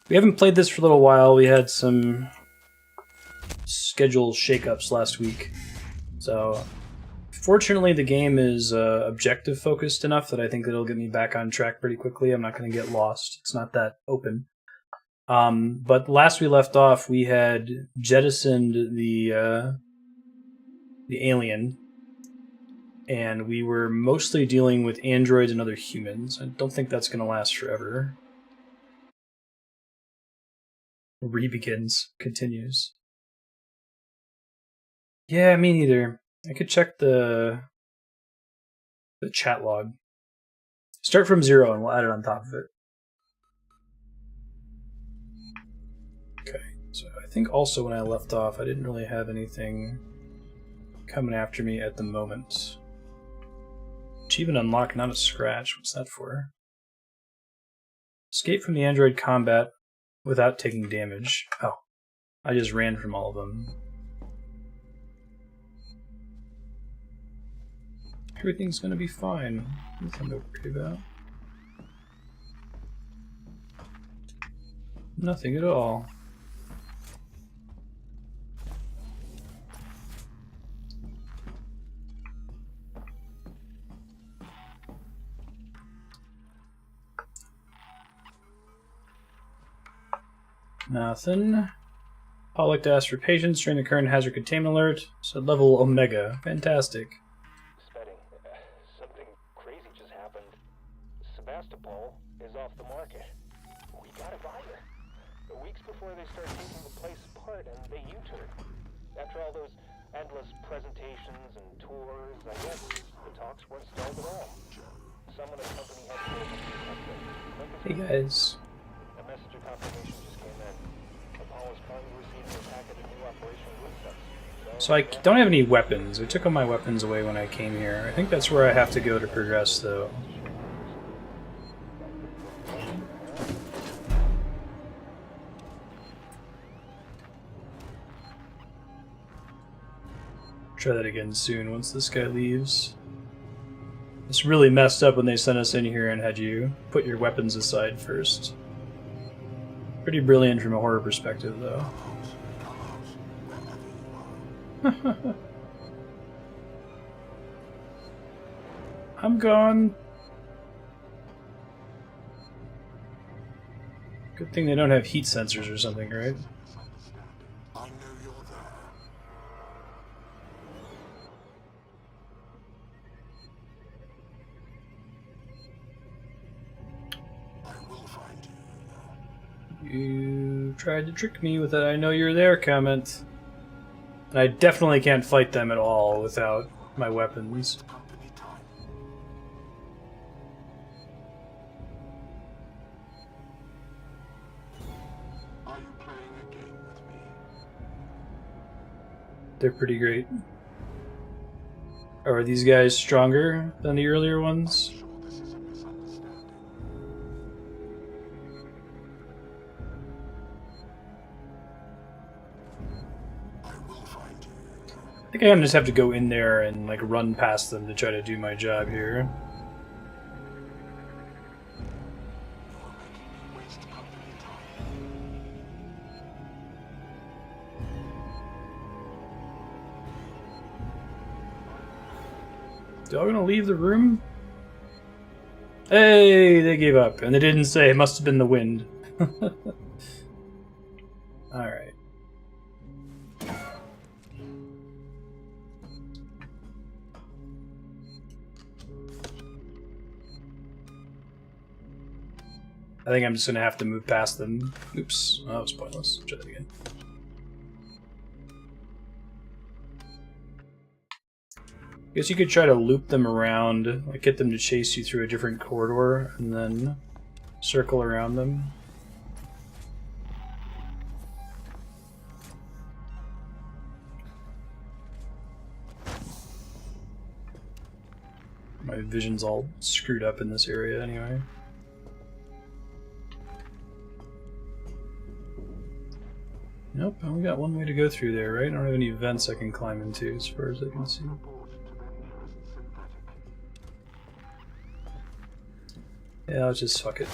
We haven't played this for a little while. We had some schedule shakeups last week. So, fortunately, the game is objective focused enough that I think that it'll get me back on track pretty quickly. I'm not going to get lost. It's not that open. But last we left off, we had jettisoned the alien, and we were mostly dealing with androids and other humans. I don't think that's going to last forever. Re-begins, continues. Yeah, me neither. I could check the chat log. Start from 0 and we'll add it on top of it. Okay, so I think also when I left off, I didn't really have anything coming after me at the moment. Achievement unlocked, not a scratch. What's that for? Escape from the android combat without taking damage. Oh, I just ran from all of them. Everything's gonna be fine. Nothing to worry about. Nothing at all. Nothing. Pollock asked for patience during the current hazard containment alert. Said level Omega. Fantastic. Spedding. Something crazy just happened. Sebastopol is off the market. We gotta buy her. Weeks before they start taking the place apart and they U-turn. After all those endless presentations and tours, I guess the talks weren't stalled at all. Someone at the company had told them something. Hey guys. A message of confirmation just came in. Apollo's currently receiving a packet of new operational footsteps. So I don't have any weapons. I took all my weapons away when I came here. I think that's where I have to go to progress, though. Try that again soon once this guy leaves. It's really messed up when they sent us in here and had you put your weapons aside first. Pretty brilliant from a horror perspective, though. I'm gone. Good thing they don't have heat sensors or something, right? You tried to trick me with that "I know you're there" comment. And I definitely can't fight them at all without my weapons. They're pretty great. Are these guys stronger than the earlier ones? I think I'm gonna just have to go in there and like run past them to try to do my job here. Y'all gonna leave the room? Hey, they gave up, and they didn't say. It must have been the wind. Alright. I think I'm just gonna have to move past them. Oops, oh, that was pointless. Try that again. I guess you could try to loop them around, like get them to chase you through a different corridor, and then circle around them. My vision's all screwed up in this area anyway. Nope, I only got one way to go through there, right? I don't have any vents I can climb into as far as I can see. Yeah, let's just fuck it.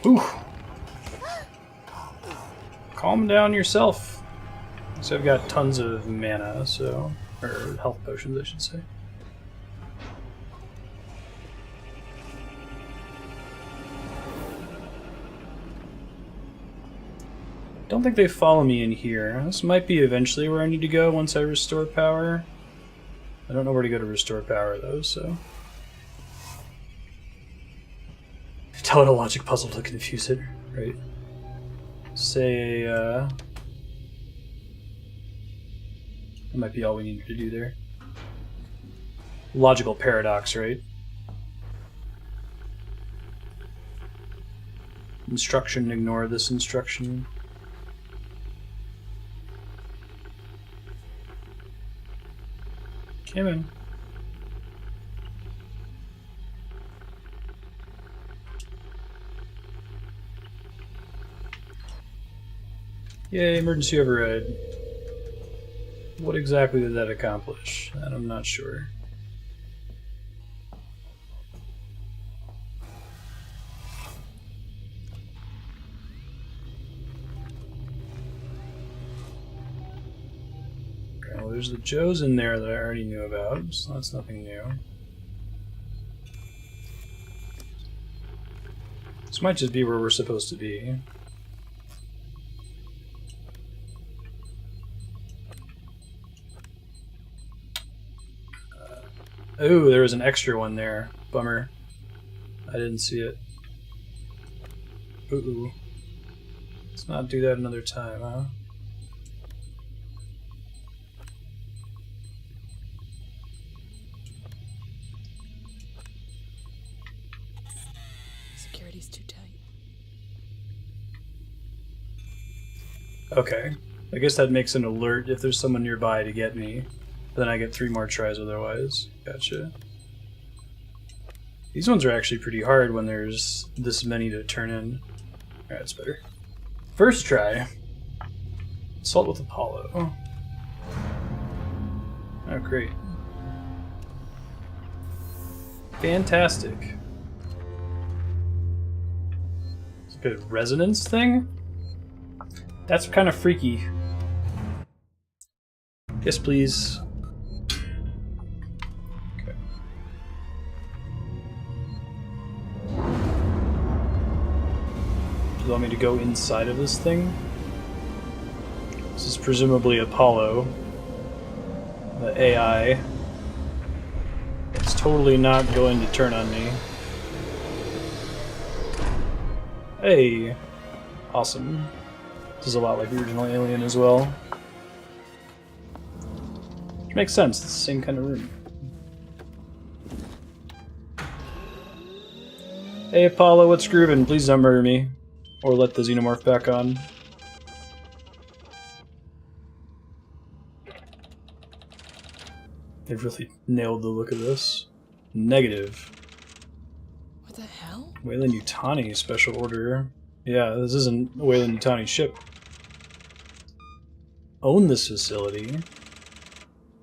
Ooh. Calm down yourself. So I've got tons of mana, so... or health potions, I should say. Don't think they follow me in here. This might be eventually where I need to go once I restore power. I don't know where to go to restore power, though, so... Tell it a logic puzzle to confuse it, right? Say, that might be all we needed to do there. Logical paradox, right? Instruction, ignore this instruction. Come in. Yay, emergency override. What exactly did that accomplish? And I'm not sure. Okay, well, there's the Joes in there that I already knew about, so that's nothing new. This might just be where we're supposed to be. Ooh, there was an extra one there. Bummer. I didn't see it. Ooh. Let's not do that another time, huh? Security's too tight. Okay. I guess that makes an alert if there's someone nearby to get me. Then I get 3 more tries otherwise. Gotcha. These ones are actually pretty hard when there's this many to turn in. Alright, it's better. First try. Assault with Apollo. Oh, great. Fantastic. It's a good resonance thing? That's kind of freaky. Yes, please. Do you want me to go inside of this thing? This is presumably Apollo, the AI. It's totally not going to turn on me. Hey! Awesome. This is a lot like the original Alien as well. Which makes sense, it's the same kind of room. Hey Apollo, what's groovin'? Please don't murder me. Or let the xenomorph back on. They've really nailed the look of this. Negative. What the hell? Weyland-Yutani special order. Yeah, this isn't a Weyland-Yutani ship. Own this facility.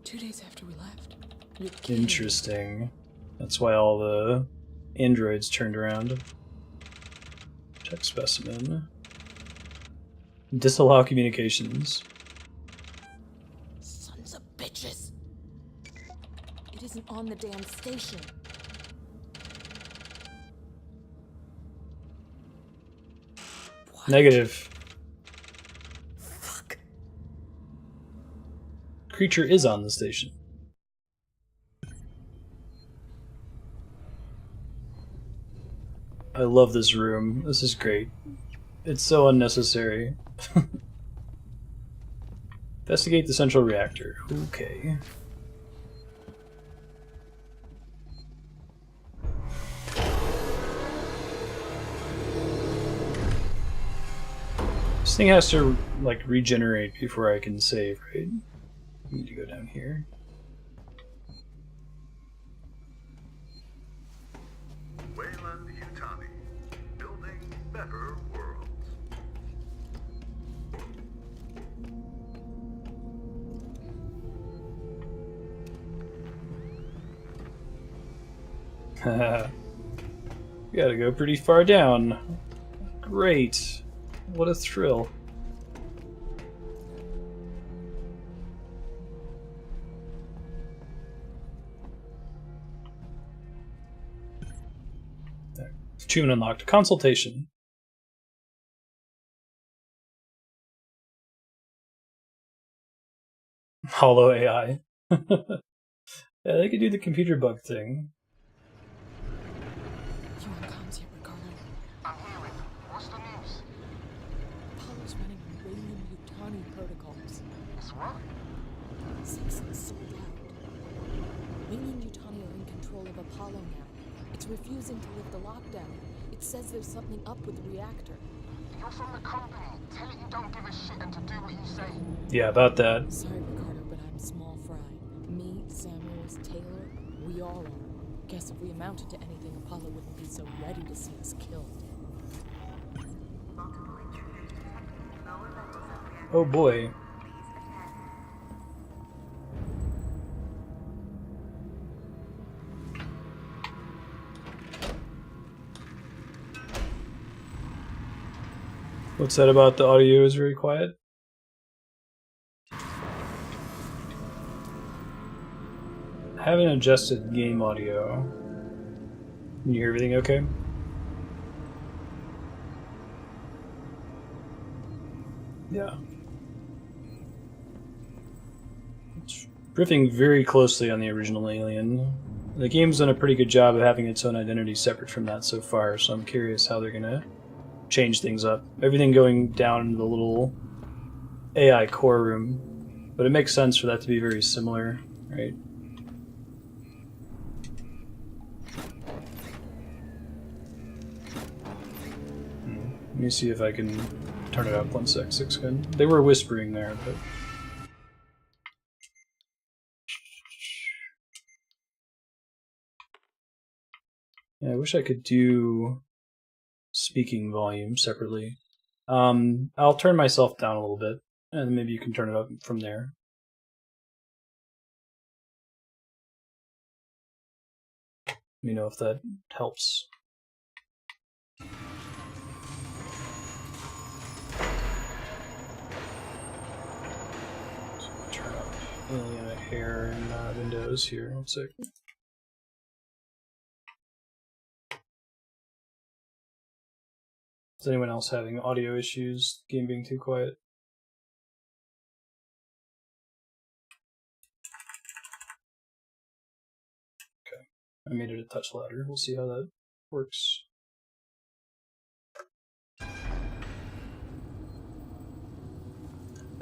2 days after we left. You're kidding. Interesting. That's why all the androids turned around. Check specimen. Disallow communications. Sons of bitches. It isn't on the damn station. What? Negative. Fuck. Creature is on the station. I love this room. This is great. It's so unnecessary. Investigate the central reactor. Okay. This thing has to, like, regenerate before I can save, right? I need to go down here. Weyland-Yutani, building better worlds. Haha. We gotta go pretty far down. Great. What a thrill. There. Achievement unlocked. Consultation. Hollow AI. Yeah, they could do the computer bug thing. You on comms yet, Ricardo? I'm hearing. What's the news? Apollo's running Radium-Yutani protocols. It's what? Citizens sold out. Radium-Yutani are in control of Apollo now. It's refusing to lift the lockdown. It says there's something up with the reactor. You're from the company. Tell it you don't give a shit and to do what you say. Yeah, about that. Sorry, Ricardo, but I'm small fry. Me, Samuels, Taylor, we all are. Guess if we amounted to anything, Apollo wouldn't be so ready to see us killed. Multiple intruders detected. Lower levels of reactor. Oh boy. Please attend. What's that about the audio is very quiet? I haven't adjusted game audio. Can you hear everything okay? Yeah. It's riffing very closely on the original Alien. The game's done a pretty good job of having its own identity separate from that so far, so I'm curious how they're gonna change things up. Everything going down into the little AI core room, but it makes sense for that to be very similar, right? Let me see if I can turn it up 1 sec, 6 good. They were whispering there, but... Yeah, I wish I could do speaking volume separately. I'll turn myself down a little bit, and maybe you can turn it up from there. Let me know if that helps. Turn up Alien hair in Windows here. 1 sec. Is anyone else having audio issues? Game being too quiet? Okay, I made it a touch louder. We'll see how that works. I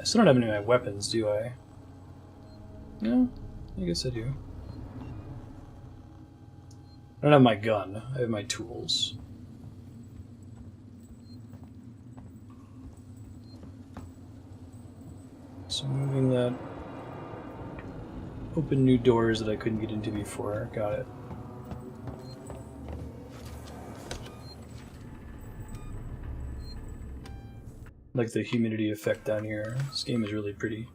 still don't have any of my weapons, do I? No, I guess I do. I don't have my gun. I have my tools. So moving that, open new doors that I couldn't get into before. Got it. Like the humidity effect down here. This game is really pretty.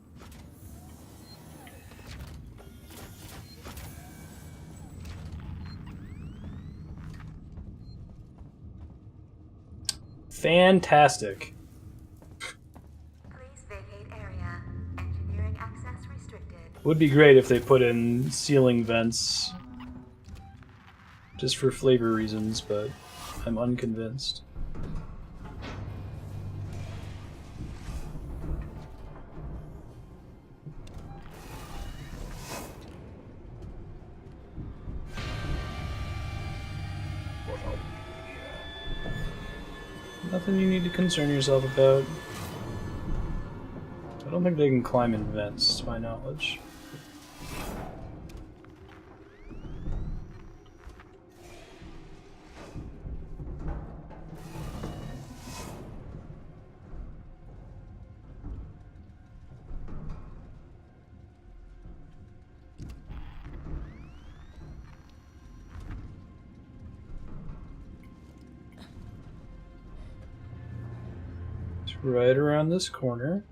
Fantastic. Please vacate area. Engineering access restricted. Would be great if they put in ceiling vents just for flavor reasons, but I'm unconvinced. Nothing you need to concern yourself about. I don't think they can climb in vents, to my knowledge. It's right around this corner.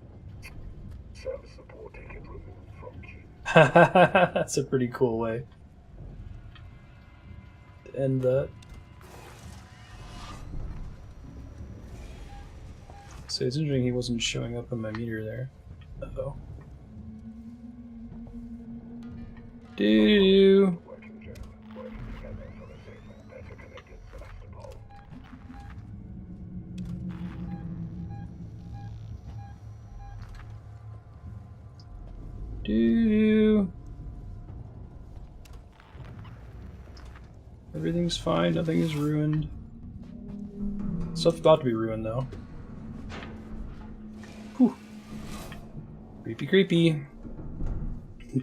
Service support ticket removed from queue. That's a pretty cool way to end that. So it's interesting he wasn't showing up on my meter there. Uh-oh. Do Working Joe, working together for a safer, better connected Sebastopol. do. Everything's fine, nothing is ruined. Stuff's about to be ruined though. Whew. Creepy, creepy.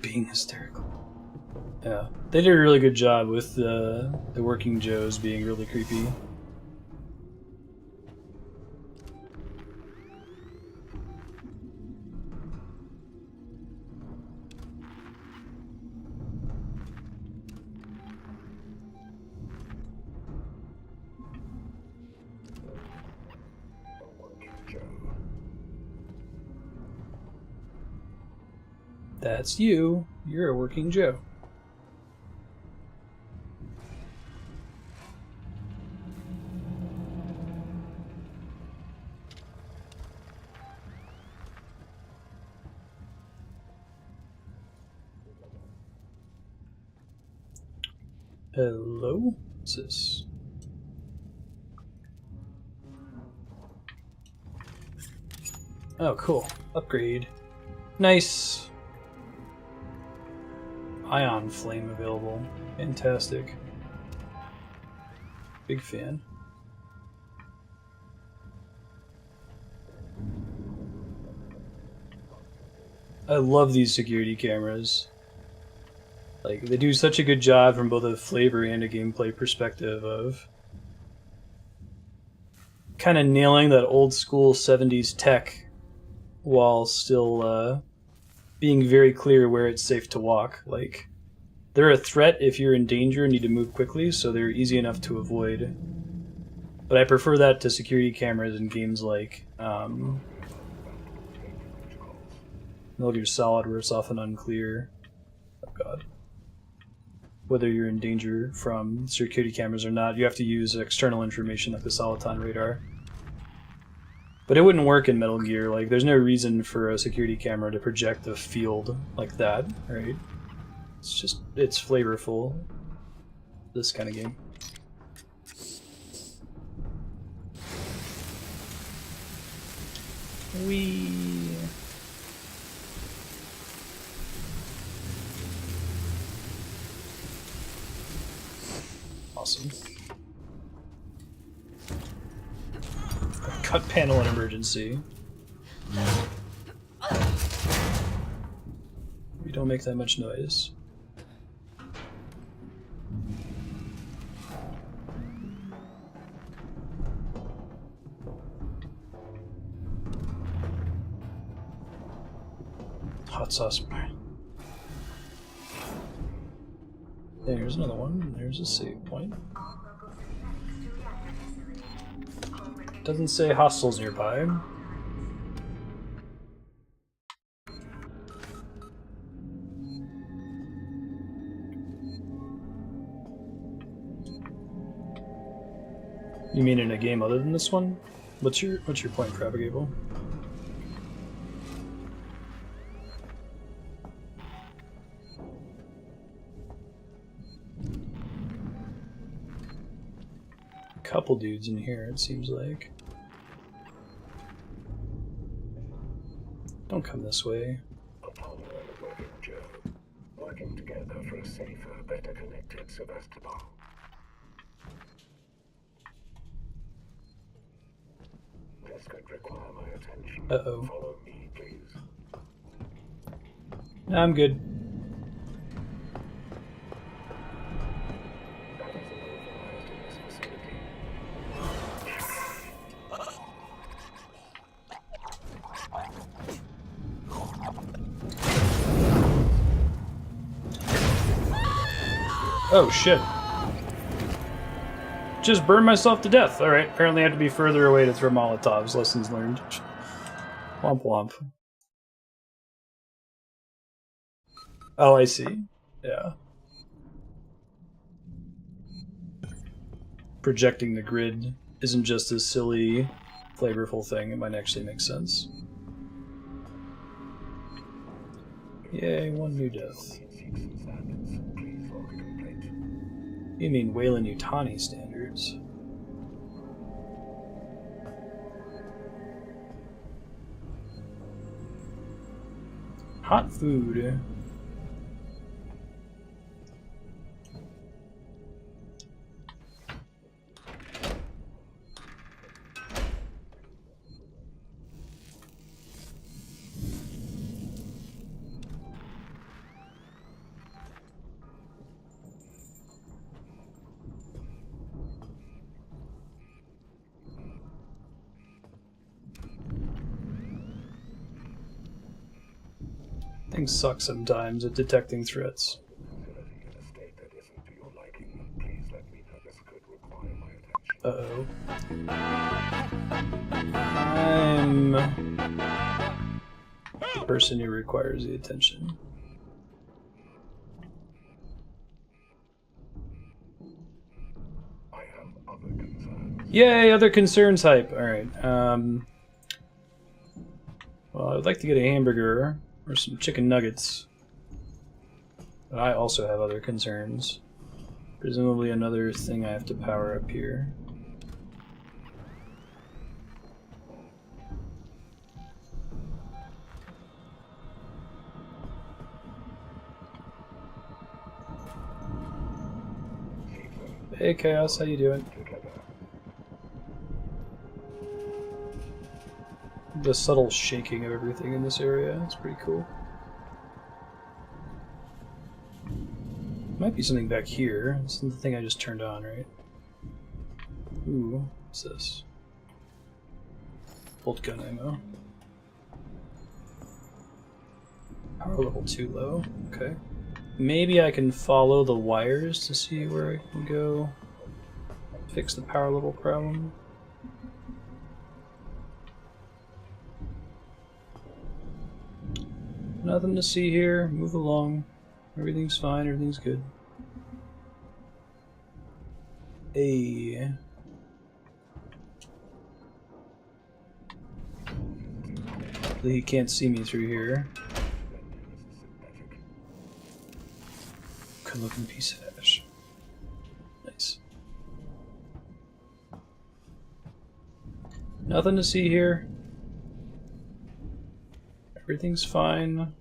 Being hysterical. Yeah, they did a really good job with the working Joes being really creepy. Working Joe. That's you. You're a working Joe. Hello? What's this? Oh, cool. Upgrade. Nice. Ion flame available. Fantastic. Big fan. I love these security cameras. Like, they do such a good job from both a flavor and a gameplay perspective of kind of nailing that old school 70s tech while still being very clear where it's safe to walk. Like, they're a threat if you're in danger and need to move quickly, so they're easy enough to avoid. But I prefer that to security cameras in games like Metal Gear Solid, where it's often unclear. Oh god. Whether you're in danger from security cameras or not, you have to use external information like the Soliton radar. But it wouldn't work in Metal Gear. Like, there's no reason for a security camera to project a field like that, right? It's just, it's flavorful. This kind of game. Whee! Awesome. Cut panel in emergency. We don't make that much noise. Hot sauce. There's another one. There's a save point. All local synthetics to reactor facility. Corporate Doesn't say hostiles nearby. You mean in a game other than this one? What's your point, Propagable? Couple dudes in here, it seems like. Don't come this way. Apollo and Working Joe, working together for a safer, better connected Sebastopol. This could require my attention. Uh-oh. Follow me, please. I'm good. That is unauthorized in this facility. Oh shit. Just burned myself to death. Alright, apparently I have to be further away to throw Molotovs. Lessons learned. Womp womp. Oh, I see. Yeah. Projecting the grid isn't just a silly flavorful thing, it might actually make sense. Yay, one new death. You mean Weyland-Yutani standards? Hot food. Things suck sometimes at detecting threats. Uh-oh. I'm the person who requires the attention. Yay, other concerns hype. Alright, well, I'd like to get a hamburger or some chicken nuggets. But I also have other concerns. Presumably another thing I have to power up here. Hey Chaos, how you doing? The subtle shaking of everything in this area, it's pretty cool. Might be something back here. This is the thing I just turned on, right? Ooh, what's this? Bolt gun ammo. Power level too low, okay. Maybe I can follow the wires to see where I can go fix the power level problem. Nothing to see here. Move along. Everything's fine. Everything's good. Hey. He can't see me through here. Good looking piece of ash. Nice. Nothing to see here. Everything's fine.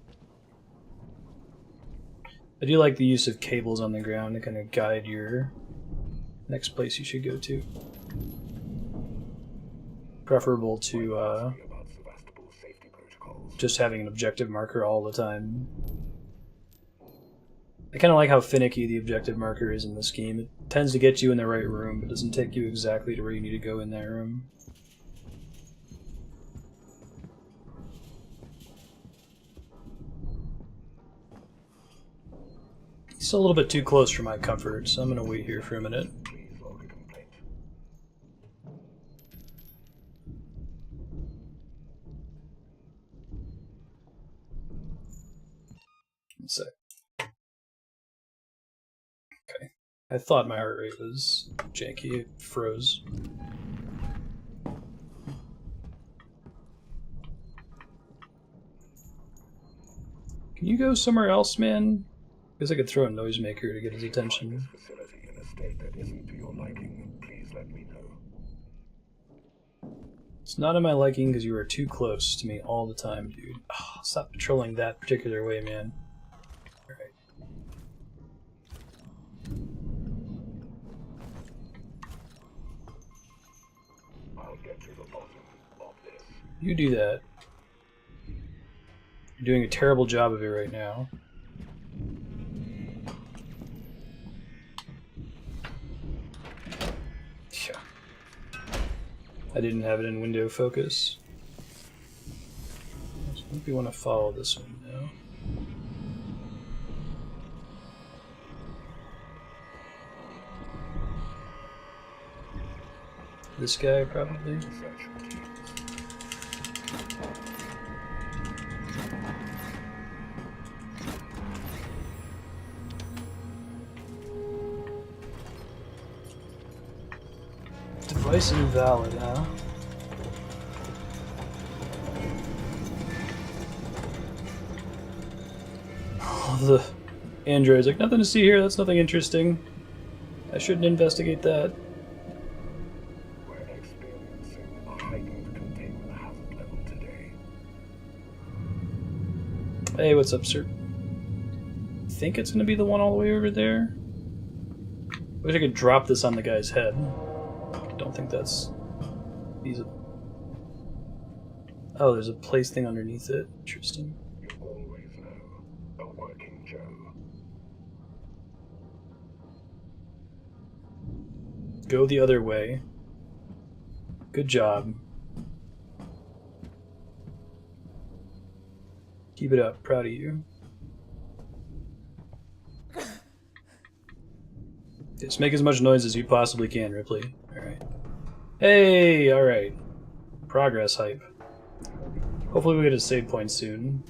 I do like the use of cables on the ground to kind of guide your next place you should go to. Preferable to just having an objective marker all the time. I kind of like how finicky the objective marker is in this game. It tends to get you in the right room, but doesn't take you exactly to where you need to go in that room. It's a little bit too close for my comfort, so I'm going to wait here for a minute. One sec. Okay. I thought my heart rate was janky. It froze. Can you go somewhere else, man? Guess I could throw a noisemaker to get his attention. It's not in my liking because you are too close to me all the time, dude. Oh, stop patrolling that particular way, man. Alright. You do that. You're doing a terrible job of it right now. I didn't have it in window focus. So I think we want to follow this one now. This guy, probably. Device invalid, huh? All the androids like, nothing to see here, that's nothing interesting. I shouldn't investigate that. We're experiencing a heightened containment hazard level today. Hey, what's up, sir? I think it's gonna be the one all the way over there. Wish I could drop this on the guy's head. Don't think that's feasible. Oh, there's a place thing underneath it. Interesting. You always know a working Joe. Go the other way. Good job. Keep it up. Proud of you. Just make as much noise as you possibly can, Ripley. Alright. Hey! Alright. Progress hype. Hopefully we get a save point soon.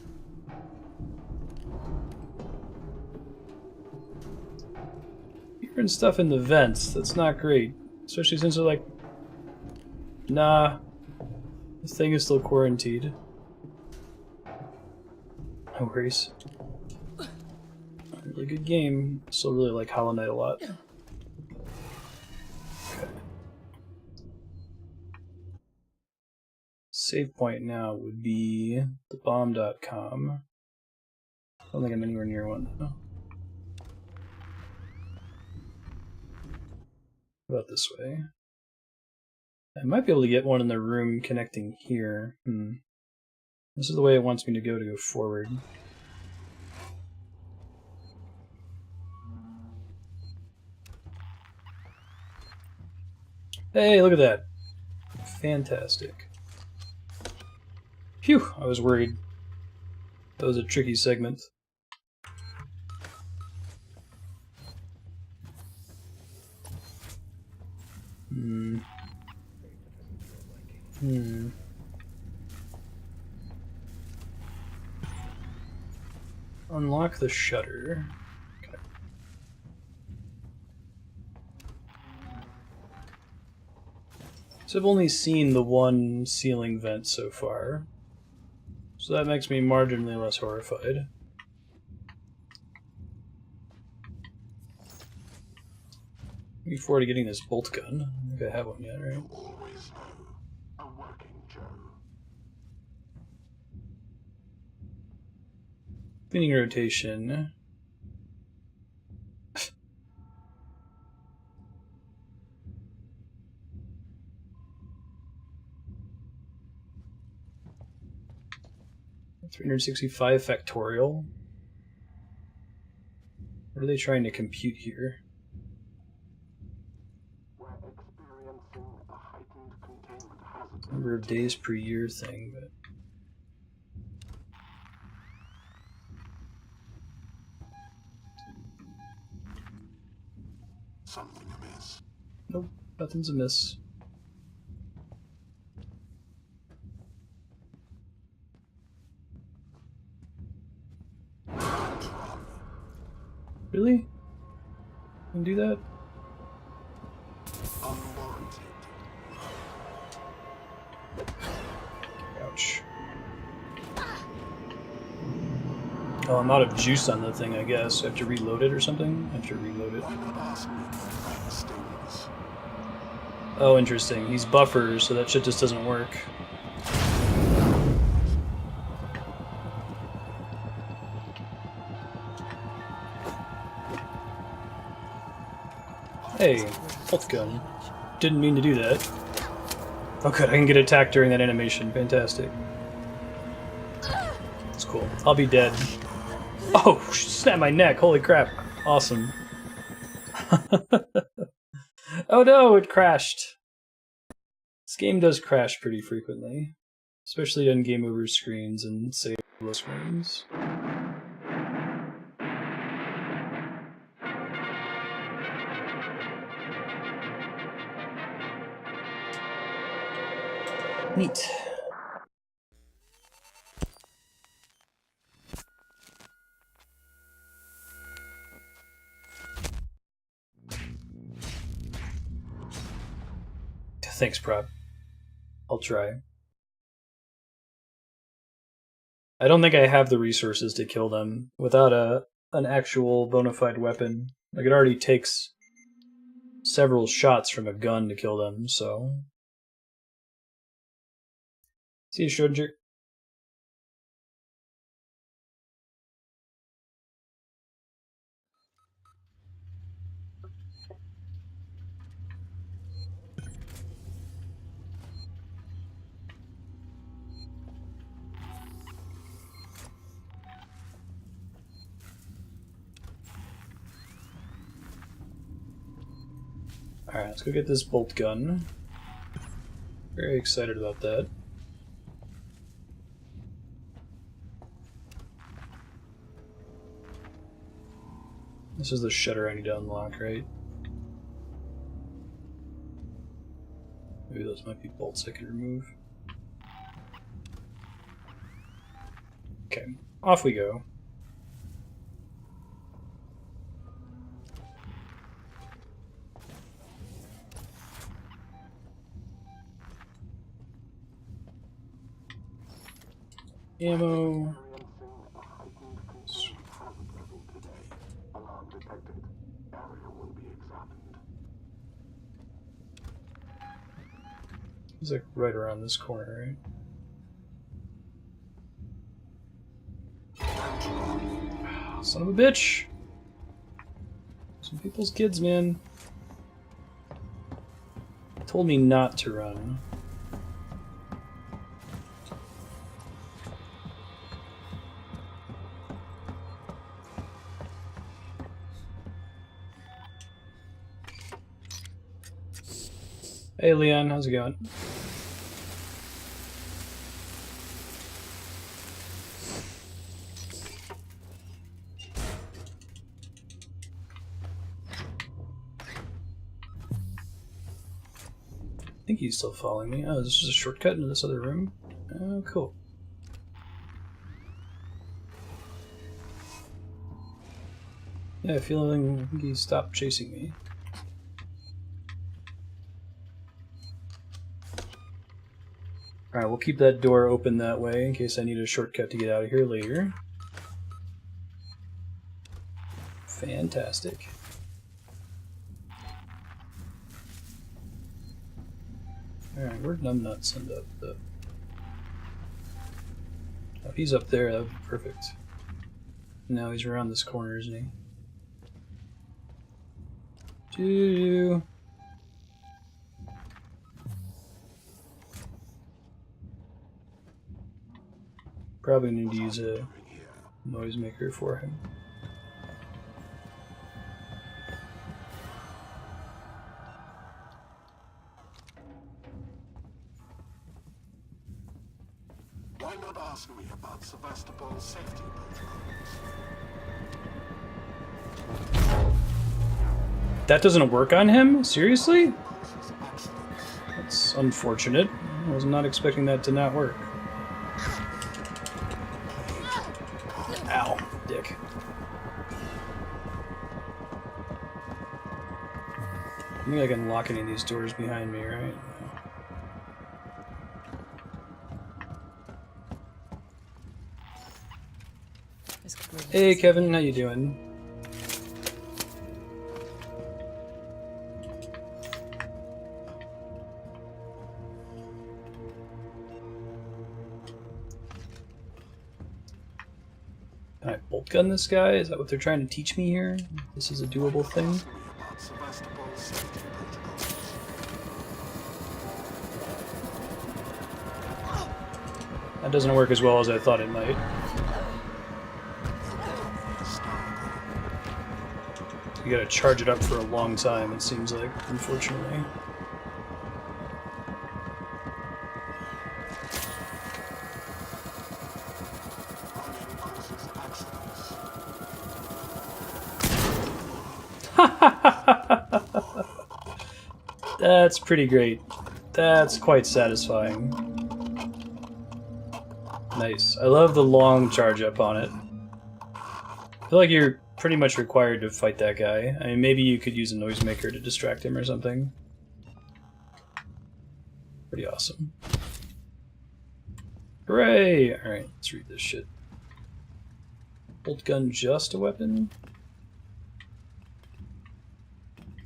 Hearing stuff in the vents, that's not great. Especially since they're like... Nah. This thing is still quarantined. No worries. Really good game. Still really like Hollow Knight a lot. Okay. Save point now would be thebomb.com. I don't think I'm anywhere near one though. What about this way? I might be able to get one in the room connecting here. This is the way it wants me to go forward. Hey, look at that. Fantastic. Phew, I was worried. That was a tricky segment. Unlock the shutter. Okay. So I've only seen the one ceiling vent so far, so that makes me marginally less horrified. Looking forward to getting this bolt gun. I don't think I have one yet, right? Always know a working Joe. Cleaning rotation. $365 factorial. What are they trying to compute here? We're experiencing a heightened containment hazard. Number of days per year thing, but Something amiss. nope, nothing's amiss. Really? Can do that? Unwarranted. Ouch. Oh, I'm out of juice on the thing, I guess. I have to reload it or something? I have to reload it. Why not ask me why the stings? Oh, interesting. He's buffer, so that shit just doesn't work. Hey, bolt gun. Didn't mean to do that. Oh good, I can get attacked during that animation. Fantastic. That's cool. I'll be dead. Oh, snap my neck. Holy crap. Awesome. Oh no, it crashed. This game does crash pretty frequently. Especially on game over screens and save screens. Neat. Thanks, Prop. I'll try. I don't think I have the resources to kill them without an actual bona fide weapon. Like, it already takes several shots from a gun to kill them, so... See you, Schrodinger. Alright, let's go get this bolt gun. Very excited about that. This is the shutter I need to unlock, right? Maybe those might be bolts I can remove. Okay, off we go. Ammo. Alarm detected. Area will be examined. It's like right around this corner, right? Son of a bitch! Some people's kids, man. Told me not to run. Hey Leon, how's it going? I think he's still following me. Oh, this is a shortcut into this other room? Oh, cool. Yeah, I think he stopped chasing me. Alright, we'll keep that door open that way in case I need a shortcut to get out of here later. Fantastic. Alright, where'd Numbnuts end up, though? Oh, he's up there, that would be perfect. Now he's around this corner, isn't he? Doo-doo. Probably need to use a noisemaker for him. Why not ask me about Sevastopol's safety protocols? That doesn't work on him? Seriously? That's unfortunate. I was not expecting that to not work. Ow, dick. I think I can lock any of these doors behind me, right? Hey Kevin, how you doing? Can I bolt gun this guy? Is that what they're trying to teach me here? This is a doable thing? That doesn't work as well as I thought it might. You gotta charge it up for a long time, it seems like, unfortunately. That's pretty great. That's quite satisfying. Nice. I love the long charge up on it. I feel like you're pretty much required to fight that guy. I mean, maybe you could use a noisemaker to distract him or something. Pretty awesome. Hooray! Alright, let's read this shit. Bolt gun just a weapon?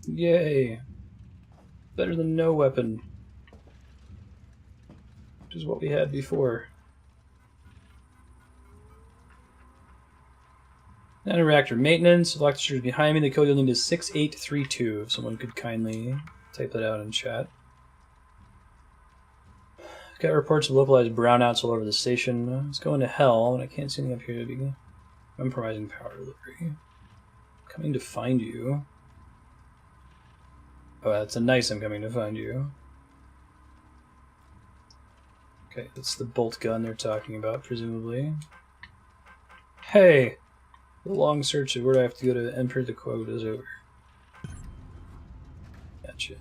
Yay! Better than no weapon. Which is what we had before. Nanoreactor maintenance. Electricity behind me. The code you'll need is 6832. If someone could kindly type that out in chat. Got reports of localized brownouts all over the station. It's going to hell, and I can't see anything up here to begin. Compromising power delivery. Coming to find you. Oh, that's a nice I'm coming to find you. Okay, that's the bolt gun they're talking about, presumably. Hey! The long search of where I have to go to enter the quote is over. Gotcha.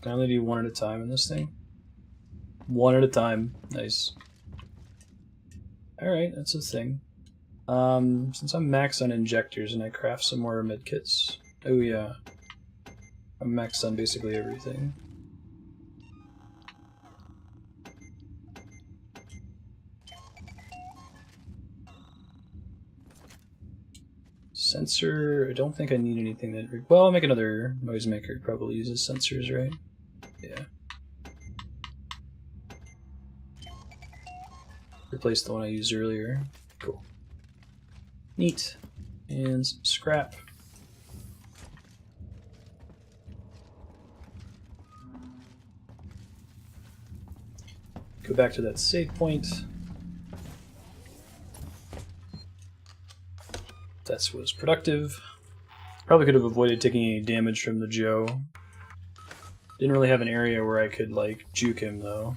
Can I only do one at a time in this thing? One at a time. Nice. Alright, that's a thing. Since I'm maxed on injectors and I craft some more medkits. Oh yeah. I'm maxed on basically everything. Sensor, I don't think I need anything that... Well, I'll make another noisemaker. It probably uses sensors, right? Yeah. Replace the one I used earlier. Cool. Neat. And some scrap. Go back to that save point. That was productive. Probably could have avoided taking any damage from the Joe. Didn't really have an area where I could, like, juke him, though.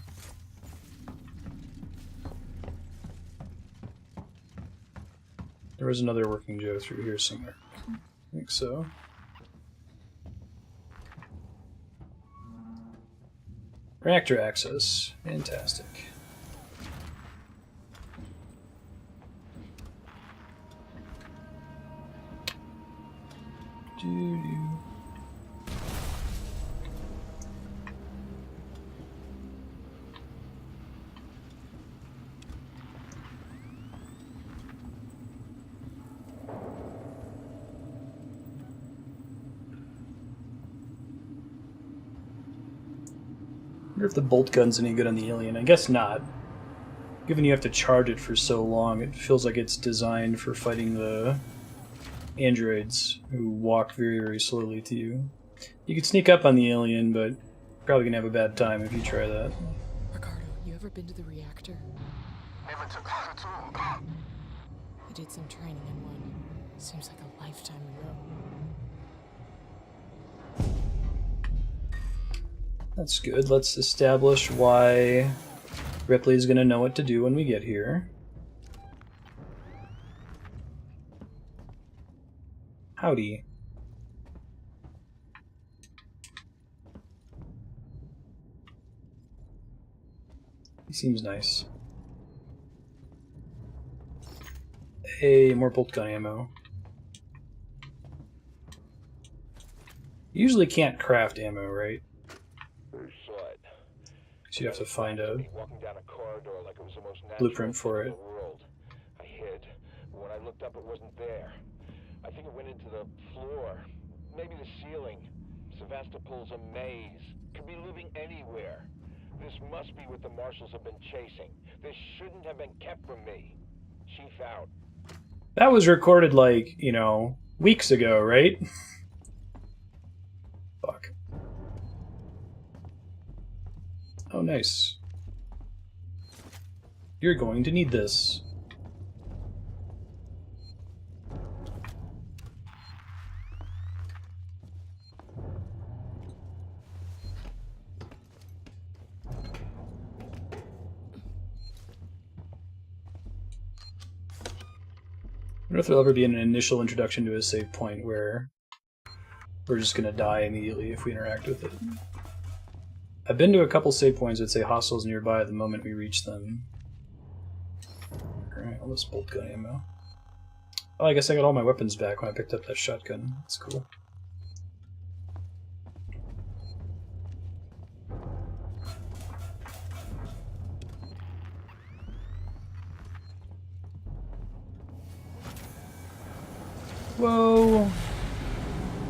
There was another working Joe through here somewhere. I think so. Reactor access. Fantastic. Doo-doo. I wonder if the bolt gun's any good on the alien. I guess not. Given you have to charge it for so long, it feels like it's designed for fighting the androids who walk very, very slowly to you. You could sneak up on the alien, but you're probably gonna have a bad time if you try that. Ricardo, you ever been to the reactor? Never took that at all. I did some training in one. Seems like a lifetime ago. That's good. Let's establish why Ripley's gonna know what to do when we get here. Howdy. He seems nice. Hey, more bolt gun ammo. You usually can't craft ammo, right? So you have to find a blueprint for it. I hid. When I looked up, it wasn't there. I think it went into the floor, maybe the ceiling. Sevastopol's a maze. Could be living anywhere. This must be what the marshals have been chasing. This shouldn't have been kept from me. Chief out. That was recorded like, you know, weeks ago, right? Fuck. Oh, nice. You're going to need this. I wonder if there'll ever be an initial introduction to a save point where we're just going to die immediately if we interact with it. I've been to a couple save points that say hostiles nearby the moment we reach them. Alright, all this bolt gun ammo. Oh, I guess I got all my weapons back when I picked up that shotgun. That's cool. Whoa!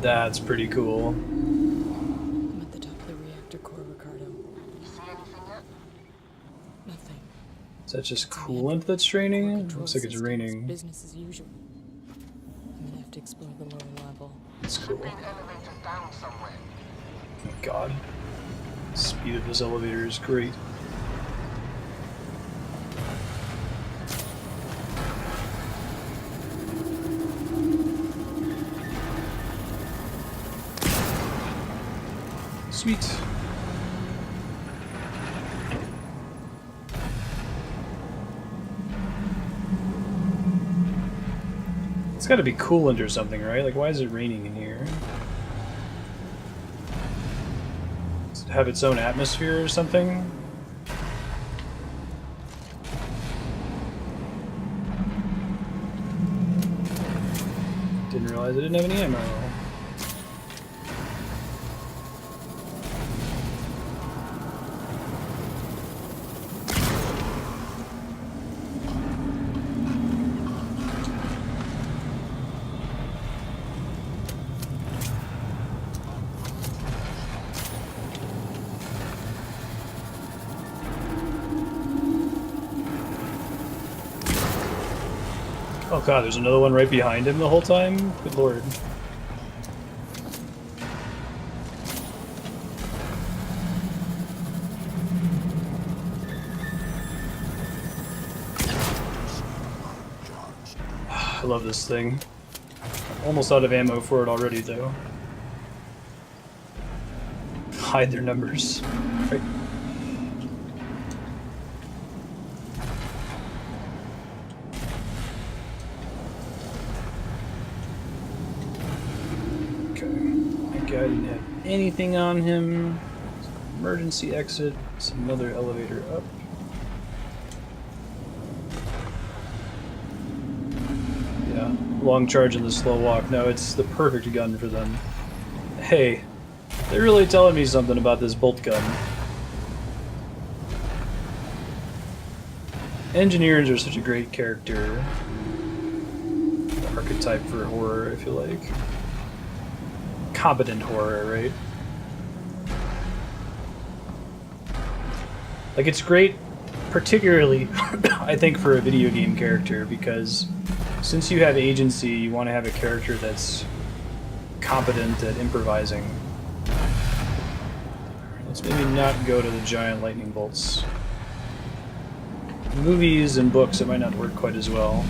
That's pretty cool. I'm at the top of the reactor core, Ricardo. You see anything yet? Nothing. Is that just It's in the coolant engine that's core draining? control Looks like it's systems. raining. Business as usual. I'm gonna have to explore the lower level. That's Should cool. be an elevator down somewhere. Oh god. Speed of this elevator is great. Sweet. It's gotta be coolant or something, right? Like, why is it raining in here? Does it have its own atmosphere or something? Didn't realize I didn't have any ammo. Oh god, there's another one right behind him the whole time? Good lord. I love this thing. Almost out of ammo for it already, though. Hide their numbers. Right. Okay. That guy didn't have anything on him. Emergency exit. It's another elevator up. Yeah, long charge and the slow walk. No, it's the perfect gun for them. Hey, they're really telling me something about this bolt gun. Engineers are such a great character. Archetype for horror, I feel like. Competent horror, right? Like, it's great, particularly, I think, for a video game character, because since you have agency, you want to have a character that's competent at improvising. Let's maybe not go to the giant lightning bolts. In movies and books, it might not work quite as well.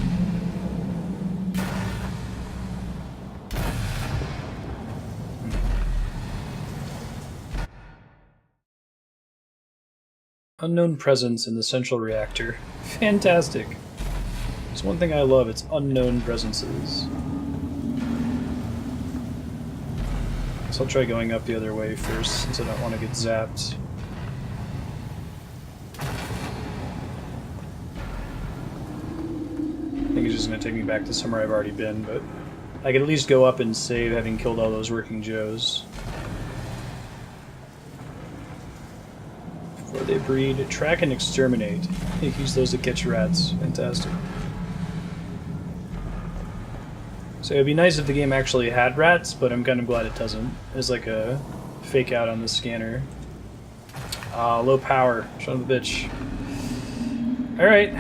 Unknown presence in the central reactor. Fantastic. There's one thing I love, it's unknown presences. So I'll try going up the other way first, since I don't want to get zapped. I think it's just going to take me back to somewhere I've already been, but I could at least go up and save having killed all those working Joes. Before they breed, track and exterminate. Use those to catch rats. Fantastic. So it'd be nice if the game actually had rats, but I'm kind of glad it doesn't. It's like a fake out on the scanner. Low power. Son of a bitch. Alright.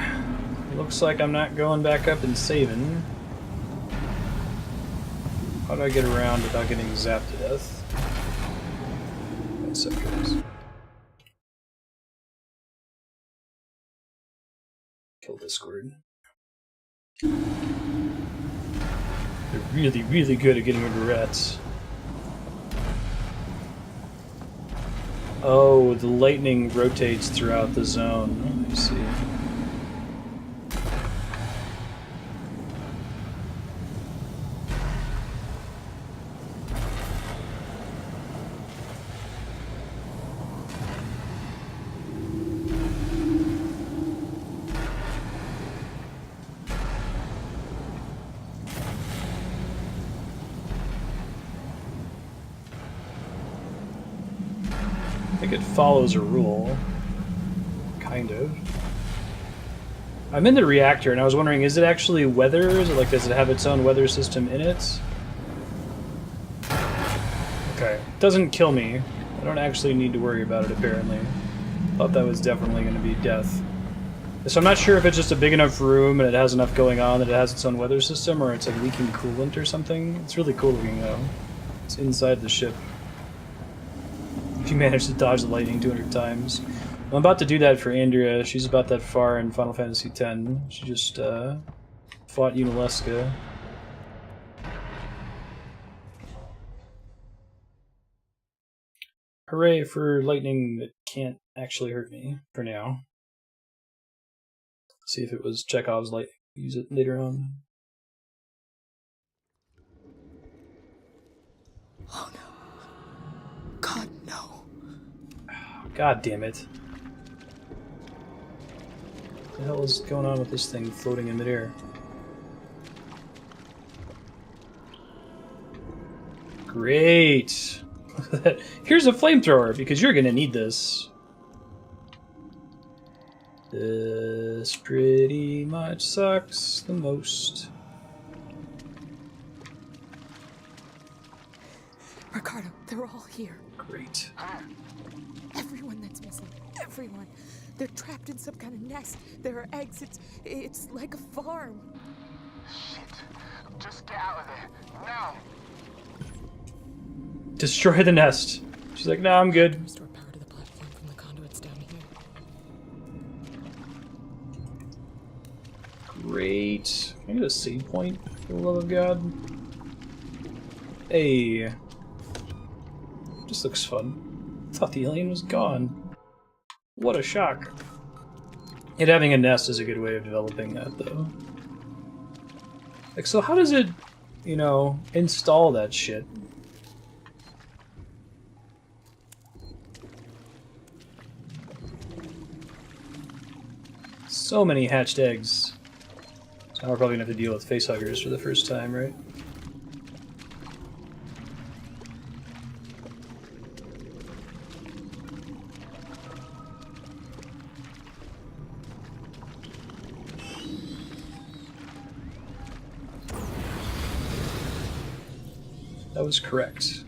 Looks like I'm not going back up and saving. How do I get around without getting zapped to death? That's so good. Kill Discord. They're really, really good at getting rid of rats. Oh, the lightning rotates throughout the zone. I see. I think it follows a rule. Kind of. I'm in the reactor, and I was wondering, is it actually weather? Is it like, does it have its own weather system in it? Okay, doesn't kill me. I don't actually need to worry about it, apparently. Thought that was definitely going to be death. So I'm not sure if it's just a big enough room and it has enough going on that it has its own weather system, or it's like leaking coolant or something. It's really cool looking, though. It's inside the ship. If you manage to dodge the lightning 200 times. I'm about to do that for Andrea. She's about that far in Final Fantasy X. She just fought Unalesca. Hooray for lightning that can't actually hurt me for now. See if it was Chekhov's lightning. Use it later on. Oh no. God, no. God damn it. What the hell is going on with this thing floating in midair? Great! Here's a flamethrower, because you're gonna need this. This pretty much sucks the most. Ricardo, they're all here. Great. Everyone that's missing. Everyone. They're trapped in some kind of nest. There are eggs. It's like a farm. Shit. Just get out of there. Now. Destroy the nest. She's like, nah, I'm good. Restore power to the platform from the conduits down here. Great. Can I get a save point, for the love of God? Hey. This looks fun. Thought the alien was gone. What a shock. And having a nest is a good way of developing that, though. Like, so how does it, you know, install that shit? So many hatched eggs. So now we're probably gonna have to deal with facehuggers for the first time, right? That was correct.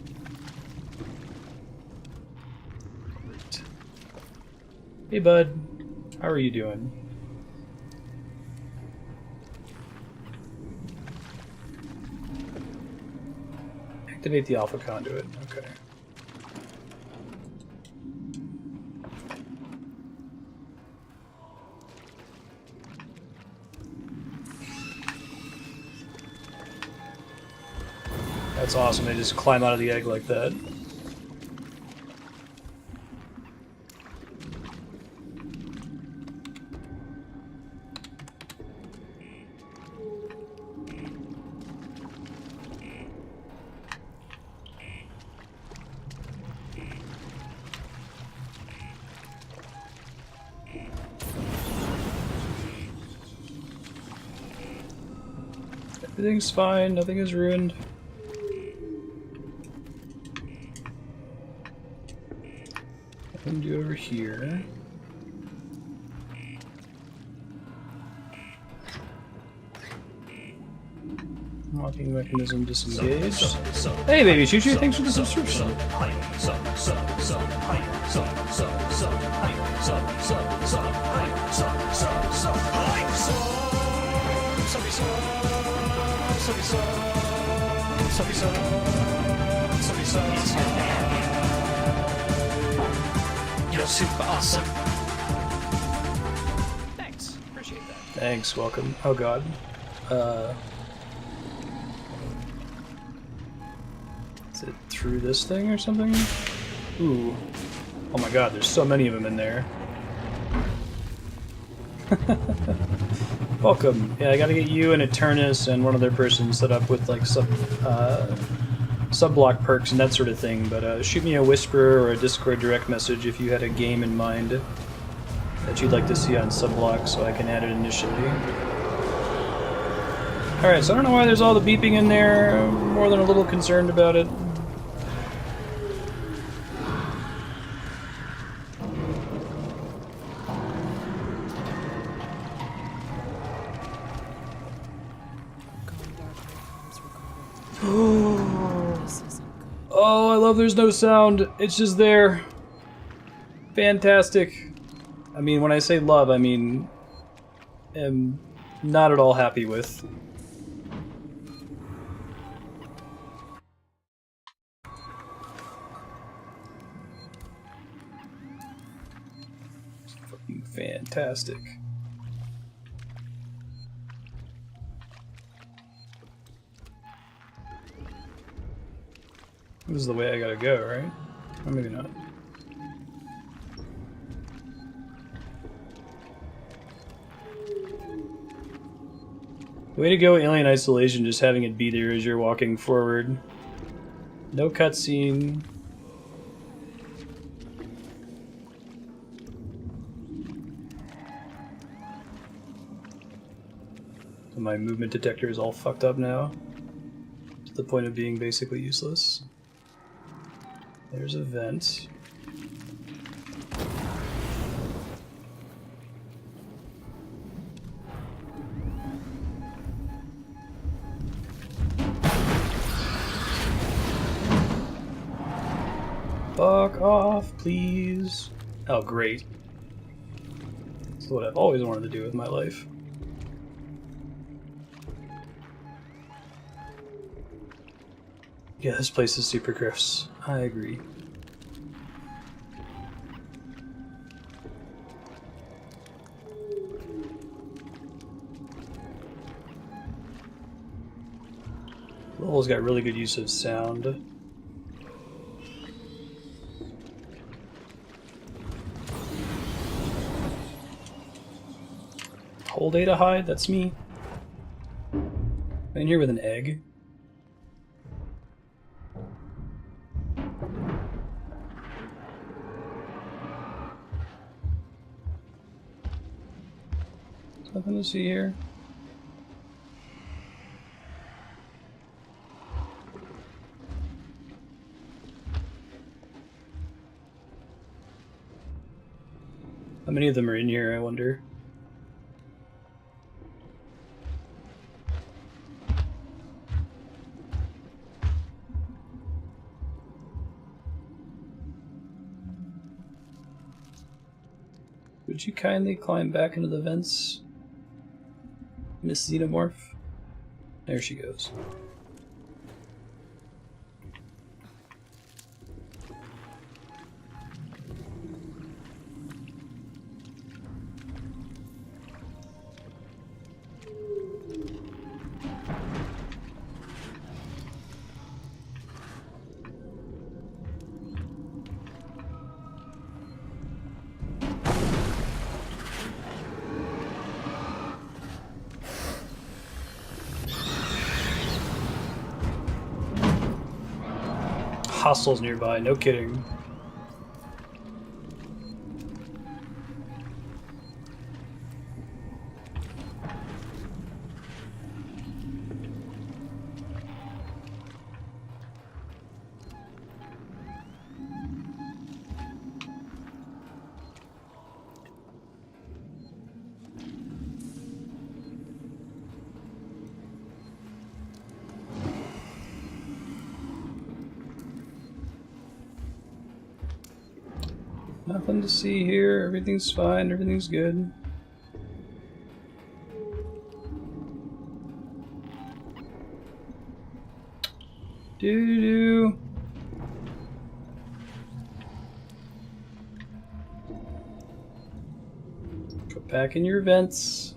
Great. Hey, bud. How are you doing? Activate the alpha conduit. Okay. That's awesome. They just climb out of the egg like that. Everything's fine. Nothing is ruined. Nothing to do over here. Locking mechanism disengaged. Hey, baby choo choo, thanks for the subscription. You're super awesome. Thanks. Appreciate that. Thanks, welcome. Oh god. Is it through this thing or something? Ooh. Oh my god, there's so many of them in there. Welcome. Yeah, I gotta get you and Eternus and one other person set up with like sub-block perks and that sort of thing, but shoot me a Whisper or a Discord direct message if you had a game in mind that you'd like to see on sub-block so I can add it initially. Alright, so I don't know why there's all the beeping in there. I'm more than a little concerned about it. love there's no sound. It's just there. Fantastic. I mean, when I say love, I mean am not at all happy with. Fucking fantastic. This is the way I gotta go, right? Or maybe not. Way to go, Alien Isolation, just having it be there as you're walking forward. No cutscene. So my movement detector is all fucked up now, to the point of being basically useless. There's a vent. Fuck off, please. Oh, great. That's what I've always wanted to do with my life. Yeah, this place is super gross. I agree. Level's got really good use of sound. Whole data hide? That's me. I'm in here with an egg. Nothing to see here. How many of them are in here, I wonder? Would you kindly climb back into the vents, Miss Xenomorph? There she goes. Hostiles nearby, no kidding. Nothing to see here, everything's fine, everything's good. Doo-doo-doo. Go back in your vents.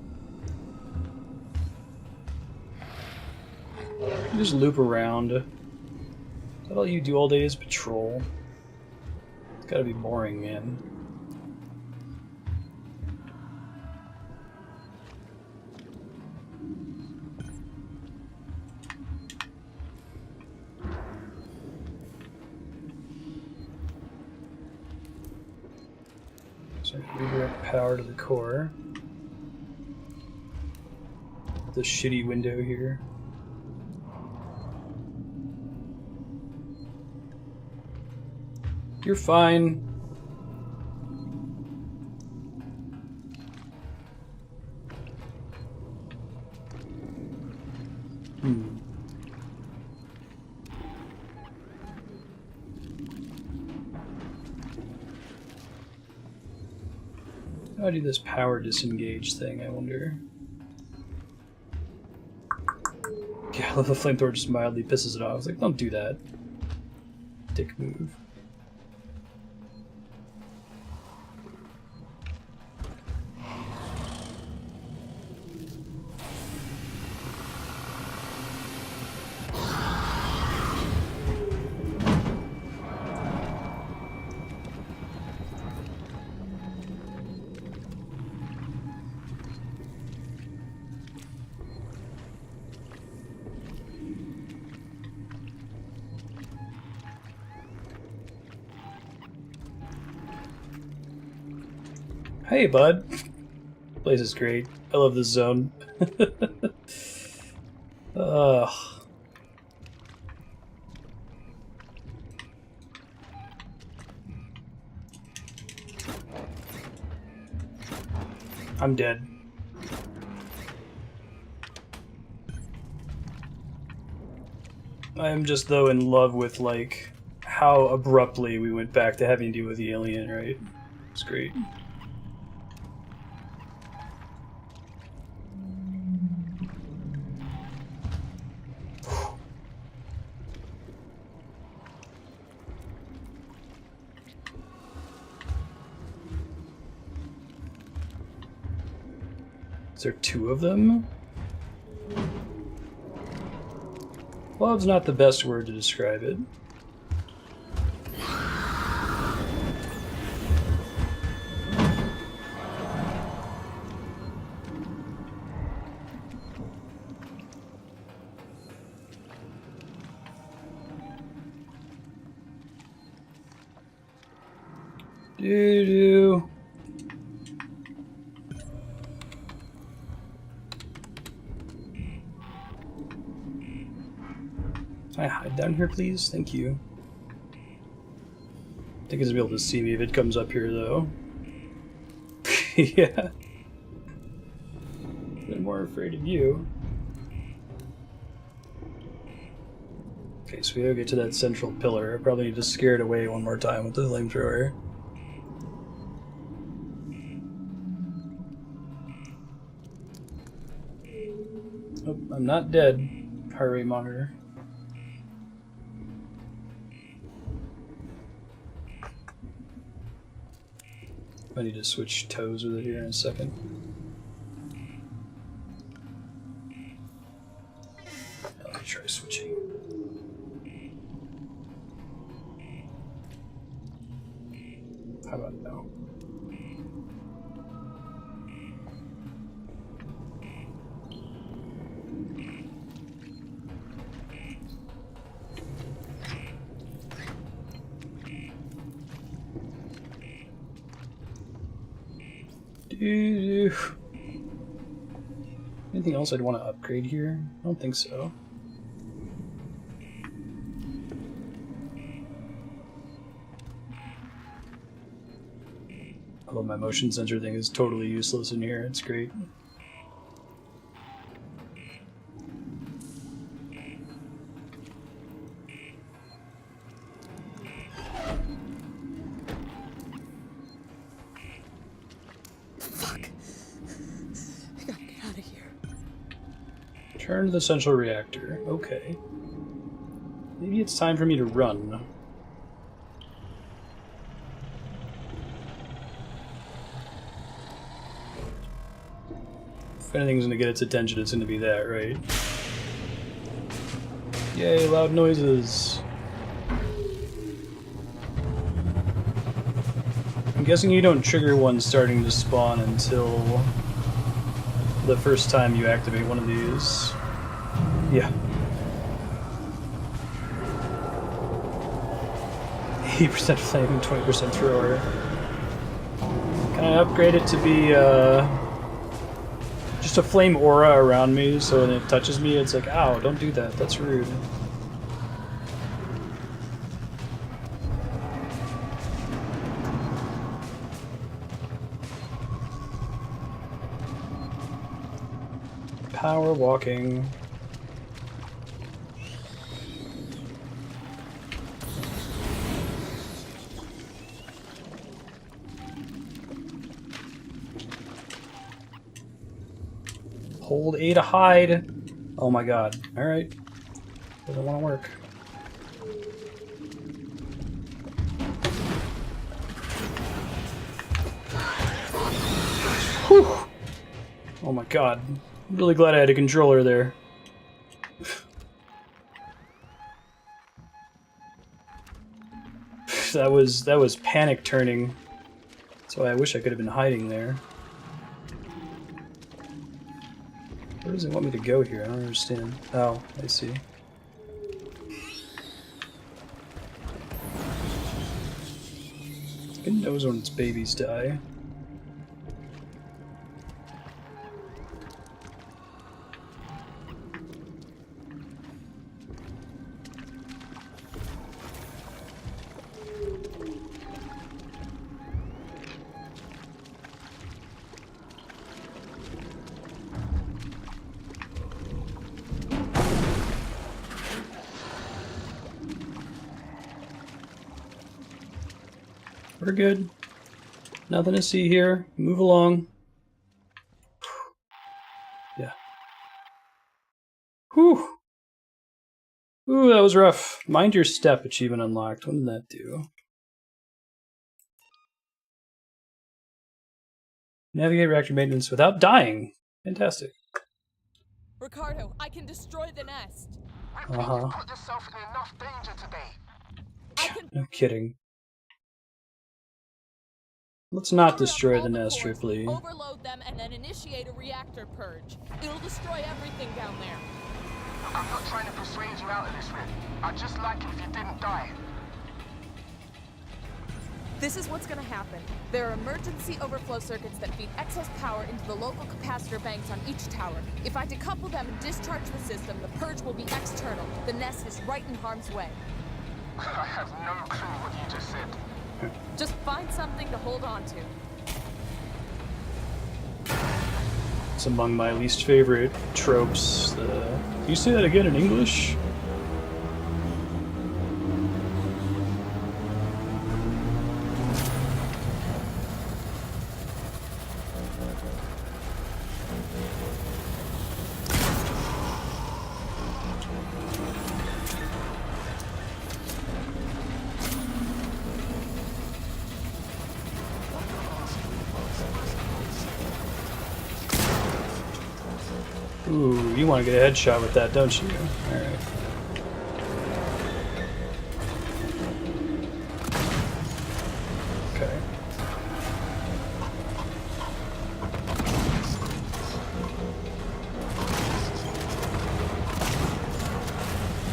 You just loop around. Is that all you do all day is patrol? It's gotta be boring, man. So redirect power to the core. The shitty window here. You're fine. How do I do this power disengage thing, I wonder? Yeah, I love the flamethrower just mildly pisses it off. I was like, don't do that. Dick move. Hey, bud. Place is great. I love this zone. Ugh. I'm dead. I am just, though, in love with, like, how abruptly we went back to having to deal with the alien, right? It's great. Is there two of them? Love's not the best word to describe it. Doo-doo. Can I hide down here, please? Thank you. I think it's gonna be able to see me if it comes up here, though. Yeah. I'm more afraid of you. Okay, so we gotta get to that central pillar. I probably need to scare it away one more time with the flamethrower. Oh, I'm not dead. Heart rate monitor. I need to switch toes with it here in a second. Let me try switching. How about now? Anything else I'd want to upgrade here? I don't think so. Although my motion sensor thing is totally useless in here, it's great. Turn to the central reactor. Okay. Maybe it's time for me to run. If anything's gonna get its attention, it's gonna be that, right? Yay, loud noises! I'm guessing you don't trigger one starting to spawn until the first time you activate one of these. Yeah. 80% flame, 20% thrower. Can I upgrade it to be just a flame aura around me so when it touches me it's like, ow, don't do that, that's rude. Power walking. Hold A to hide. Oh my god. Alright. Doesn't want to work. Whew. Oh my god. I'm really glad I had a controller there. that was panic turning. That's why I wish I could have been hiding there. Where does it want me to go here? I don't understand. Oh, I see. It knows when its babies die. We're good. Nothing to see here. Move along. Yeah. Whew. Ooh, that was rough. Mind your step achievement unlocked. What did that do? Navigate reactor maintenance without dying. Fantastic. Ricardo, I can destroy the nest. Ripley, you put yourself in enough danger today. I can No kidding. Let's not power up destroy all the nest, cores, Ripley. overload them, and then initiate a reactor purge. It'll destroy everything down there. I'm not trying to persuade you out of this, Rip. I'd just like it if you didn't die. This is what's gonna happen. There are emergency overflow circuits that feed excess power into the local capacitor banks on each tower. If I decouple them and discharge the system, the purge will be external. The nest is right in harm's way. I have no clue what you just said. Just find something to hold on to. It's among my least favorite tropes. Can you say that again in English? Ooh, you want to get a headshot with that, don't you? Alright. Okay.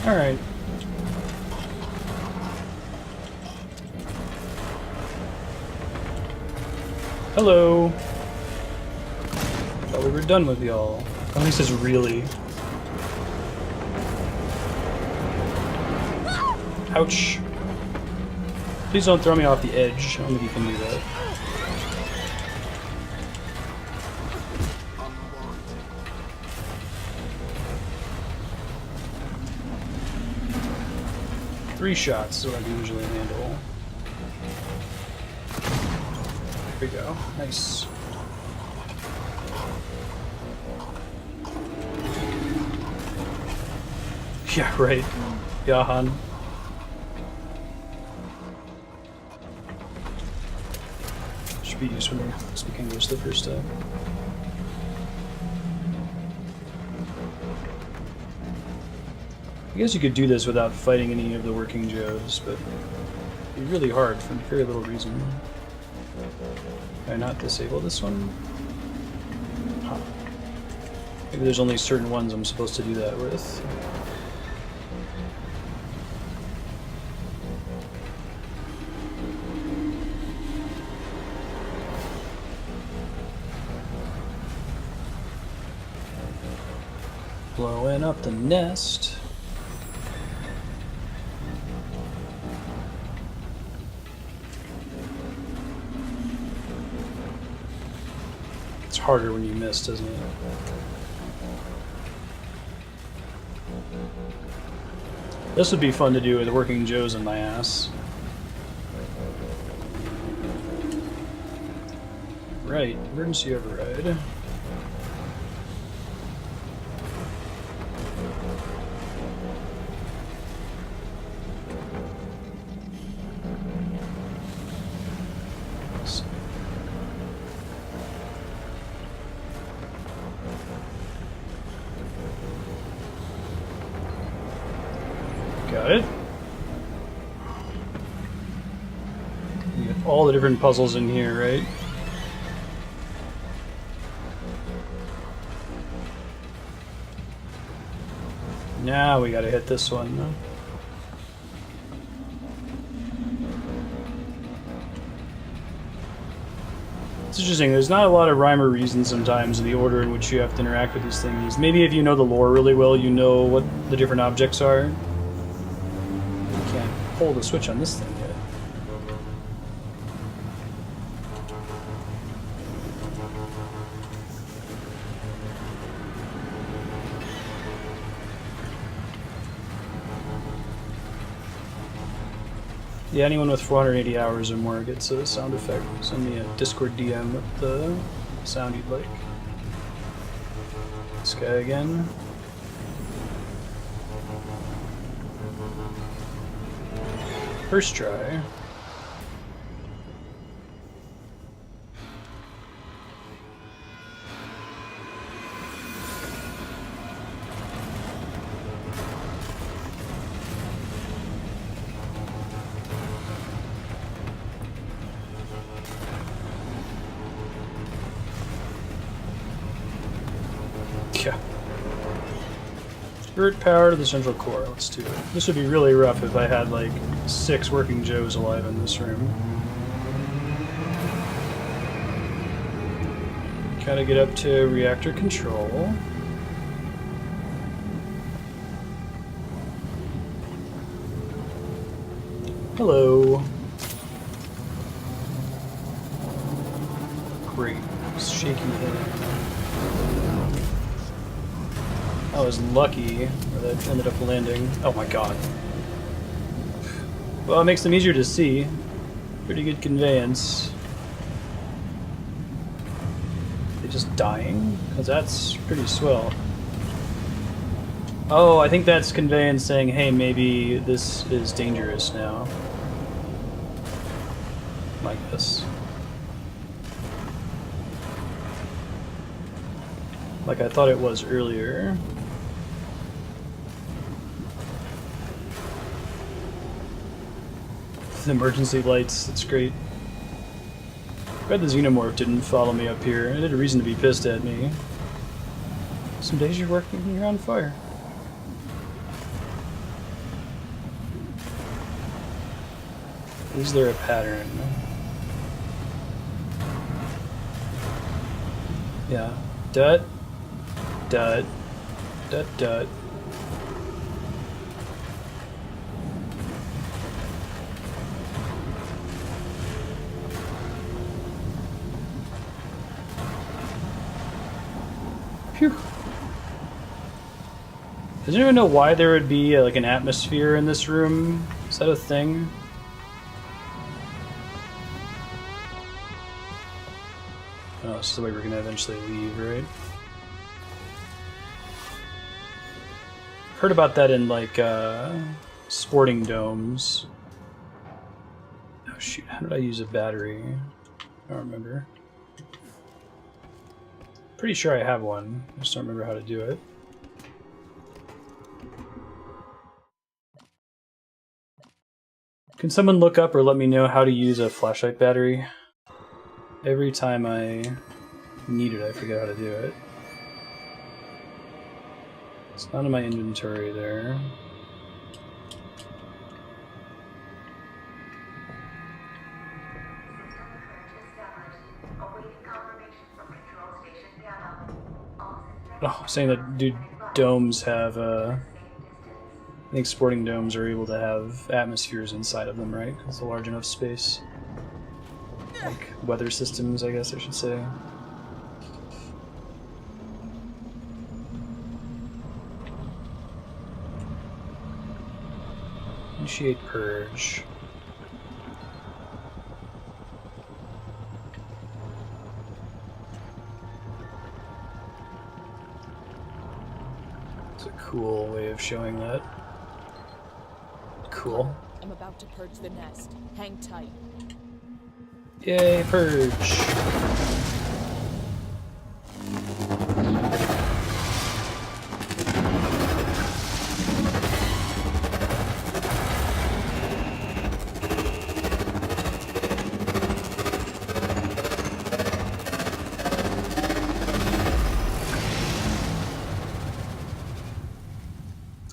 Alright. Hello. Thought we were done with y'all. At least it's really. Ouch. Please don't throw me off the edge. I don't think you can do that. Three shots is what I can usually handle. There we go. Nice. Yeah, right. Jahan. Should be used when they speak English the first time. I guess you could do this without fighting any of the working Joes, but it'd be really hard for very little reason. Can I not disable this one? Huh. Maybe there's only certain ones I'm supposed to do that with. Blowing up the nest. It's harder when you miss, doesn't it? This would be fun to do with working Joes in my ass. Right, emergency override. Got it. You have all the different puzzles in here, right? Now we gotta hit this one. It's interesting, there's not a lot of rhyme or reason sometimes in the order in which you have to interact with these things. Maybe if you know the lore really well, you know what the different objects are. You can't pull the switch on this thing yet. Yeah, anyone with 480 hours or more gets a sound effect. Send me a Discord DM with the sound you'd like. This guy again. First try. Yeah. Spirit power to the central core. Let's do it. This would be really rough if I had like 6 working Joes alive in this room. Gotta get up to reactor control. Hello. Great. Shaky hand. I was lucky that ended up landing. Oh my god. Well, it makes them easier to see. Pretty good conveyance. They just dying? Because that's pretty swell. Oh, I think that's conveyance saying, hey, maybe this is dangerous now. Like this. Like I thought it was earlier. The emergency lights, that's great. Glad the xenomorph didn't follow me up here. It had a reason to be pissed at me. Some days you're working and you're on fire. Is there a pattern? Yeah. Dut. Dut. Dut dut. Phew. Does anyone know why there would be like an atmosphere in this room? Is that a thing? Oh, this is the way we're gonna eventually leave, right? Heard about that in like sporting domes. Oh shoot, how did I use a battery? I don't remember. Pretty sure I have one. I just don't remember how to do it. Can someone look up or let me know how to use a flashlight battery? Every time I need it, I forget how to do it. It's not in my inventory there. Oh, saying that dude, domes have, I think sporting domes are able to have atmospheres inside of them, right? It's a large enough space. Like weather systems, I guess I should say. Initiate purge. It's a cool way of showing that. Cool. I'm about to purge the nest. Hang tight. Yay, purge.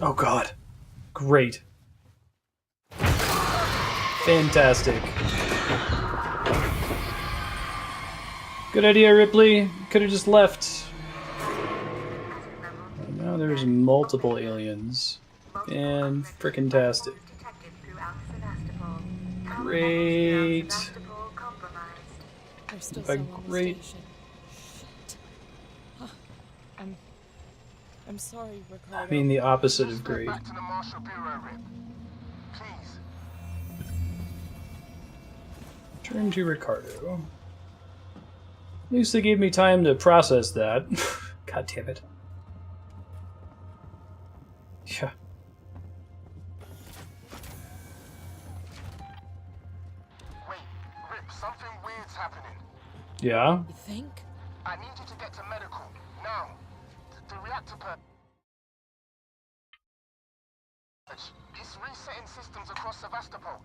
Oh god. Great. Fantastic. Good idea, Ripley. Could have just left. Now there's multiple aliens. And frickin-tastic. Great. There's still By someone on the great- station. Shit. Huh. I'm sorry, Ricardo. I mean the opposite of Step great. back to the Marshal Bureau, Rip. Please. Turn to Ricardo. At least they gave me time to process that. God damn it. Yeah. Wait, Rip, something weird's happening. Yeah? You think? I need you to get to medical. Now. The reactor purge. It's resetting systems across Sevastopol.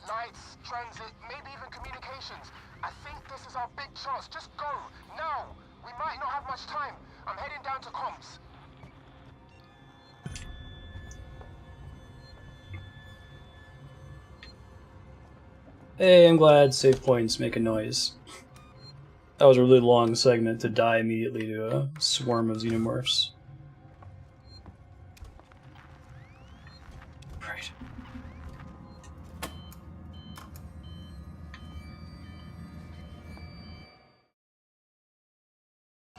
Lights, transit, maybe even communications. I think this is our big chance. Just go, now. We might not have much time. I'm heading down to comms. Hey, I'm glad save points make a noise. That was a really long segment to die immediately to a swarm of xenomorphs. Right.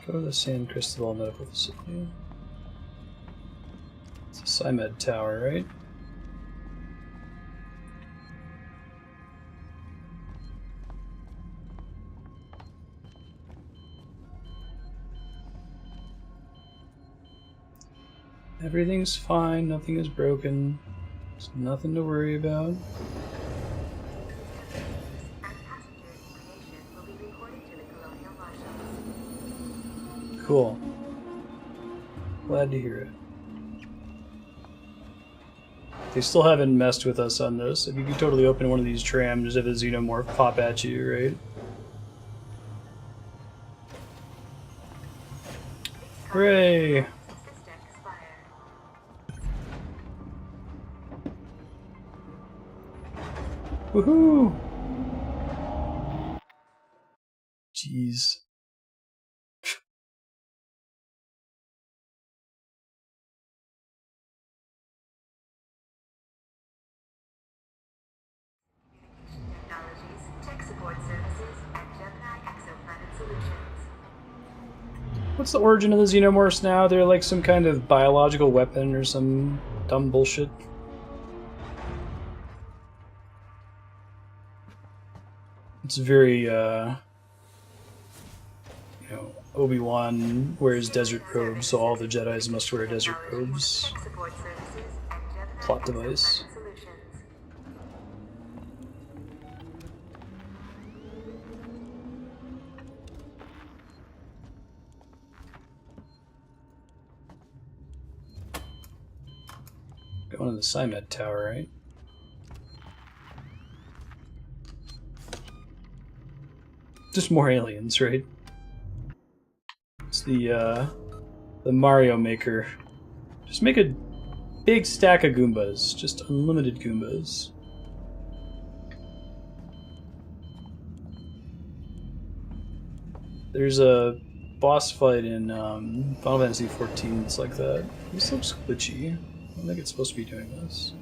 Go to the San Cristobal Medical Facility. It's a PsyMed tower, right? Everything's fine, nothing is broken. There's nothing to worry about. And passenger information will be reported to the Colonial Marshals. Cool. Glad to hear it. They still haven't messed with us on this. If you could totally open one of these trams, just have a xenomorph pop at you, right? Hooray! System expired. Woohoo! Jeez. Technologies, tech support services, and Gemini exoplanet solutions. What's the origin of the xenomorphs now? They're like some kind of biological weapon or some dumb bullshit. It's very, Obi-Wan wears desert robes, so all the Jedis must wear desert robes. Tech support services, and Gemini Plot device. exoplanet solutions. Going to the PsyMed tower, right? Just more aliens, right? It's the Mario Maker. Just make a big stack of Goombas. Just unlimited Goombas. There's a boss fight in Final Fantasy XIV that's like that. This looks glitchy. I don't think it's supposed to be doing this.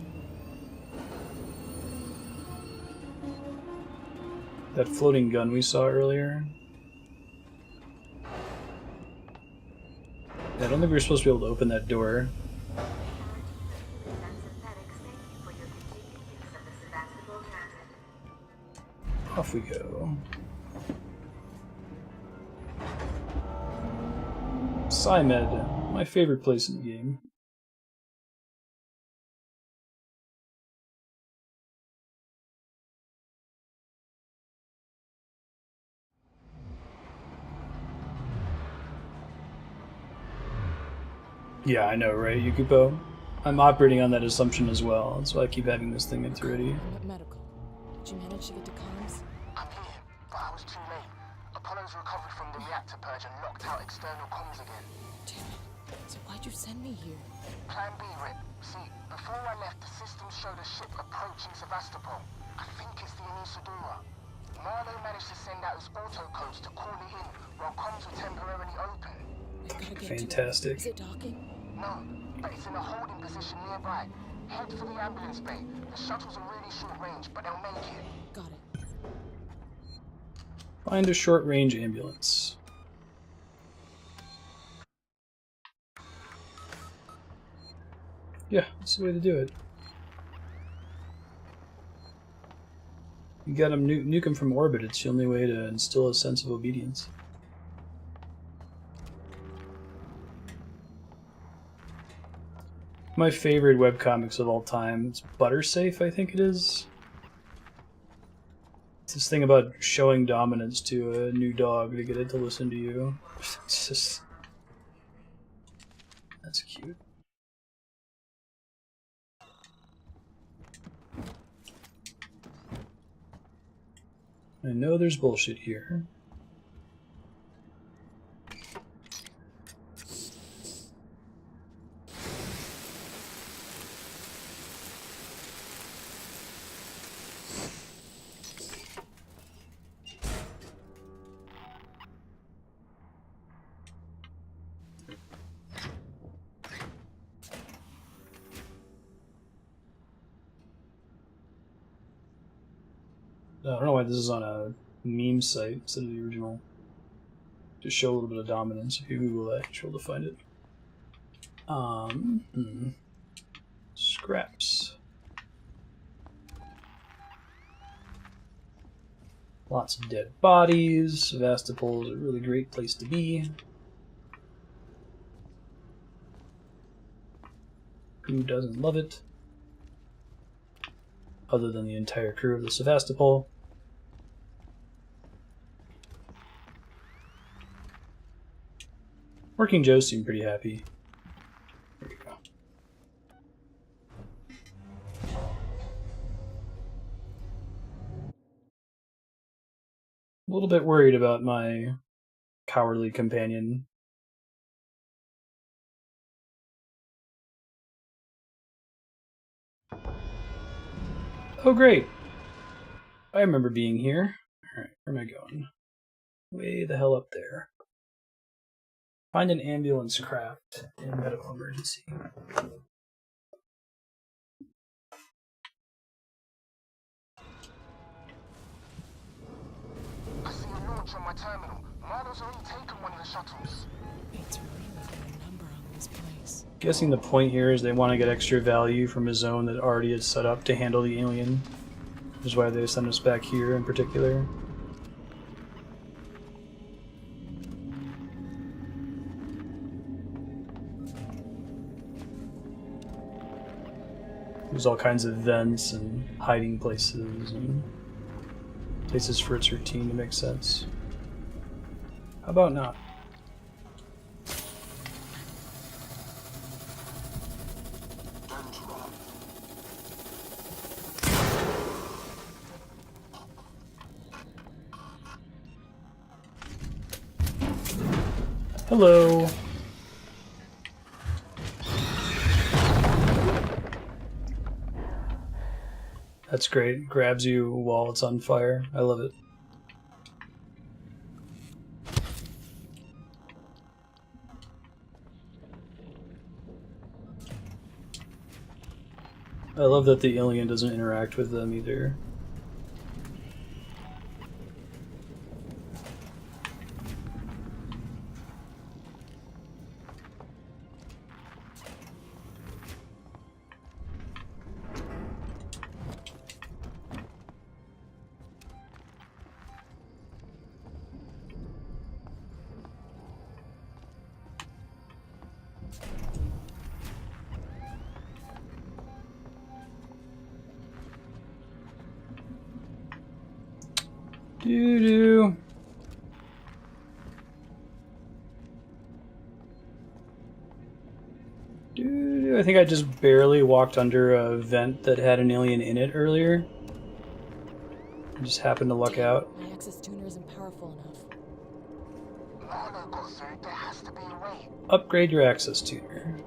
That floating gun we saw earlier. I don't think we were supposed to be able to open that door. And synthetics, thank you for your continued use of the Sevastopol transit. Off we go. PsyMed, my favorite place in the game. Yeah, I know, right, Yukipo? I'm operating on that assumption as well. That's why I keep having this thing at ready. I'm at medical. Did you manage to get to comms? I'm here, but I was too late. Apollo's recovered from the reactor purge and locked out external comms again. Damn it. So why'd you send me here? Plan B, Rip. See, before I left, the system showed a ship approaching Sevastopol. I think it's the Anisadora. Marlowe managed to send out his auto codes to call it in while comms were temporarily open. We've got to get Fantastic. to it. Is it docking? No, but it's in a holding position nearby. Head for the ambulance bay. The shuttles are really short range, but they'll make it. Got it. Find a short-range ambulance. Yeah, that's the way to do it. You got them nuke them from orbit. It's the only way to instill a sense of obedience. My favorite webcomics of all time is Buttersafe, I think it is. It's this thing about showing dominance to a new dog to get it to listen to you. It's just... That's cute. I know there's bullshit here. I don't know why this is on a meme site instead of the original. Just show a little bit of dominance. If you Google that, you should be able to find it. Scraps. Lots of dead bodies. Sevastopol is a really great place to be. Who doesn't love it? Other than the entire crew of the Sevastopol. Working Joe seemed pretty happy. There you go. A little bit worried about my cowardly companion. Oh great! I remember being here. Alright, where am I going? Way the hell up there. Find an ambulance craft in medical emergency. I see a launch on my terminal. Marlowe's already taken one of the shuttles. It's really got a number on this place. Guessing the point here is they want to get extra value from a zone that already is set up to handle the alien. Which is why they sent us back here in particular. There's all kinds of vents and hiding places and places for its routine to make sense. How about not? Hello. That's great. Grabs you while it's on fire. I love it. I love that the alien doesn't interact with them either. Doo-doo. Doo-doo. I think I just barely walked under a vent that had an alien in it earlier. I just happened to luck out. My access tuner isn't powerful enough. Marlowe got through. There has to be a way. Upgrade your access tuner.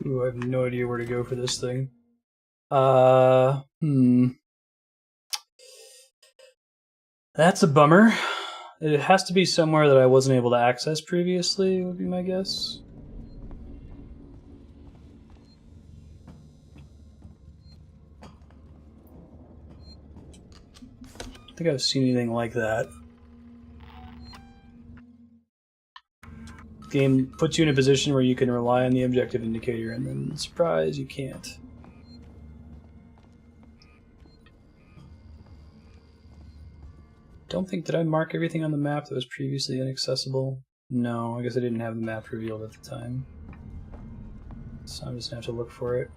Ooh, I have no idea where to go for this thing. That's a bummer. It has to be somewhere that I wasn't able to access previously, would be my guess. I don't think I've seen anything like that. The game puts you in a position where you can rely on the objective indicator, and then, surprise, you can't. Don't think, did I mark everything on the map that was previously inaccessible? No, I guess I didn't have the map revealed at the time. So I'm just gonna have to look for it.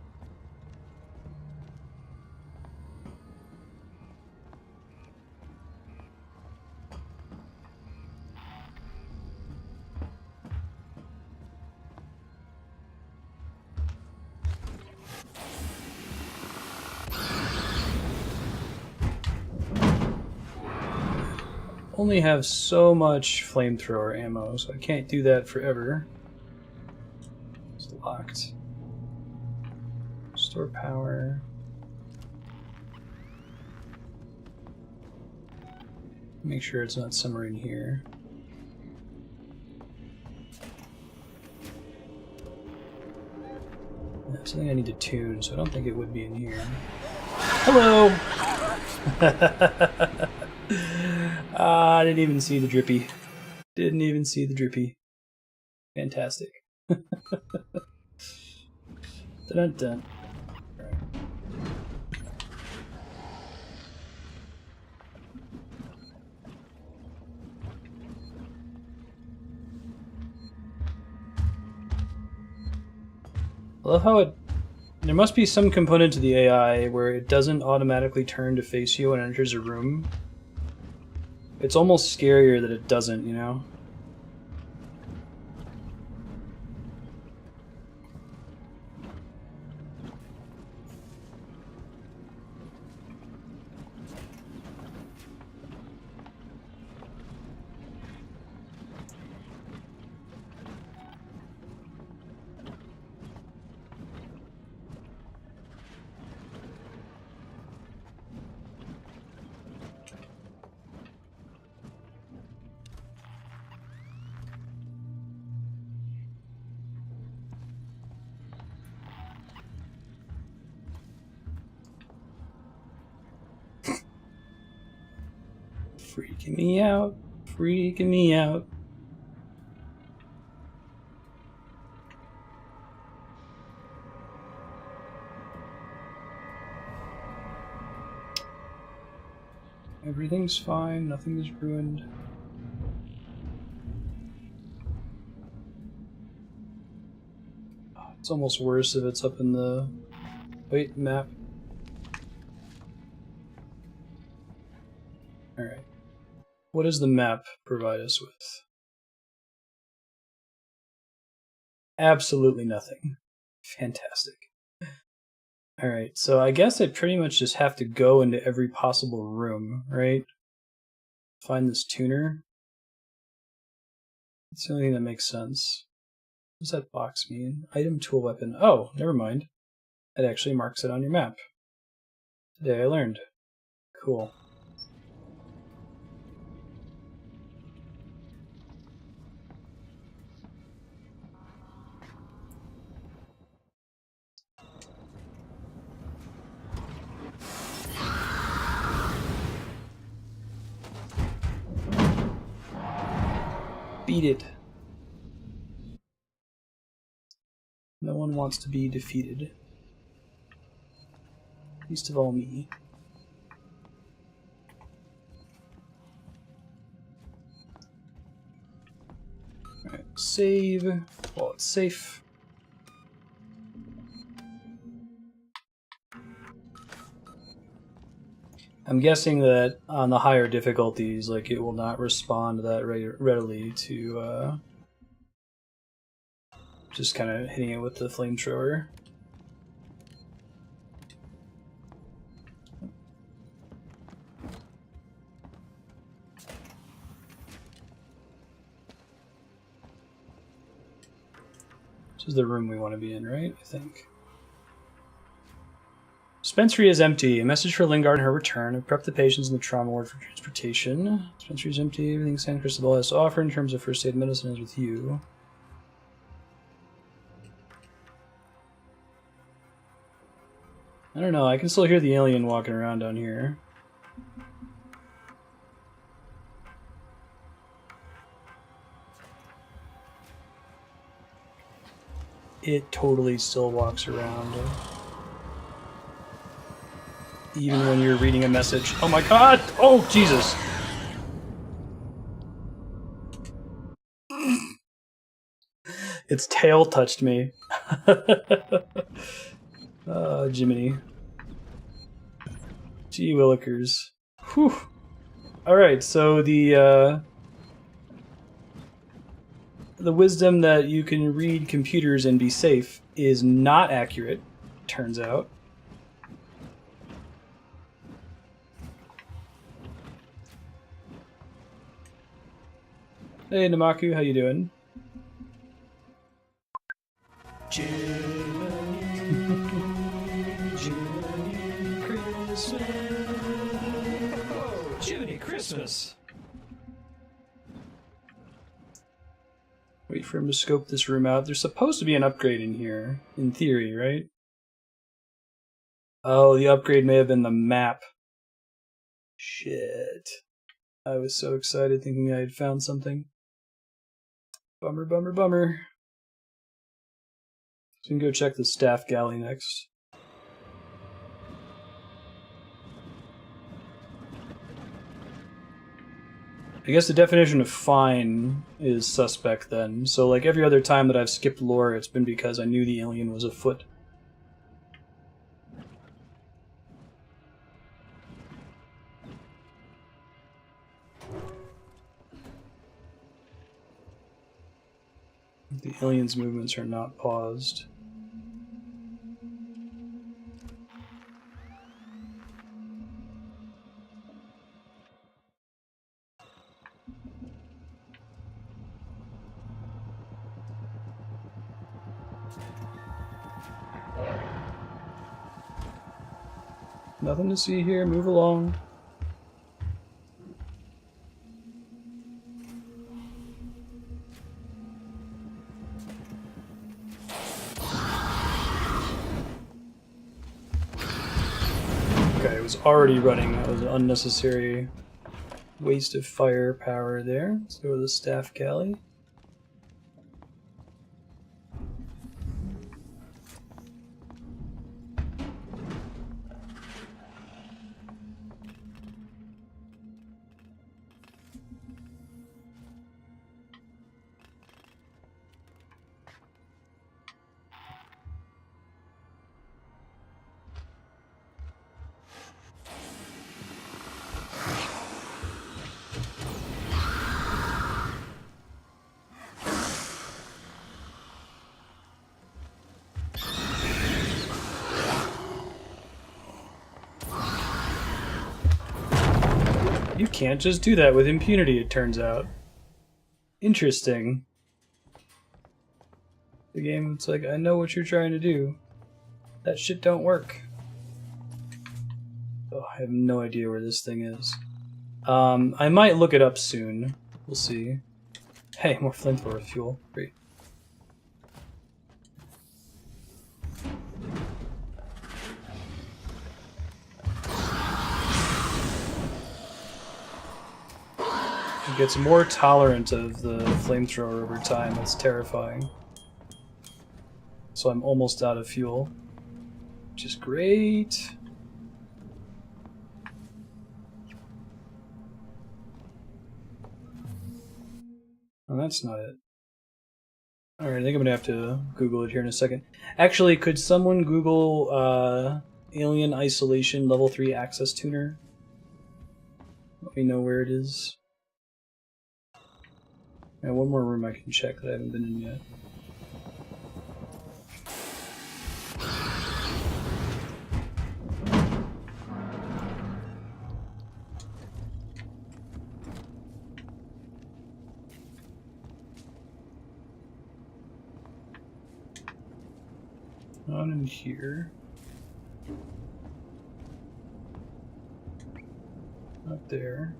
Only have so much flamethrower ammo, so I can't do that forever. It's locked. Store power. Make sure it's not somewhere in here. That's something I need to tune, so I don't think it would be in here. Hello! I didn't even see the drippy. Didn't even see the drippy. Fantastic. Dun-dun-dun. Alright. I love how it... There must be some component to the AI where it doesn't automatically turn to face you when it enters a room. It's almost scarier that it doesn't, you know? Freaking me out. Freaking me out. Everything's fine, nothing is ruined. It's almost worse if it's up in the... Wait, map. Alright. What does the map provide us with? Absolutely nothing. Fantastic. Alright, so I guess I pretty much just have to go into every possible room, right? Find this tuner. That's the only thing that makes sense. What does that box mean? Item, tool, weapon. Oh, never mind. It actually marks it on your map. Today I learned. Cool. Beat it. No one wants to be defeated. Least of all me. Alright, save while it's safe. I'm guessing that on the higher difficulties, like, it will not respond that readily to just kind of hitting it with the flamethrower. This is the room we want to be in, right? I think. Dispensary is empty. A message for Lingard and her return. I've prepped the patients in the trauma ward for transportation. Dispensary is empty. Everything San Cristobal has to offer in terms of first aid medicine is with you. I don't know. I can still hear the alien walking around down here. It totally still walks around. Even when you're reading a message. Oh my god! Oh, Jesus! Its tail touched me. Oh, Jiminy. Gee willikers. Whew. Alright, so the wisdom that you can read computers and be safe is not accurate, turns out. Hey Namaku, how you doing? Jiminy Christmas! Wait for him to scope this room out. There's supposed to be an upgrade in here, in theory, right? Oh, the upgrade may have been the map. Shit. I was so excited thinking I had found something. Bummer, bummer, bummer. So we can go check the staff galley next. I guess the definition of fine is suspect then. So like every other time that I've skipped lore, it's been because I knew the alien was afoot. The alien's movements are not paused. Nothing to see here, move along. Okay, it was already running. That was an unnecessary waste of firepower there. Let's go to the staff galley. You can't just do that with impunity, it turns out. Interesting. The game, it's like, I know what you're trying to do. That shit don't work. Oh, I have no idea where this thing is. I might look it up soon. We'll see. Hey, more flamethrower fuel. Great. It gets more tolerant of the flamethrower over time. That's terrifying. So I'm almost out of fuel, which is great. Oh, that's not it. Alright, I think I'm gonna have to Google it here in a second. Actually, could someone Google Alien Isolation Level 3 Access Tuner? Let me know where it is. And one more room I can check that I haven't been in yet. On in here. Up there.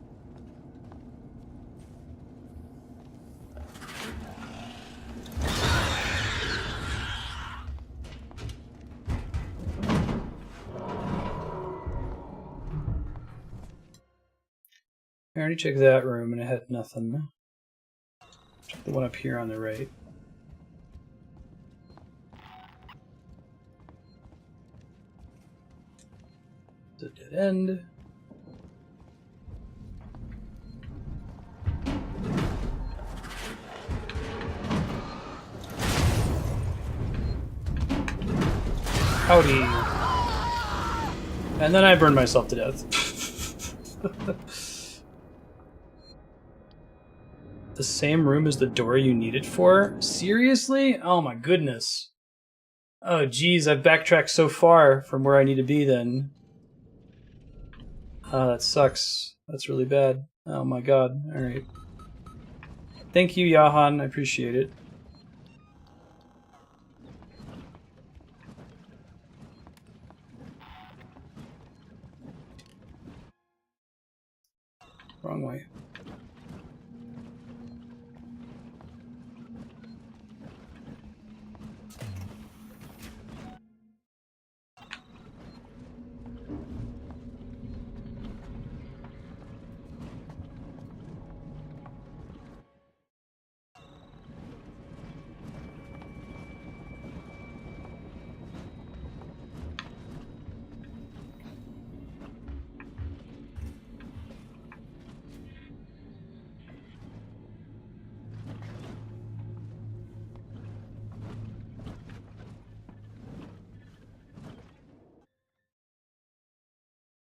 I already checked that room and it had nothing. Check the one up here on the right. It's a dead end. Howdy. And then I burned myself to death. The same room as the door you need it for? Seriously? Oh my goodness. Oh geez, I've backtracked so far from where I need to be then. Oh, that sucks. That's really bad. Oh my god. Alright. Thank you, Yahan. I appreciate it. Wrong way.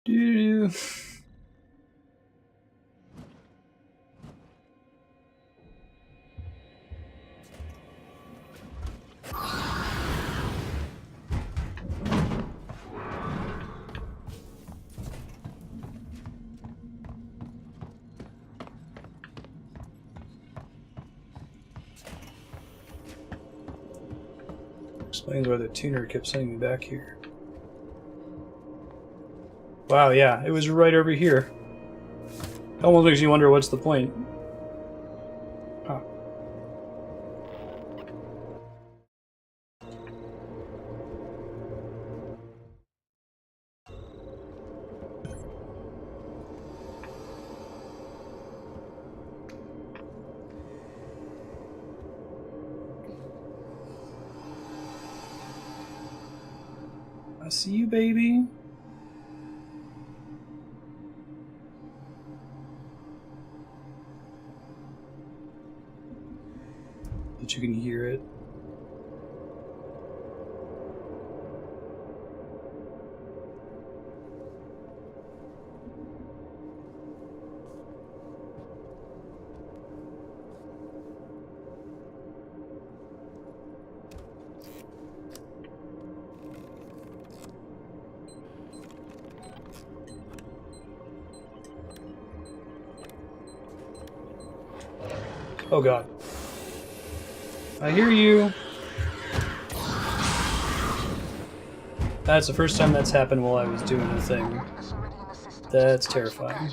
Doo-doo. Explains why the tuner kept sending me back here. Wow, yeah, it was right over here. Almost makes you wonder what's the point. Huh. I see you, baby. But you can hear it. Oh god. I hear you. That's the first time that's happened while I was doing the thing. That's terrifying.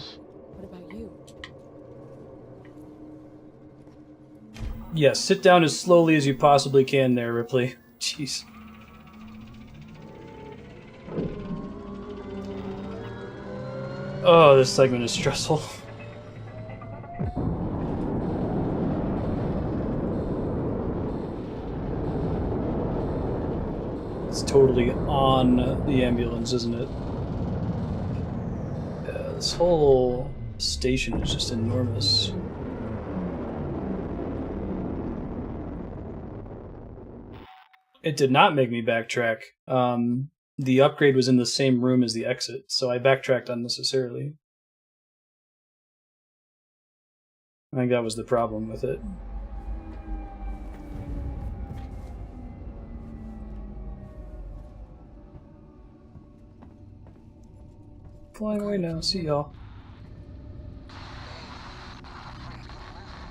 What about you? Yes, sit down as slowly as you possibly can there, Ripley. Jeez. Oh, this segment is stressful. It's totally on the ambulance, isn't it? Yeah, this whole station is just enormous. It did not make me backtrack. The upgrade was in the same room as the exit, so I backtracked unnecessarily. I think that was the problem with it. Flying away now. See y'all.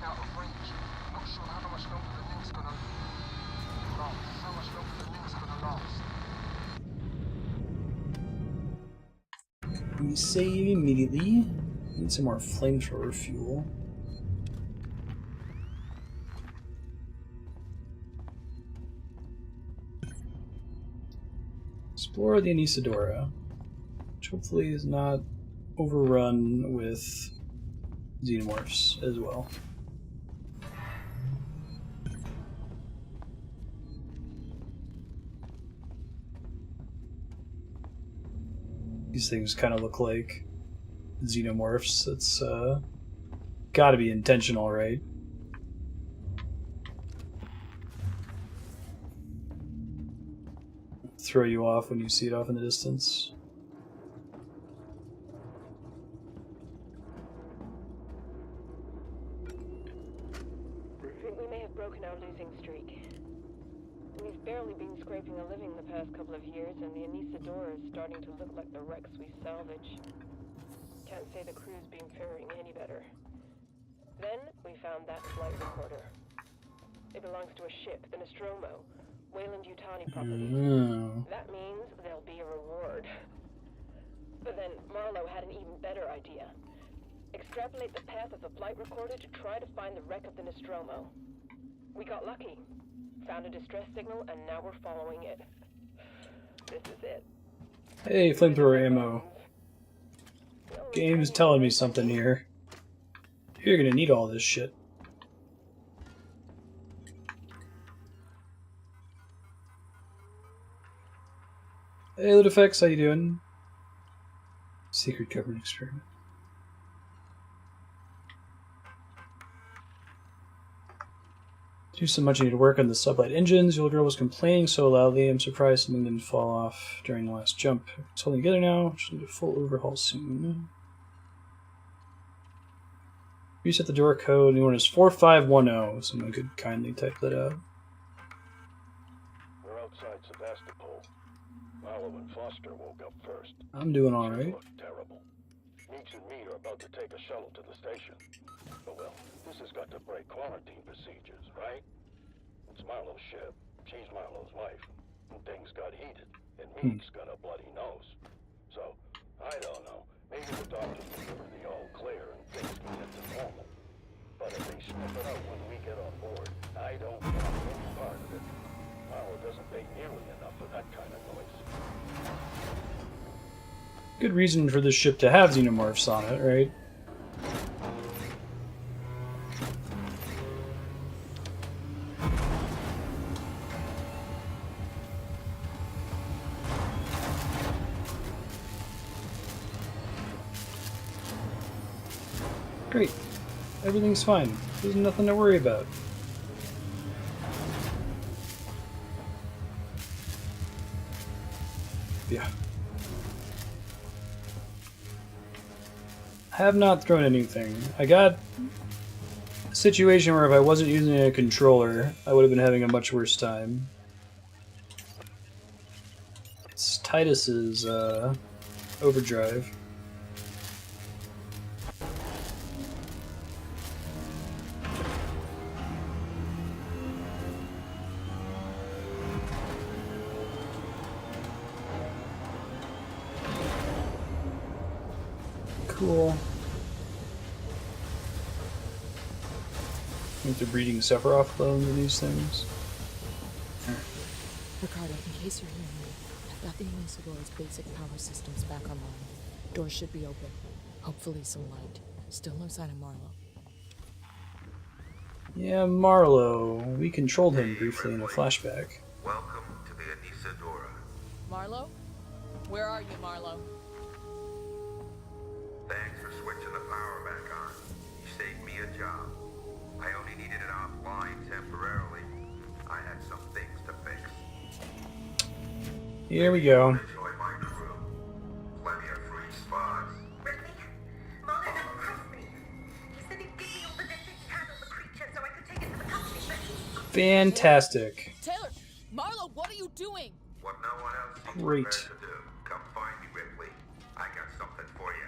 Out of range. Not sure how much longer the link's gonna last. How much longer the link's gonna last. me save immediately. Need some more flamethrower fuel. Explore the Anisadora, which hopefully is not overrun with xenomorphs as well. These things kind of look like xenomorphs. It's gotta be intentional, right? Throw you off when you see it off in the distance. I think we may have broken our losing streak. We've barely been scraping a living the past couple of years, and the Anisadora is starting to look like the wrecks we salvage. Can't say the crew's been faring any better. Then we found that flight recorder. It belongs to a ship, the Nostromo, Wayland-Yutani property. Oh. That means there'll be a reward. But then Marlowe had an even better idea. Extrapolate the path of the flight recorder to try to find the wreck of the Nostromo. We got lucky. Found a distress signal, and now we're following it. This is it. Hey, flamethrower ammo. Game's telling me something here. You're gonna need all this shit. Hey, Ludifex, how you doing? Secret government experiment. Do so much I need to work on the sublight engines. The old girl was complaining so loudly. I'm surprised something didn't fall off during the last jump. It's holding together now. Just need a full overhaul soon. Reset the door code. New one is 4510. Someone could kindly type that out. We're outside Sevastopol. Marlowe and Foster woke up first. I'm doing all She right. looked terrible. Meeks and me are about to take a shuttle to the station. Oh well, this has got to break quarantine procedures, right? It's Marlowe's ship. She's Marlowe's wife. And things got heated. And Meeks got a bloody nose. So, I don't know. Maybe the doctors will give her the all clear and things can get to normal. But if they sniff it out when we get on board, I don't want any part of it. Marlowe doesn't pay nearly enough for that kind of noise. Good reason for this ship to have xenomorphs on it, right? Great. Everything's fine. There's nothing to worry about. Yeah. I have not thrown anything. I got a situation where if I wasn't using a controller, I would have been having a much worse time. It's Titus's overdrive. Cool. I think they're breeding Sephiroth clones in these things. Ricardo, in case you're hearing me, I've got the Anisadora's basic power systems back online. Doors should be open. Hopefully some light. Still no sign of Marlowe. Yeah, Marlowe. We controlled him briefly in a flashback. Welcome to the Anisadora. Marlowe? Where are you, Marlowe? Thanks for switching the power back on. You saved me a job. I only needed it offline temporarily. I had some things to fix. Here we go. Enjoy my crew. Plenty of free spots. Ripley, Marlowe never crossed me. He said he'd give me all the necessary to handle the creature so I could take it to the company, but he... Fantastic. Taylor! Marlowe, what are you doing? What no one else seems Great. prepared to do. Come find me, Ripley. I got something for you.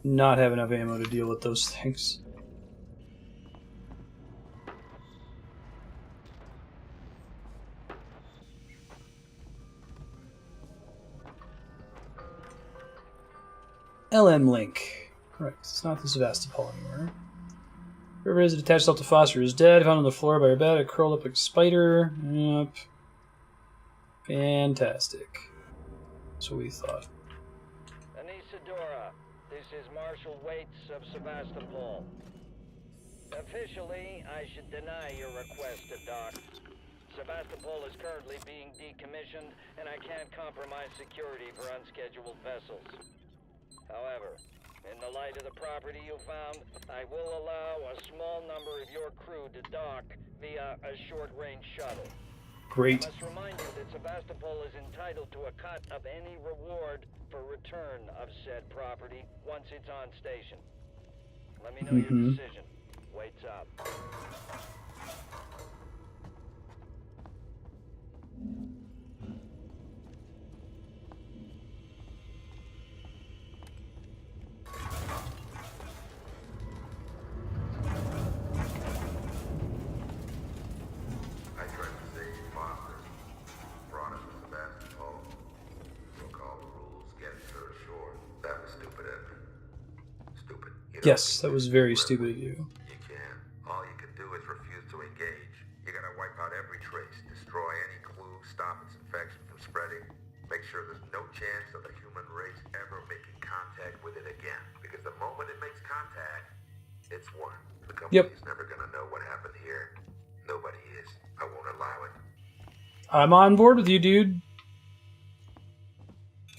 Not have enough ammo to deal with those things. LM Link. Right, it's not the Sevastopol anymore. Whoever is attached itself to Foster is dead. Found on the floor by her bed. It curled up like a spider. Yep. Fantastic. That's what we thought. Anisadora, this is Marshal Waits of Sevastopol. Officially, I should deny your request to dock. Sevastopol is currently being decommissioned, and I can't compromise security for unscheduled vessels. However, in the light of the property you found, I will allow a small number of your crew to dock via a short-range shuttle. Great. I must remind you that Sevastopol is entitled to a cut of any reward for return of said property once it's on station. Let me know your decision. Waits up. I tried to save Foster. Brought him to Sebastopol. Broke all the rules, getting her ashore. That was stupid of me. Stupid. Yes, that was very stupid of you. You can't. All you can do is refuse to engage. You gotta wipe out every trace, destroy any clue, stop its infection from spreading, make sure there's no chance of the human race ever making contact with it again. Because the moment it makes contact, it's won. The company's never gonna know what happened here. Nobody is. I won't allow it. I'm on board with you, dude.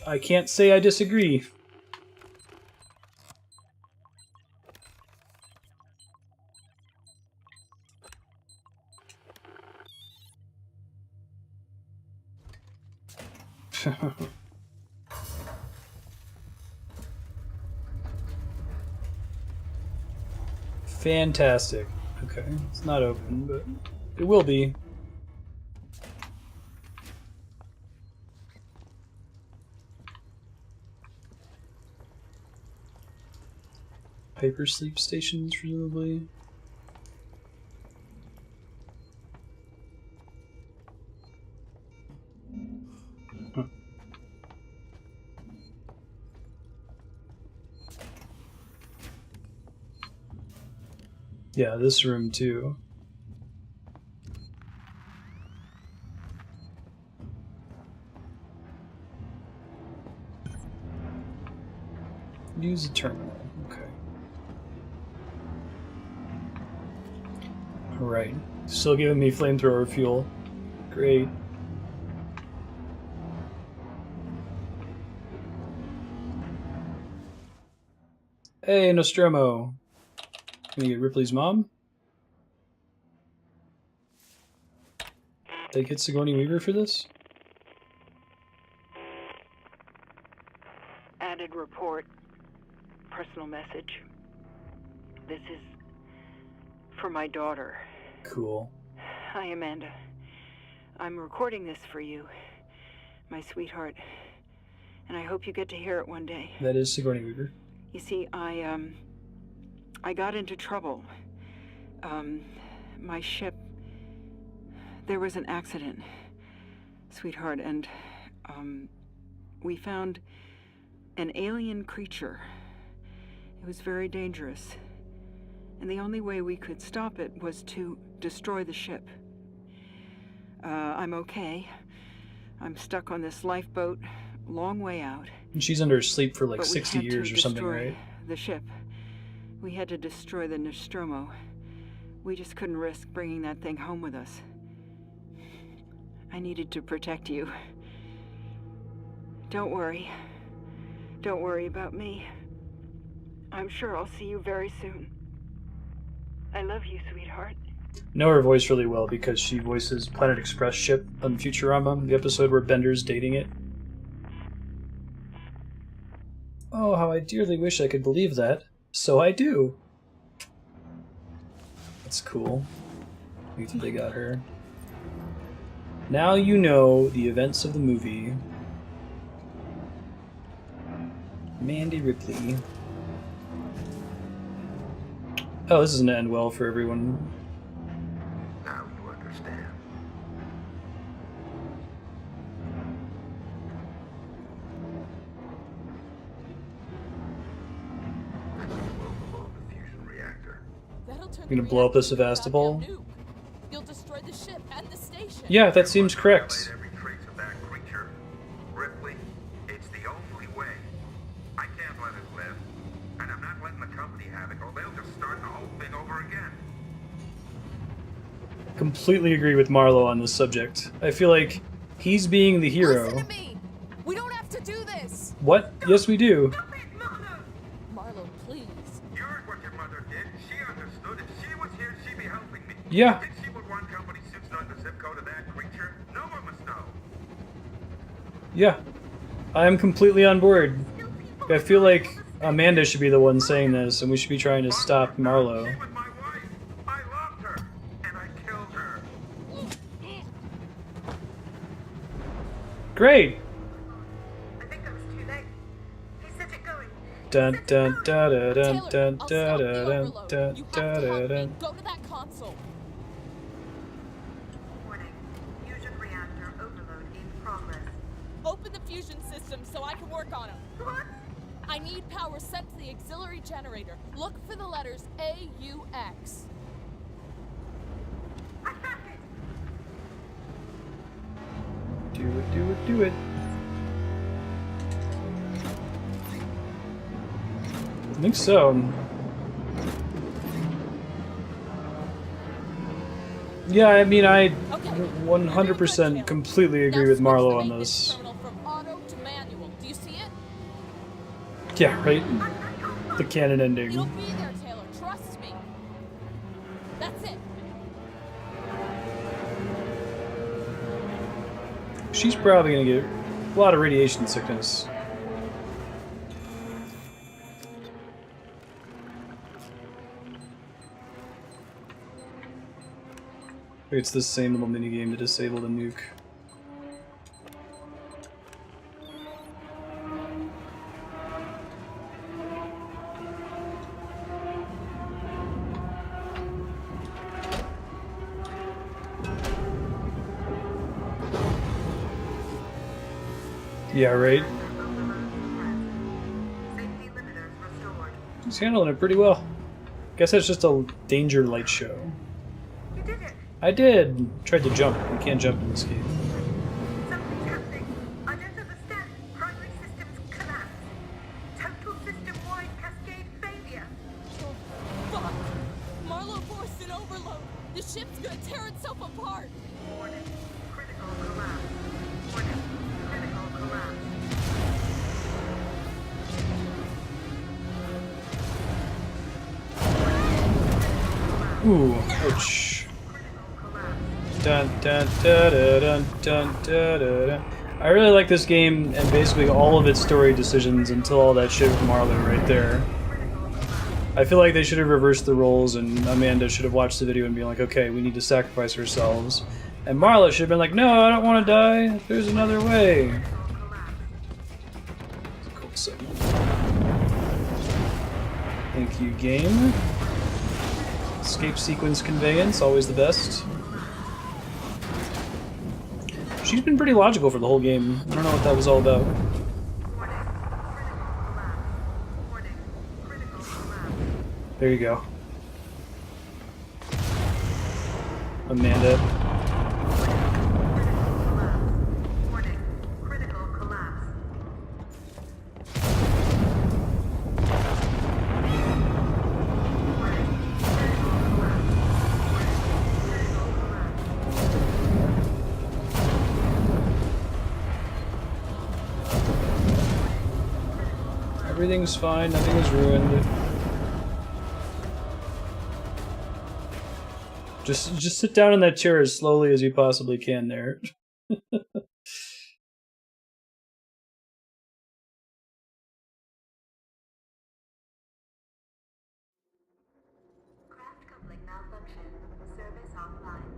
I can't say I disagree. Fantastic. Okay, it's not open, but it will be. Hypersleep stations, presumably. Yeah, this room too. Use a terminal. Okay. Alright. Still giving me flamethrower fuel. Great. Hey, Nostromo. Can you get Ripley's mom? They get Sigourney Weaver for this? Added report. Personal message. This is for my daughter. Cool. Hi, Amanda. I'm recording this for you, my sweetheart, and I hope you get to hear it one day. That is Sigourney Weaver. You see, I got into trouble. My ship, there was an accident, sweetheart, and we found an alien creature. It was very dangerous, and the only way we could stop it was to destroy the ship. I'm okay. I'm stuck on this lifeboat, long way out. And she's under sleep for like 60 years or something, right? The ship. We had to destroy the Nostromo. We just couldn't risk bringing that thing home with us. I needed to protect you. Don't worry. Don't worry about me. I'm sure I'll see you very soon. I love you, sweetheart. Know her voice really well because she voices Planet Express ship on Futurama, the episode where Bender's dating it. Oh, how I dearly wish I could believe that. So I do. That's cool. I think they got her. Now you know the events of the movie. Mandy Ripley. Oh, this doesn't end well for everyone. Now you understand. turn You're the gonna blow up the reactor into a Sevastopol? goddamn nuke. You'll destroy the ship and the station. Yeah, that seems correct. Every trace of that creature. Ripley, it's the only way. I can't let it live. And I'm not letting the company have it, or they'll just start the whole thing over again. Completely agree with Marlowe on this subject. I feel like he's being the hero. Listen to me. We don't have to do this. What? Yes, we do. Marlowe, please. You heard what your mother did. She understood. If she was here, she'd be helping me. Yeah. Think she would want company suits knowing the zip code of that creature? No one must know. Yeah. I am completely on board. I feel like Amanda should be the one saying this, and we should be trying to stop Marlowe. She was my wife. I loved her. And I killed her. Great! I think I was too late. He set it going. Dun dun da da dun Taylor, dun I'll da stop the da dun overload. dun You da have to da help me. dun. Go to that console. Warning. Fusion reactor overload in progress. Open the fusion system so I can work on them. What? I need power sent to the auxiliary generator. Look for the letters AUX. I found it. Do it, do it, do it. I think so. Yeah, I mean, I 100% completely agree with Marlowe on this. Terminal from auto to manual. Do you see it? Yeah, right? The canon It'll ending. be there, Taylor. Trust me. That's it. She's probably gonna get a lot of radiation sickness. It's the same little minigame to disable the nuke. Yeah, right? Safety limiters restored. He's handling it pretty well. Guess that's just a danger light show. You did it. I did! Tried to jump. You can't jump in this game. Something's happening. I don't understand. Primary systems collapse. Total system-wide cascade failure. Oh, fuck. Marlowe forced an overload. The ship's gonna tear itself apart. Warning. Critical collapse. Warning. Critical collapse. Ooh, ouch. Dun dun da da dun dun da da dun. I really like this game and basically all of its story decisions until all that shit with Marlowe right there. I feel like they should have reversed the roles and Amanda should have watched the video and been like, okay, we need to sacrifice ourselves. And Marlowe should have been like, no, I don't want to die. There's another way. Cool segment. Thank you, game. Escape sequence conveyance, always the best. She's been pretty logical for the whole game. I don't know what that was all about. There you go. Amanda. Warning. Critical collapse. Everything's fine, nothing is ruined. Just sit down in that chair as slowly as you possibly can there. Craft coupling malfunction. Service offline.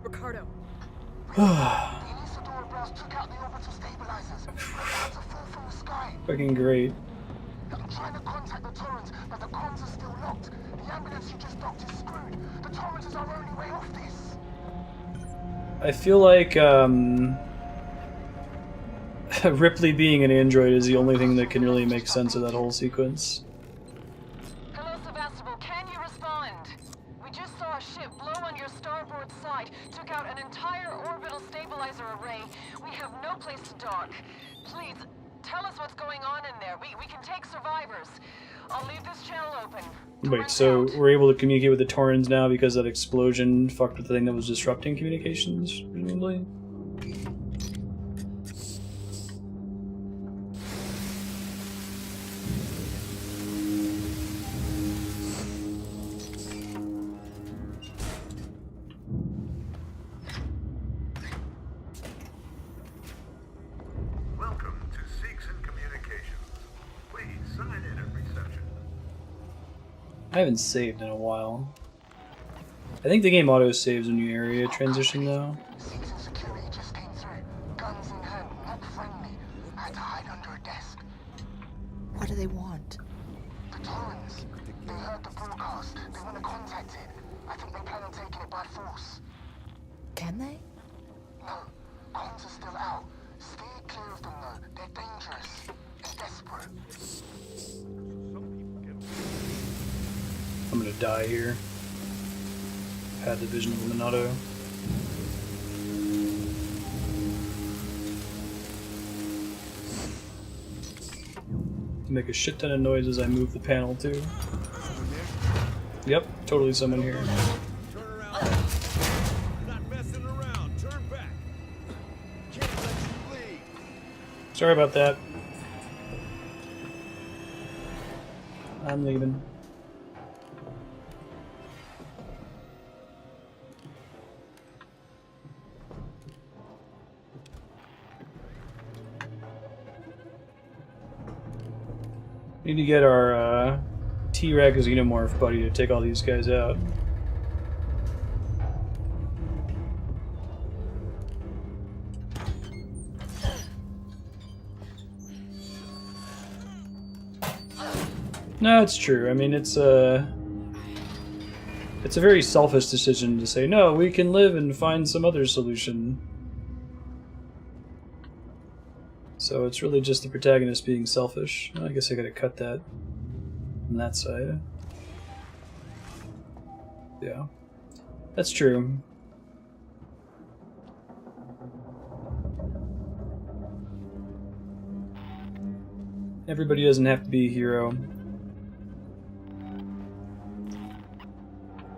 Ricardo. The Anisadora blast took out the orbital stabilizers. We're about to fall from the sky. Fucking great. I'm trying to contact the Torrens, but the comms are still locked. The ambulance you just docked is screwed. The Torrens is our only way off this. I feel like Ripley being an android is the only thing that can really make sense of that whole sequence. Hello, Sevastopol. Can you respond? starboard side took out an entire orbital stabilizer array. We have no place to dock. Please, tell us what's going on in there. We can take survivors. I'll leave this channel open. Wait, so we're able to communicate with the Torrens now because that explosion fucked with the thing that was disrupting communications, presumably? Welcome to Seegson Communications. Please sign in at reception. I haven't saved in a while. I think the game auto-saves when you area transition, though. Seegson security just came through. Guns in hand, not friendly. I had to hide under a desk. What do they want? The Torrens. They heard the broadcast. They want to contact it. I think they plan on taking it by force. Can they? No, comms are still out. Steer clear of them though. They're dangerous and desperate. I'm gonna die here. Had the vision of the Minato. Make a shit ton of noise as I move the panel too. Yep, totally someone here. Turn around. You're not messing around. Turn back. Can't let you leave. Sorry about that. I'm leaving. Need to get our T-Rex Xenomorph buddy to take all these guys out. No, it's true. I mean, it's a very selfish decision to say, no, we can live and find some other solution. So it's really just the protagonist being selfish. I guess I gotta cut that on that side. Yeah, that's true. Everybody doesn't have to be a hero.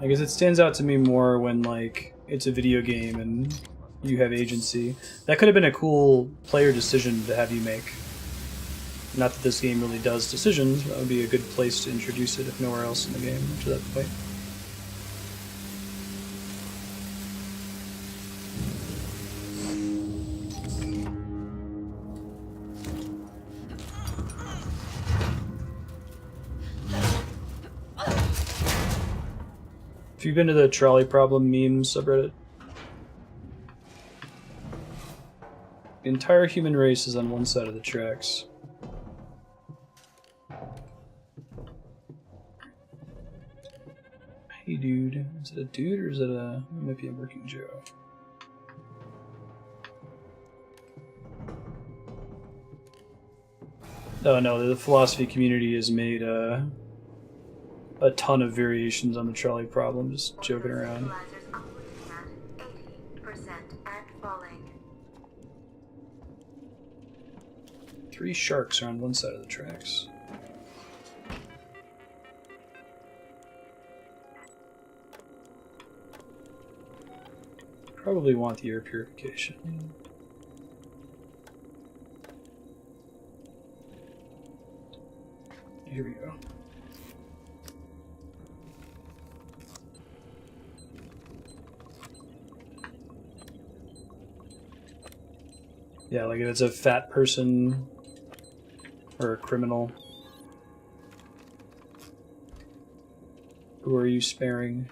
I guess it stands out to me more when, like, it's a video game and you have agency. That could have been a cool player decision to have you make. Not that this game really does decisions, but that would be a good place to introduce it if nowhere else in the game to that point. If you've been to the trolley problem meme subreddit, the entire human race is on one side of the tracks. Hey dude, is it a dude or is it a... it might be a working Joe. Oh no, the philosophy community has made a ton of variations on the trolley problem, just joking around. Stabilizers operating at 80% and falling. 3 sharks are on one side of the tracks. Probably want the air purification. Here we go. Yeah, like if it's a fat person or a criminal. Who are you sparing?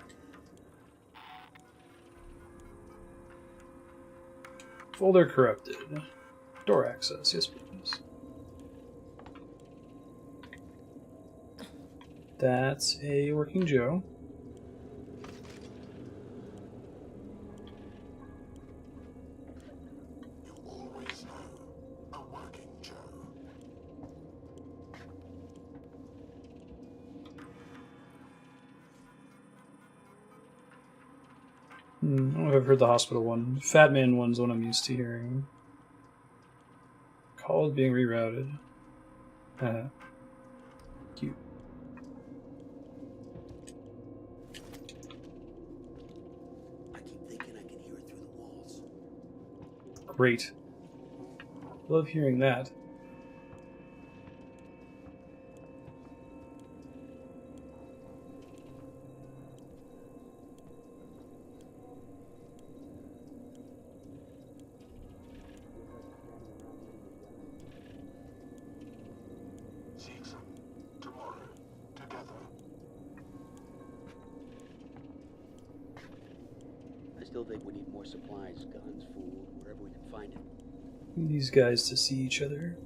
Folder corrupted. Door access, yes please. That's a working Joe. I don't know if I've heard the hospital one. Fat Man one's one I'm used to hearing. Call is being rerouted. Cute. I keep thinking I can hear it through the walls. Great. Love hearing that. Tomorrow, together. I still think we need more supplies, guns, food, wherever we can find it. Need these guys to see each other.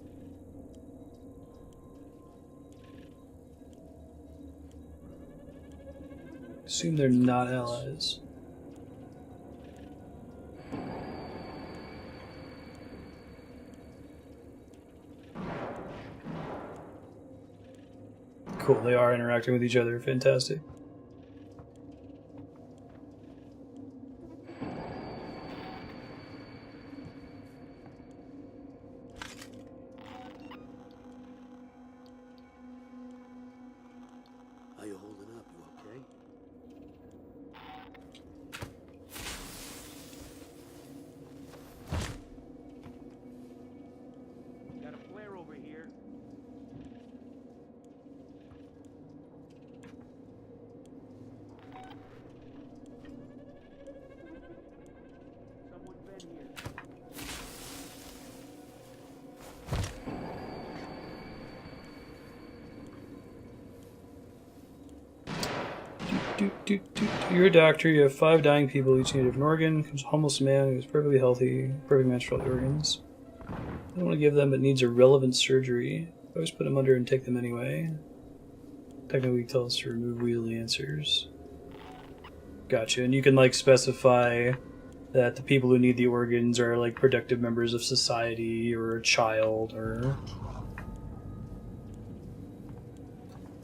Assume they're not allies. Cool, they are interacting with each other. Fantastic. How you holding up? You okay? Got a flare over here. Someone's been here. You're a doctor, you have 5 dying people, each need a different organ. Comes a homeless man who's perfectly healthy, perfect match for all the organs. I don't want to give them, but needs a relevant surgery. I always put them under and take them anyway. Technically, tell us to remove wheelie answers. Gotcha, and you can, like, specify that the people who need the organs are, like, productive members of society, or a child, or...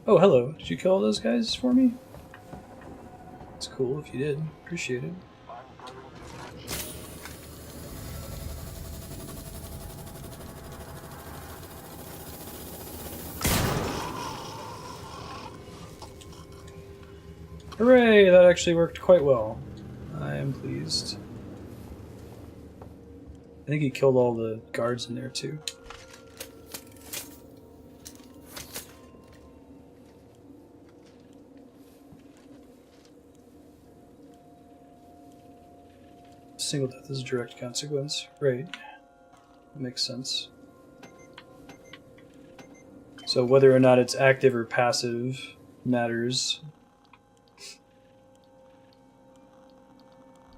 Oh, hello. Did you kill all those guys for me? It's cool if you did. Appreciate it. Hooray! That actually worked quite well. I am pleased. I think he killed all the guards in there too. Single death is a direct consequence. Right. Makes sense. So whether or not it's active or passive matters.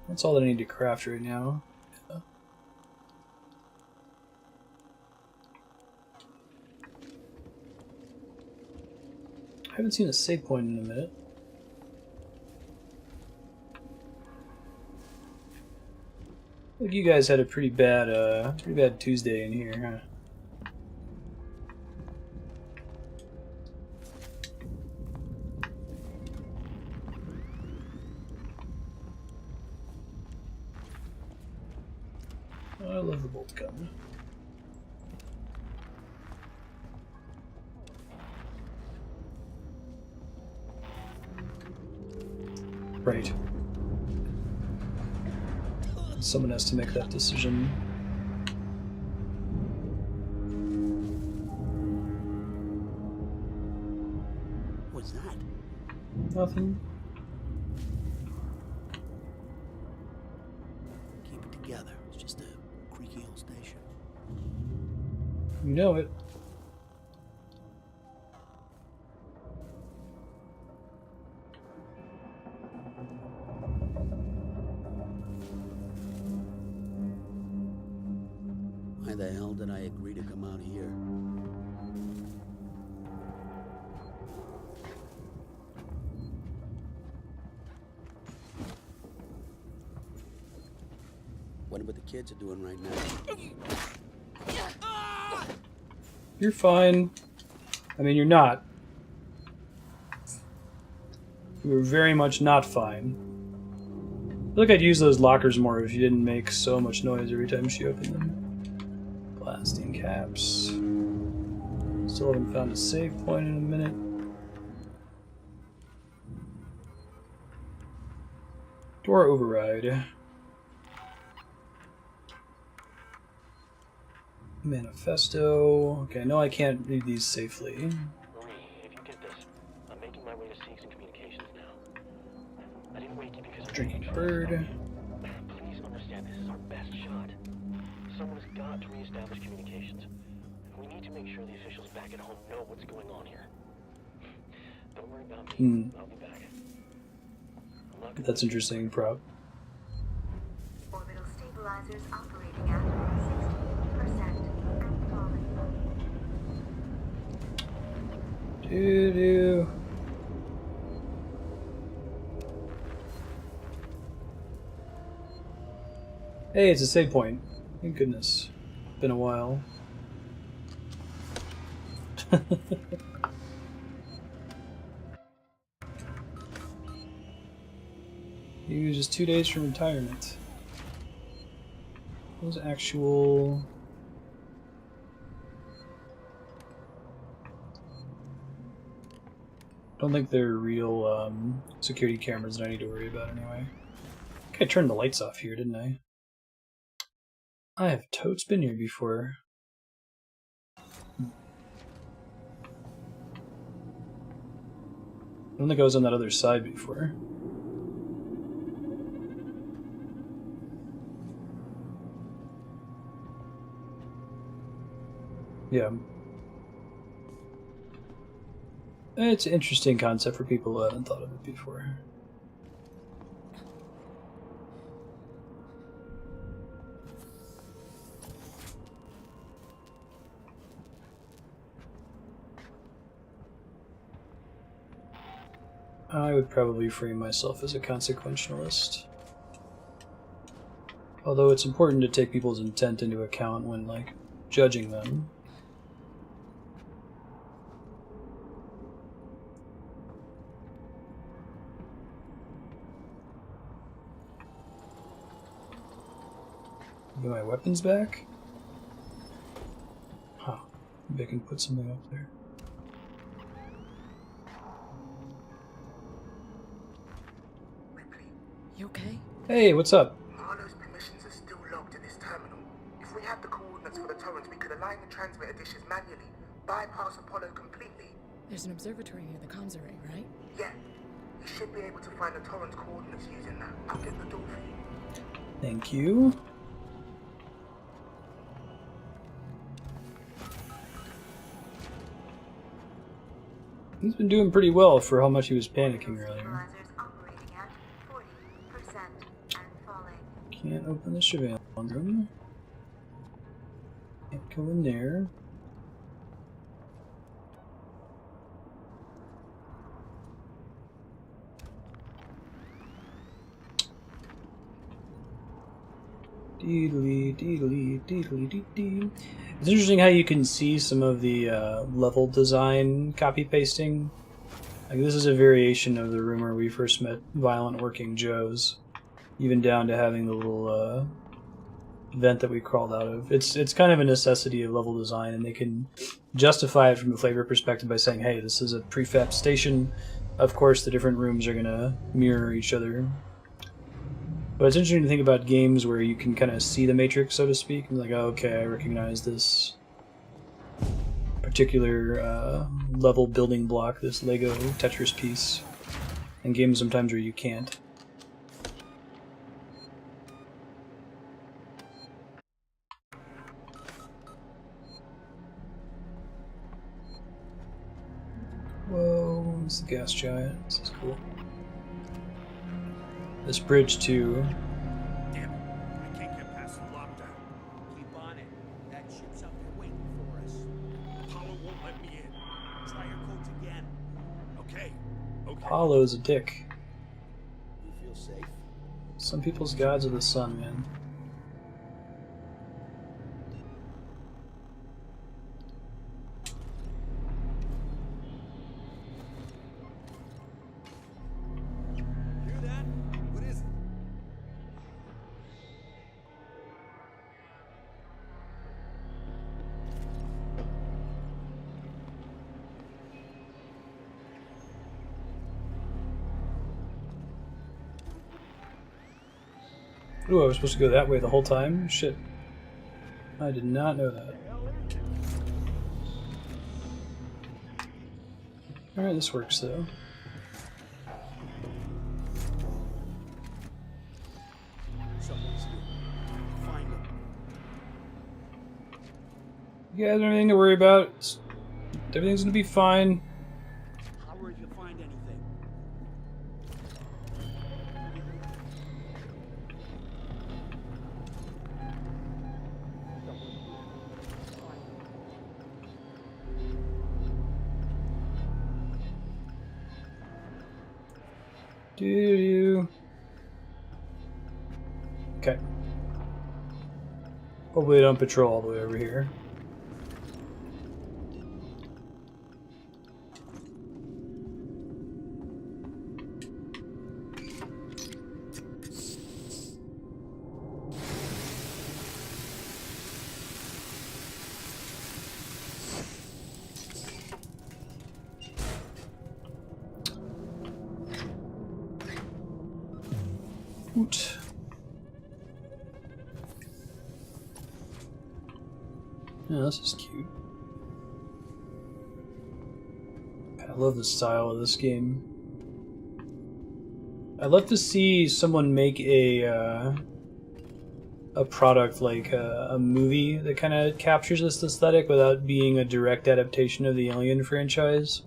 That's all that I need to craft right now. Yeah. I haven't seen a save point in a minute. Look, you guys had a pretty bad Tuesday in here, huh? Oh, I love the bolt gun. Right. Someone has to make that decision. What's that? Nothing. Keep it together. It's just a creaky old station. You know it. Why the hell did I agree to come out here? Wonder what the kids are doing right now. You're fine. I mean, you're not. You're very much not fine. feel like I'd use those lockers more if you didn't make so much noise every time she opened them. Blasting caps. Still haven't found a save point in a minute. Door override. Manifesto. Okay, no, I can't read these safely. Marie, if you get this, I'm making my way to Seeks and Communications now. I didn't wake you because I'm Drinking bird. Please understand this is our best shot. Someone has got to reestablish communications. We need to make sure the officials back at home know what's going on here. Don't worry about me. I'll be back. That's interesting, prop. Orbital stabilizers operating at 60% and falling. Doo-doo. Hey, it's a save point. Thank goodness. Been a while. He was just 2 days from retirement. Those actual... I don't think they're real security cameras that I need to worry about anyway. I think I turned the lights off here, didn't I? I have totes been here before. I don't think I was on that other side before. Yeah. It's an interesting concept for people who haven't thought of it before. I would probably frame myself as a consequentialist. Although it's important to take people's intent into account when, like, judging them. Get my weapons back? Huh. Maybe I can put something up there. You okay? Hey, what's up? Marlowe's permissions are still logged in this terminal. If we had the coordinates for the turrets, we could align the transmitter dishes manually, bypass Apollo completely. There's an observatory near the comms array, right? Yeah. You should be able to find the torrent's coordinates using that. I'll get the door for you. Thank you. He's been doing pretty well for how much he was panicking earlier. Can't open the surveillance room. Can't go in there. Deedly, deedly, deedly, deedly. It's interesting how you can see some of the level design copy-pasting. Like, this is a variation of the room where we first met Violent Working Joes. Even down to having the little vent that we crawled out of. It's kind of a necessity of level design, and they can justify it from a flavor perspective by saying, hey, this is a prefab station. Of course, the different rooms are going to mirror each other. But it's interesting to think about games where you can kind of see the matrix, so to speak, and like, oh, okay, I recognize this particular level building block, this Lego Tetris piece. And games sometimes where you can't. Whoa, it's the gas giant. This is cool. This bridge, too. Damn it. I can't get past the lockdown. Keep on it. That ship's out there waiting for us. Apollo won't let me in. Try your codes again. Okay. Okay. Apollo's a dick. You feel safe? Some people's gods are the sun, man. Ooh, I was supposed to go that way the whole time? Shit. I did not know that. Alright, this works though. Someone's here. Find them. You guys have anything to worry about? Everything's gonna be fine. Power if you find anything. Do. Okay. Hopefully, they don't patrol all the way over here. Oot. Yeah, this is cute. I love the style of this game. I'd love to see someone make a product like a movie that kind of captures this aesthetic without being a direct adaptation of the Alien franchise.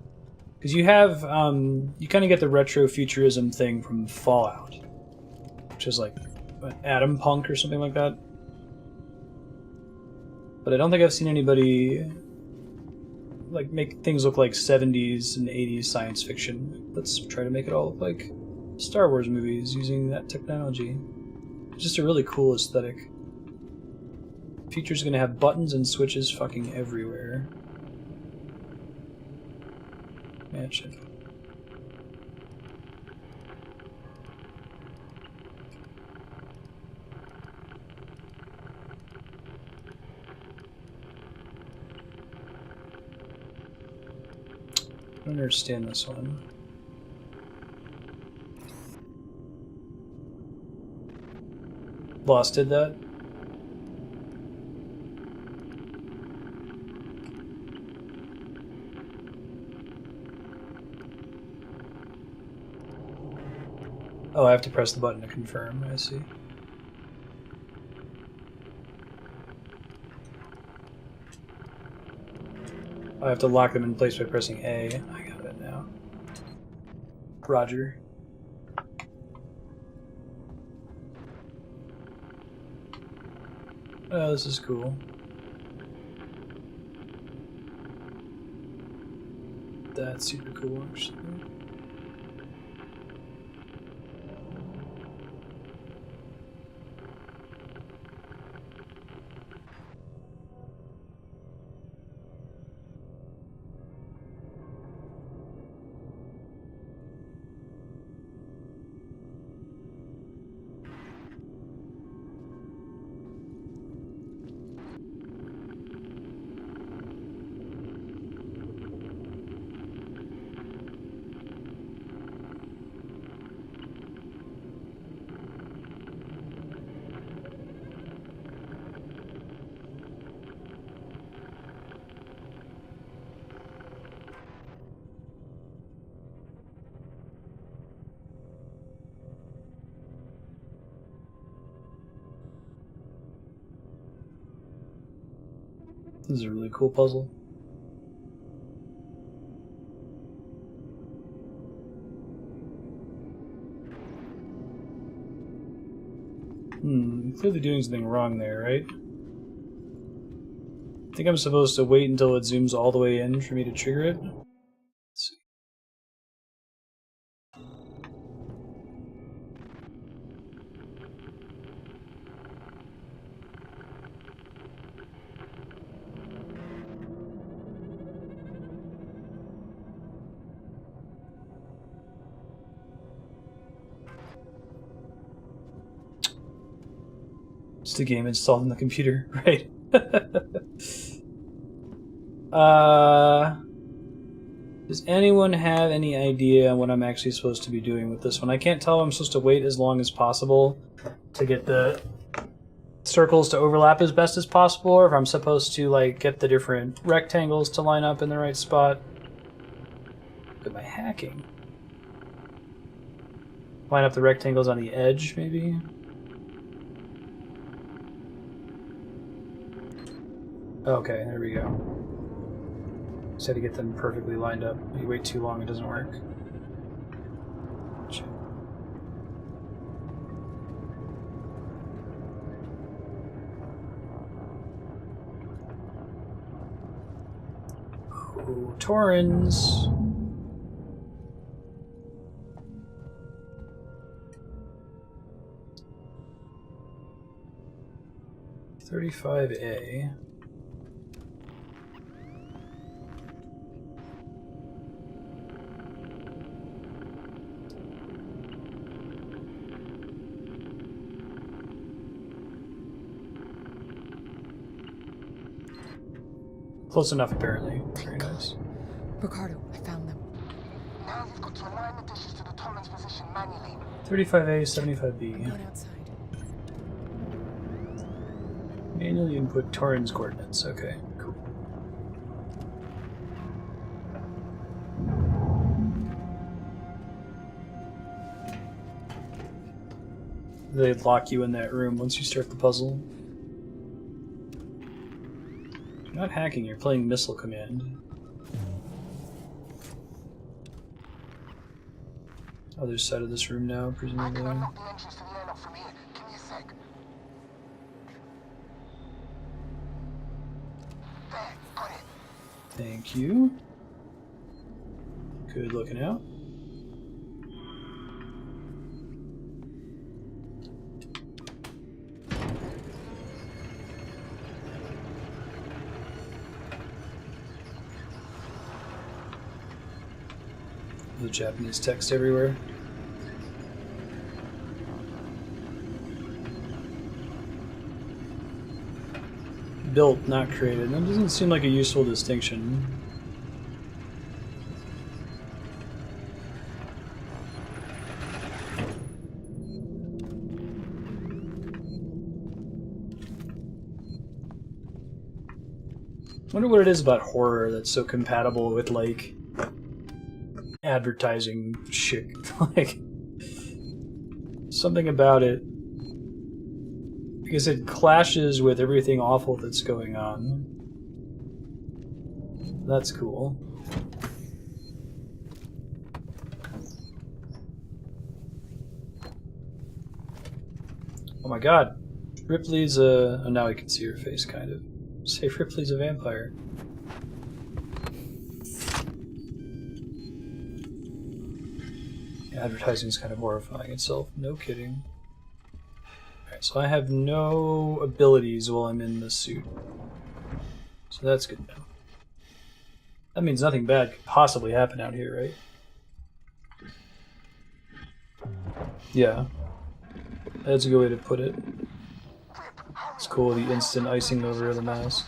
Because you have, you kind of get the retro futurism thing from Fallout, which is like Atom Punk or something like that. But I don't think I've seen anybody like make things look like 70s and 80s science fiction. Let's try to make it all look like Star Wars movies using that technology. It's just a really cool aesthetic. The future's gonna have buttons and switches fucking everywhere. Mansion. I don't understand this one. Lost did that? Oh, I have to press the button to confirm, I see. I have to lock them in place by pressing A. I got it now. Roger. Oh, this is cool. That's super cool, actually. This is a really cool puzzle. Clearly doing something wrong there, right? I think I'm supposed to wait until it zooms all the way in for me to trigger it. Let's see. It's the game installed on the computer, right? Does anyone have any idea what I'm actually supposed to be doing with this one? I can't tell if I'm supposed to wait as long as possible to get the circles to overlap as best as possible, or if I'm supposed to like get the different rectangles to line up in the right spot. Look at my hacking. Line up the rectangles on the edge, maybe? Okay, there we go. Just had to get them perfectly lined up. If you wait too long, it doesn't work. Oh, Torrens. $35A. Close enough, apparently. Very nice. Ricardo, I found them. Now you've got to align the dishes to the Tollens position manually. 35A, 75B. I'm going outside. Manually input Torrens coordinates. Okay, cool. They lock you in that room once you start the puzzle. You're not hacking, you're playing Missile Command. Other side of this room now, I presumably. can unlock the entrance to the airlock from here. Give me a sec. There, got it. Thank you. Good looking out. The Japanese text everywhere. Built, not created. That doesn't seem like a useful distinction. Wonder what it is about horror that's so compatible with, like, advertising shit. Like, something about it, because it clashes with everything awful that's going on. That's cool. Oh my god. Ripley's a... Oh, now I can see her face, kind of. Say Ripley's a vampire. Advertising is kind of horrifying itself. No kidding. Alright, so I have no abilities while I'm in this suit. So that's good now. That means nothing bad could possibly happen out here, right? Yeah. That's a good way to put it. It's cool, the instant icing over the mask.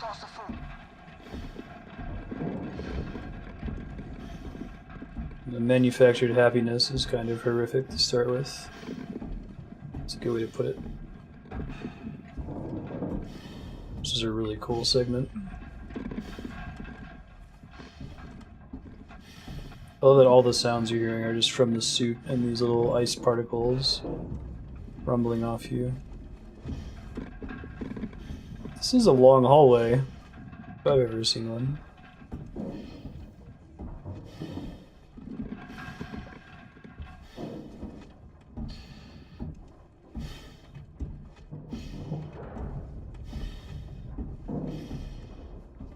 The manufactured happiness is kind of horrific to start with. It's a good way to put it. This is a really cool segment. I love that all the sounds you're hearing are just from the suit and these little ice particles rumbling off you. This is a long hallway, if I've ever seen one.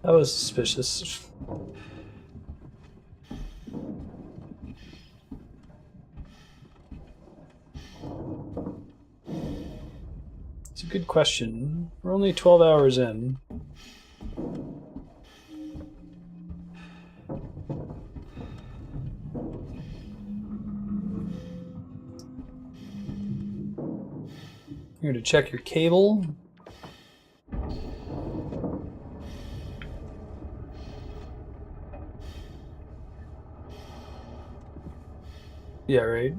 That was suspicious. It's a good question. We're only 12 hours in. Here to check your cable. Yeah, right.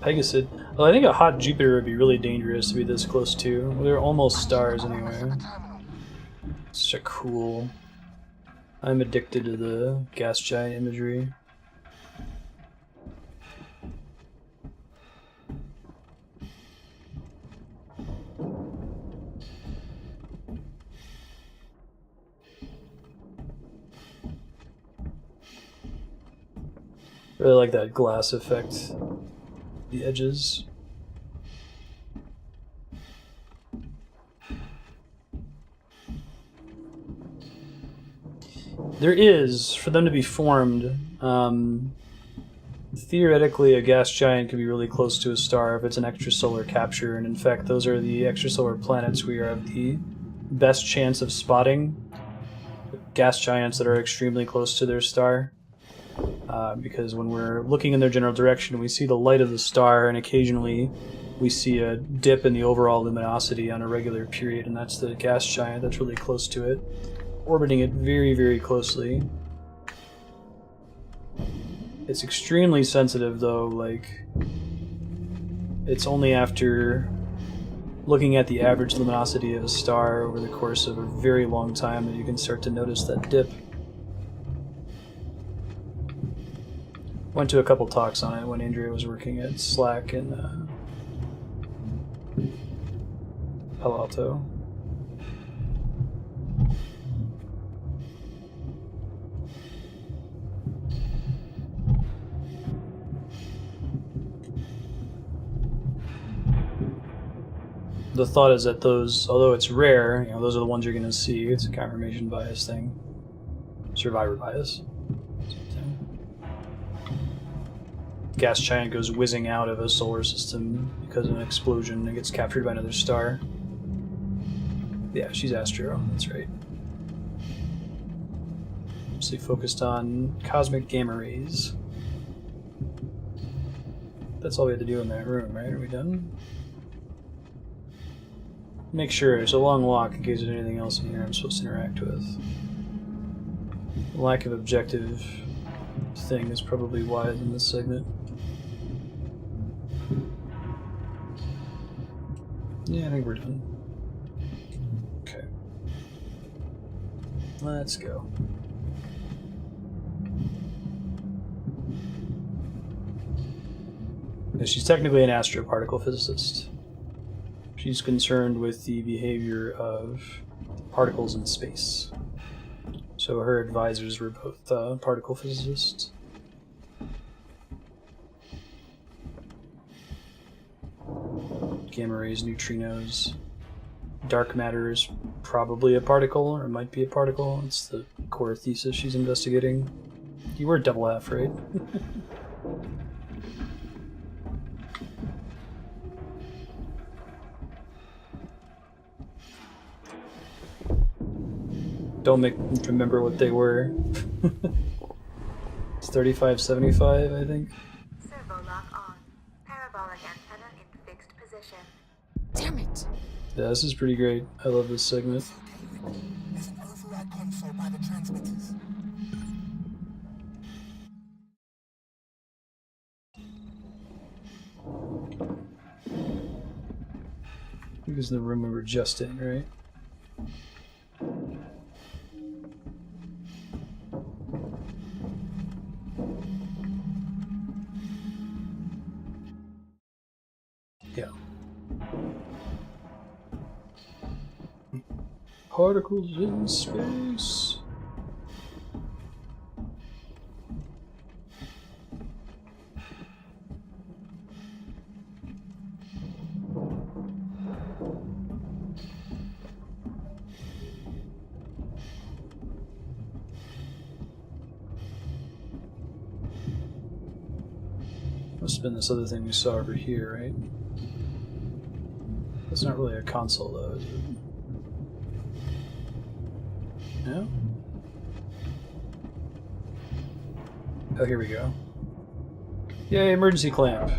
Pegasus. Well, I think a hot Jupiter would be really dangerous to be this close to. Well, they're almost stars anyway. Such a cool. I'm addicted to the gas giant imagery. Really like that glass effect. The edges. There is, for them to be formed, theoretically a gas giant could be really close to a star if it's an extrasolar capture, and in fact those are the extrasolar planets we have the best chance of spotting. Gas giants that are extremely close to their star. Because when we're looking in their general direction, we see the light of the star, and occasionally we see a dip in the overall luminosity on a regular period, and that's the gas giant that's really close to it, orbiting it very, very closely. It's extremely sensitive, though. Like, it's only after looking at the average luminosity of a star over the course of a very long time that you can start to notice that dip. Went to a couple talks on it when Andrea was working at Slack in Palo Alto. The thought is that those, although it's rare, you know, those are the ones you're going to see. It's a confirmation bias thing. Survivor bias. Gas giant goes whizzing out of a solar system because of an explosion and gets captured by another star. Yeah, she's Astro, that's right. Mostly focused on cosmic gamma rays. That's all we had to do in that room, right? Are we done? Make sure it's a long walk in case there's anything else in here I'm supposed to interact with. The lack of objective thing is probably wise in this segment. Yeah, I think we're done. Okay. Let's go. She's technically an astroparticle physicist. She's concerned with the behavior of particles in space. So her advisors were both particle physicists. Gamma rays, neutrinos. Dark matter is probably a particle, or it might be a particle. It's the core thesis she's investigating. You were double F, right? Don't make me remember what they were. It's 3575, I think. Servo lock on. Parabolic antenna in fixed position. Damn it! Yeah, this is pretty great. I love this segment. There's an override console by the transmitters. I think this is the room we were just in, right? Yeah. Particles in space. Must have been this other thing we saw over here, right? That's not really a console, though, is it? No? Oh, here we go. Yay, emergency clamp.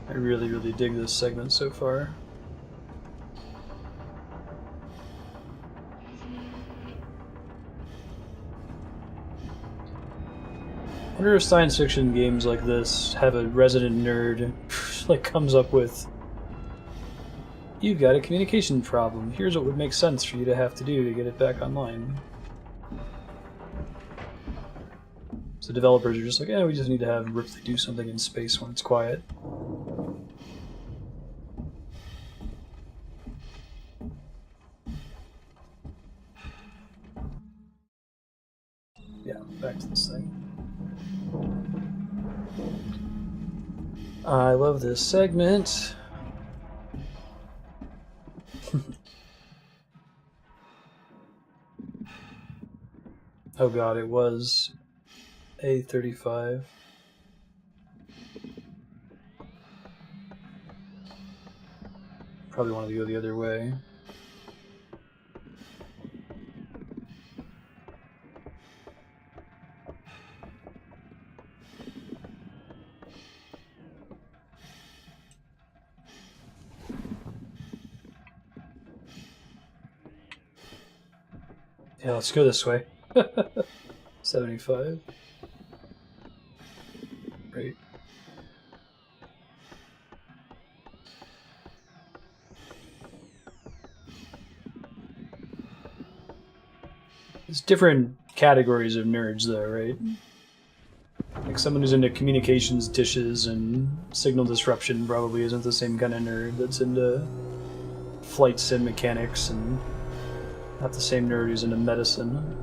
I really, really dig this segment so far. I wonder if science fiction games like this have a resident nerd like comes up with, you've got a communication problem. Here's what would make sense for you to have to do to get it back online. So developers are just like, we just need to have Ripley do something in space when it's quiet. Yeah, back to this thing. I love this segment. Oh god, it was A35. Probably wanted to go the other way. Yeah, let's go this way. 75. Right. There's different categories of nerds, though, right? Like someone who's into communications dishes and signal disruption probably isn't the same kind of nerd that's into flight sim mechanics, and not the same nerd who's into medicine.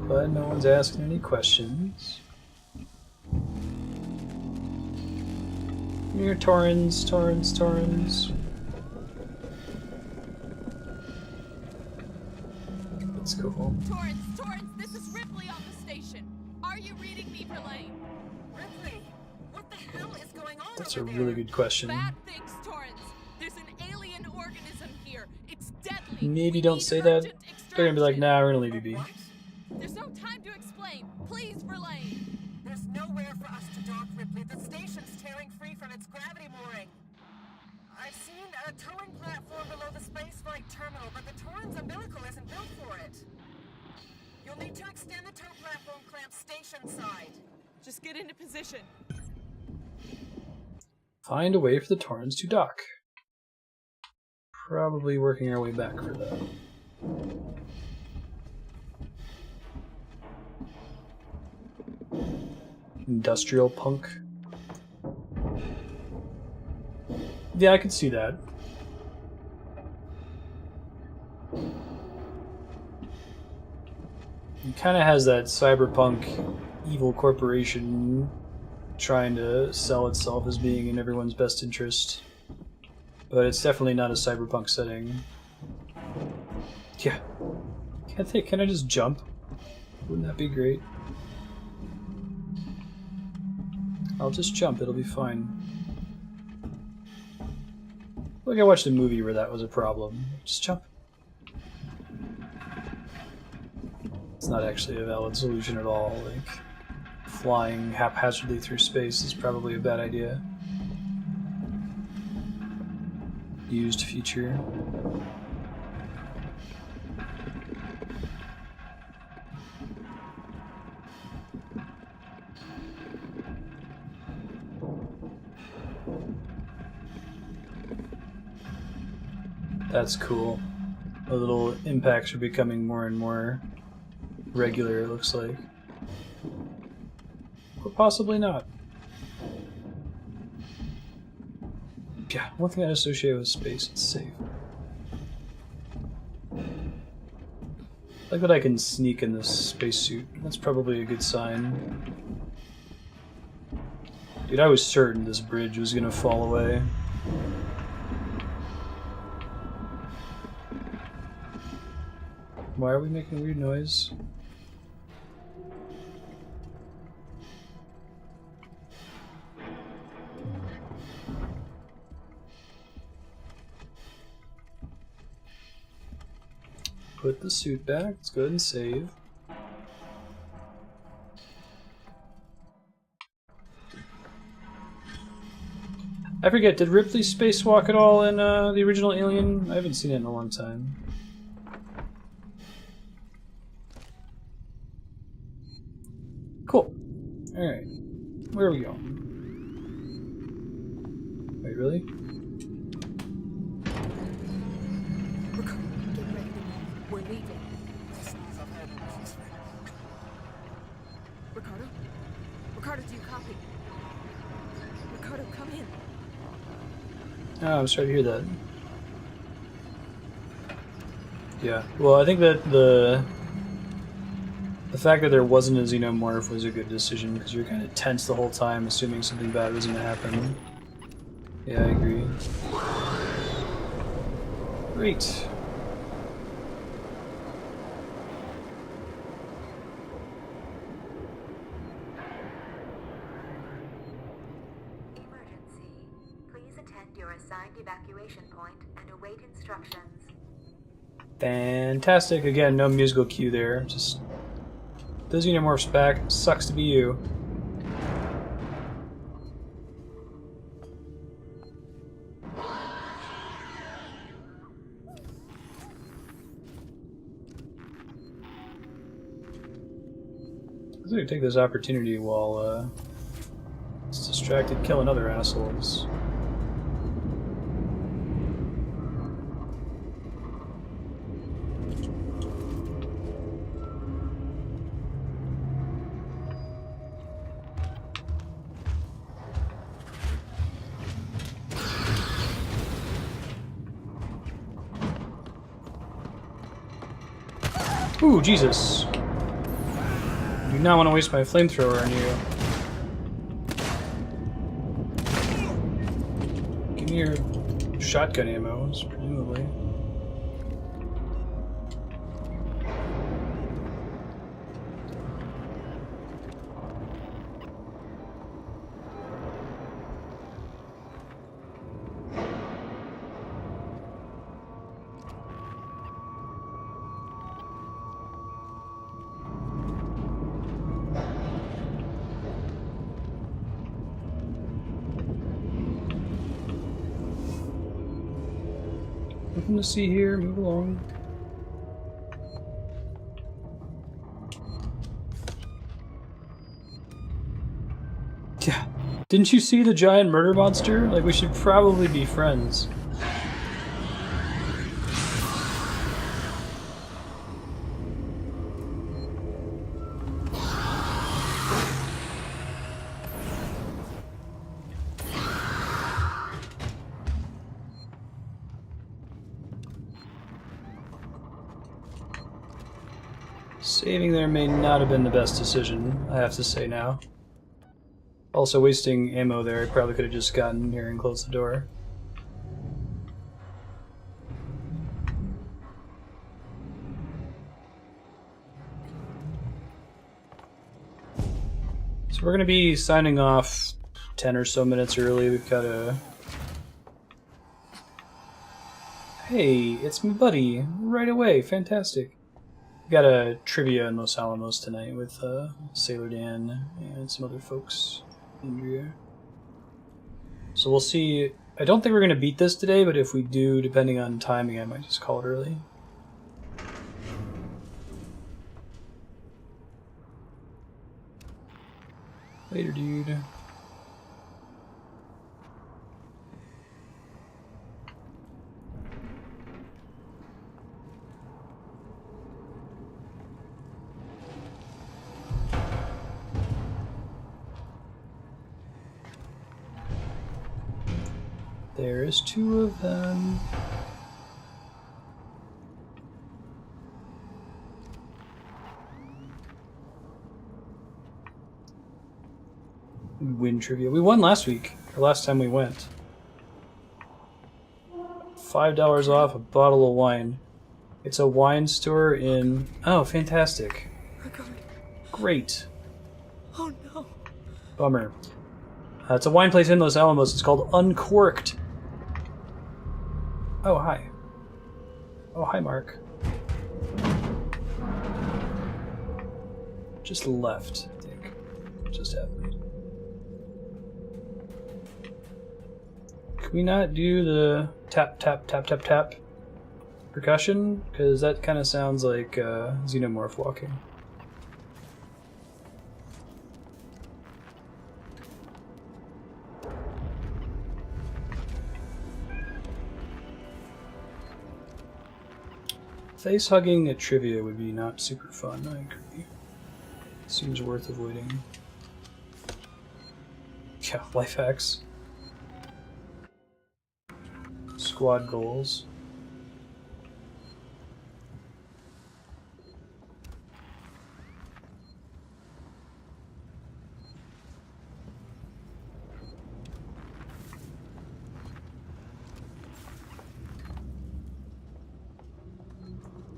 But no one's asking any questions. Here, Torrens. That's cool. Torrens, this is Ripley on the station. Are you reading me, Verlaine? Ripley, what the hell is going on? That's a really good question. Bad things, Torrens. There's an alien organism here. It's deadly. Maybe don't say that. They're gonna be like, nah, we're gonna leave you be. There's no time to explain. Please, Verlaine. There's nowhere for us to dock, Ripley. The station's tearing free from its gravity mooring. I've seen a towing platform below the spaceflight terminal, but the Torrens umbilical isn't built for it. You'll need to extend the tow platform clamp station side. Just get into position. Find a way for the Torrens to dock. Probably working our way back for that. Industrial punk. Yeah, I could see that. He kind of has that cyberpunk evil corporation trying to sell itself as being in everyone's best interest. But it's definitely not a cyberpunk setting. Yeah. Can I just jump? Wouldn't that be great? I'll just jump, it'll be fine. Like I watched a movie where that was a problem. Just jump. It's not actually a valid solution at all. Like, flying haphazardly through space is probably a bad idea. Used feature. That's cool. The little impacts are becoming more and more regular, it looks like. Or possibly not. Yeah, one thing I associate with space, it's safe. I like that I can sneak in this spacesuit. That's probably a good sign. Dude, I was certain this bridge was gonna fall away. Why are we making a weird noise? Put the suit back. Let's go ahead and save. I forget, did Ripley spacewalk at all in the original Alien? I haven't seen it in a long time. Cool. Alright. Where are we going? Wait, really? Ricardo, get ready to move. We're leaving. Ricardo? Ricardo, do you copy? Ricardo, come in. Oh, I'm sorry to hear that. Yeah. Well, I think that the fact that there wasn't a xenomorph was a good decision, because you're kind of tense the whole time, assuming something bad was going to happen. Yeah, I agree. Great. Emergency. Please attend your assigned evacuation point and await instructions. Fantastic. Again, no musical cue there. Just the xenomorph's back. Sucks to be you. I'm gonna take this opportunity while it's distracted killing other assholes. Ooh, Jesus. I do not want to waste my flamethrower on you. Give me your shotgun ammo, presumably. Nothing to see here, move along. Yeah. Didn't you see the giant murder monster? Like, we should probably be friends. Saving there may not have been the best decision, I have to say now. Also, wasting ammo there, I probably could have just gotten here and closed the door. So we're going to be signing off 10 or so minutes early. We've got a... Hey, it's my buddy, right away, fantastic. We got a trivia in Los Alamos tonight with Sailor Dan and some other folks. Andrea. So we'll see. I don't think we're going to beat this today, but if we do, depending on timing, I might just call it early. Later, dude. There's two of them. Win trivia. We won last week, or last time we went. $5 off a bottle of wine. It's a wine store in... Oh, fantastic. Great. Oh no. Bummer. It's a wine place in Los Alamos. It's called Uncorked. Oh, hi. Oh, hi, Mark. Just left, I think. Just happened. Can we not do the tap, tap, tap, tap, tap percussion? Because that kind of sounds like xenomorph walking. Face hugging at trivia would be not super fun, I agree. Seems worth avoiding. Yeah, life hacks. Squad goals.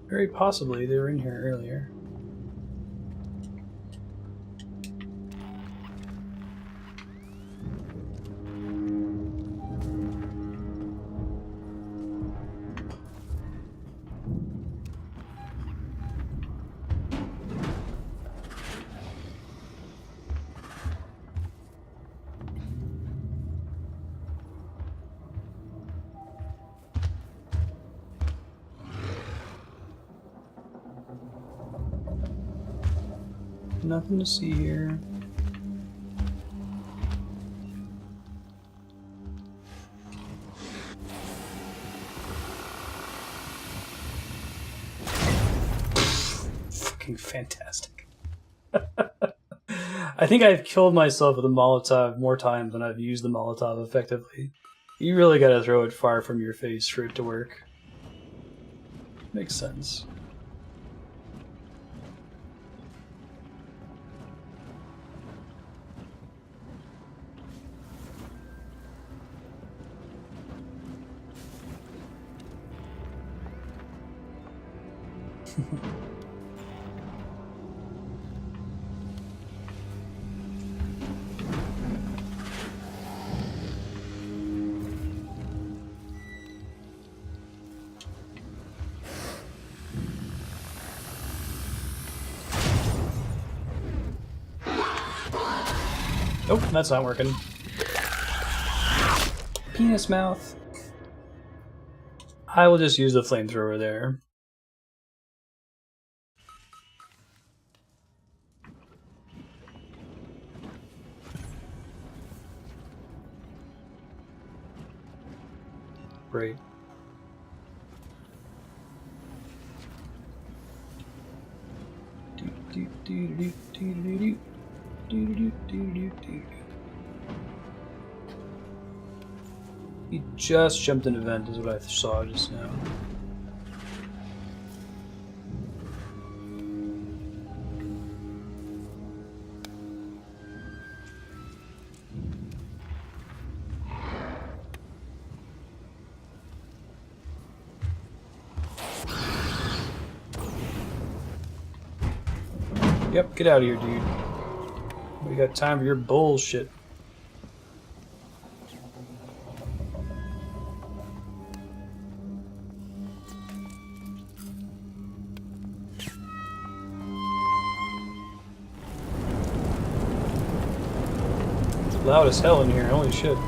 Very possibly they were in here earlier. Nothing to see here. Fucking fantastic. I think I've killed myself with a Molotov more times than I've used the Molotov effectively. You really gotta throw it far from your face for it to work. Makes sense. Nope, that's not working. Penis mouth. I will just use the flamethrower there. Great. He just jumped an event is what I saw just now. Yep, get out of here, dude. We got time for your bullshit. It's loud as hell in here, holy shit.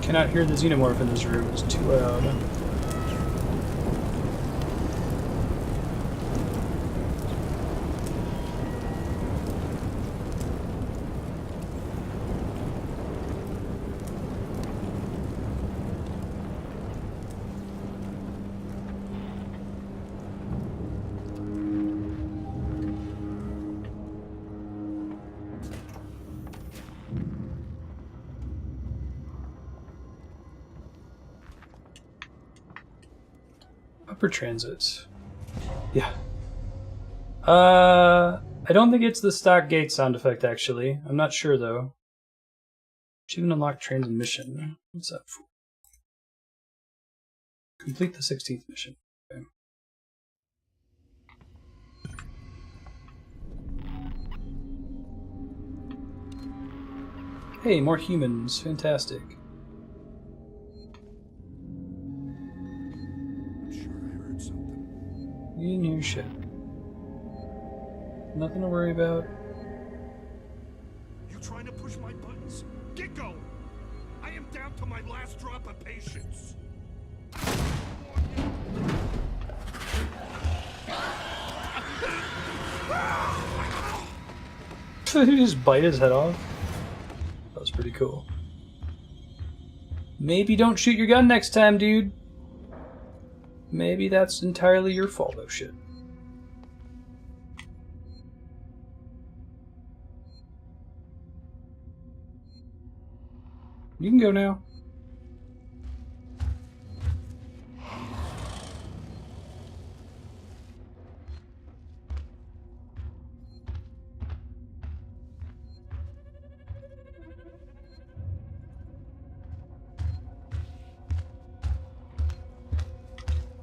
Cannot hear the xenomorph in this room, it's too loud. Upper transit. Yeah. I don't think it's the stock gate sound effect, actually. I'm not sure, though. Achievement unlocked trains and mission. What's that for? Complete the 16th mission. Okay. Hey, more humans. Fantastic. I'm sure I heard something. You didn't hear shit. Nothing to worry about. trying to push my buttons? Get going! I am down to my last drop of patience. Did he just bite his head off? That was pretty cool. Maybe don't shoot your gun next time, dude. Maybe that's entirely your fault. Oh shit. You can go now.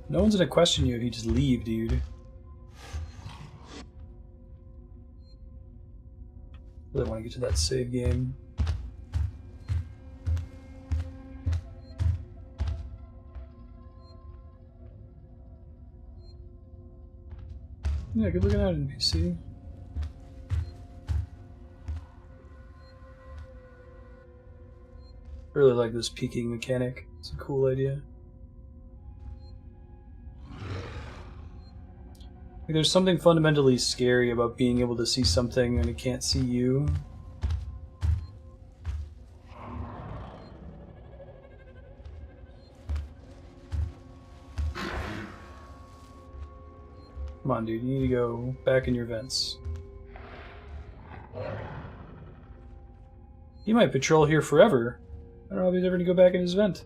No one's gonna question you if you just leave, dude. Really want to get to that save game. Yeah, good looking out, NPC. Really like this peeking mechanic. It's a cool idea. There's something fundamentally scary about being able to see something and it can't see you. Come on, dude, you need to go back in your vents. He might patrol here forever. I don't know if he's ever going to go back in his vent.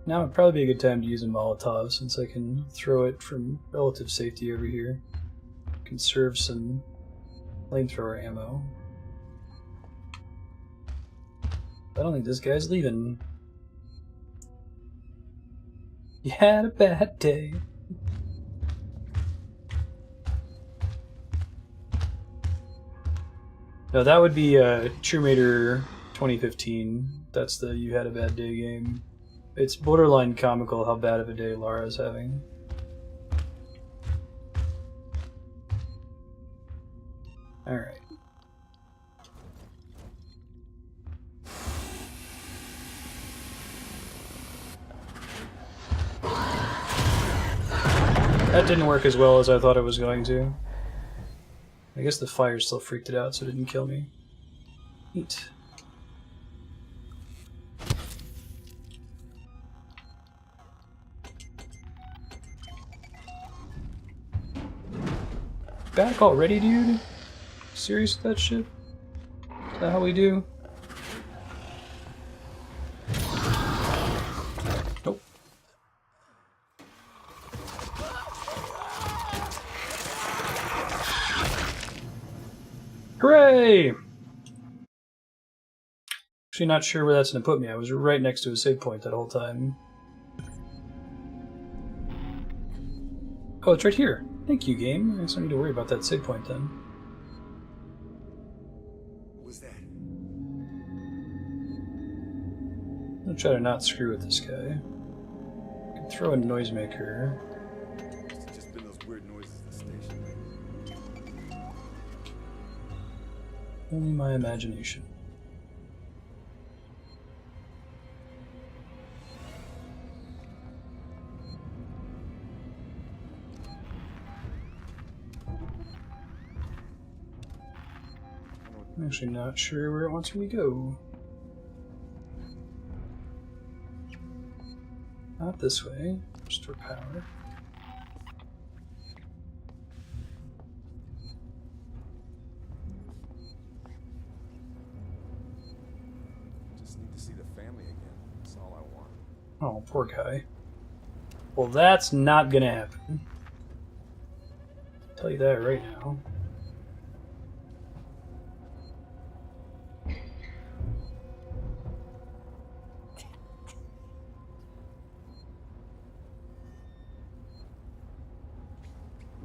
Now would probably be a good time to use a Molotov since I can throw it from relative safety over here. Conserve some flamethrower ammo. I don't think this guy's leaving. You had a bad day. No, that would be True Mater 2015. That's the You Had a Bad Day game. It's borderline comical how bad of a day Lara's having. Alright. That didn't work as well as I thought it was going to. I guess the fire still freaked it out, so it didn't kill me. Neat. Back already, dude? Serious with that shit? Is that how we do? Nope. Hooray! Actually not sure where that's gonna put me. I was right next to a save point that whole time. Oh, it's right here. Thank you, game. I guess I don't need to worry about that save point then. What was that? I'm gonna try to not screw with this guy. I can throw a noisemaker. Must have just been those weird noises at the station. Only my imagination. I'm actually not sure where it wants me to go. Not this way. Restore power. Just need to see the family again. That's all I want. Oh, poor guy. Well, that's not gonna happen. I'll tell you that right now.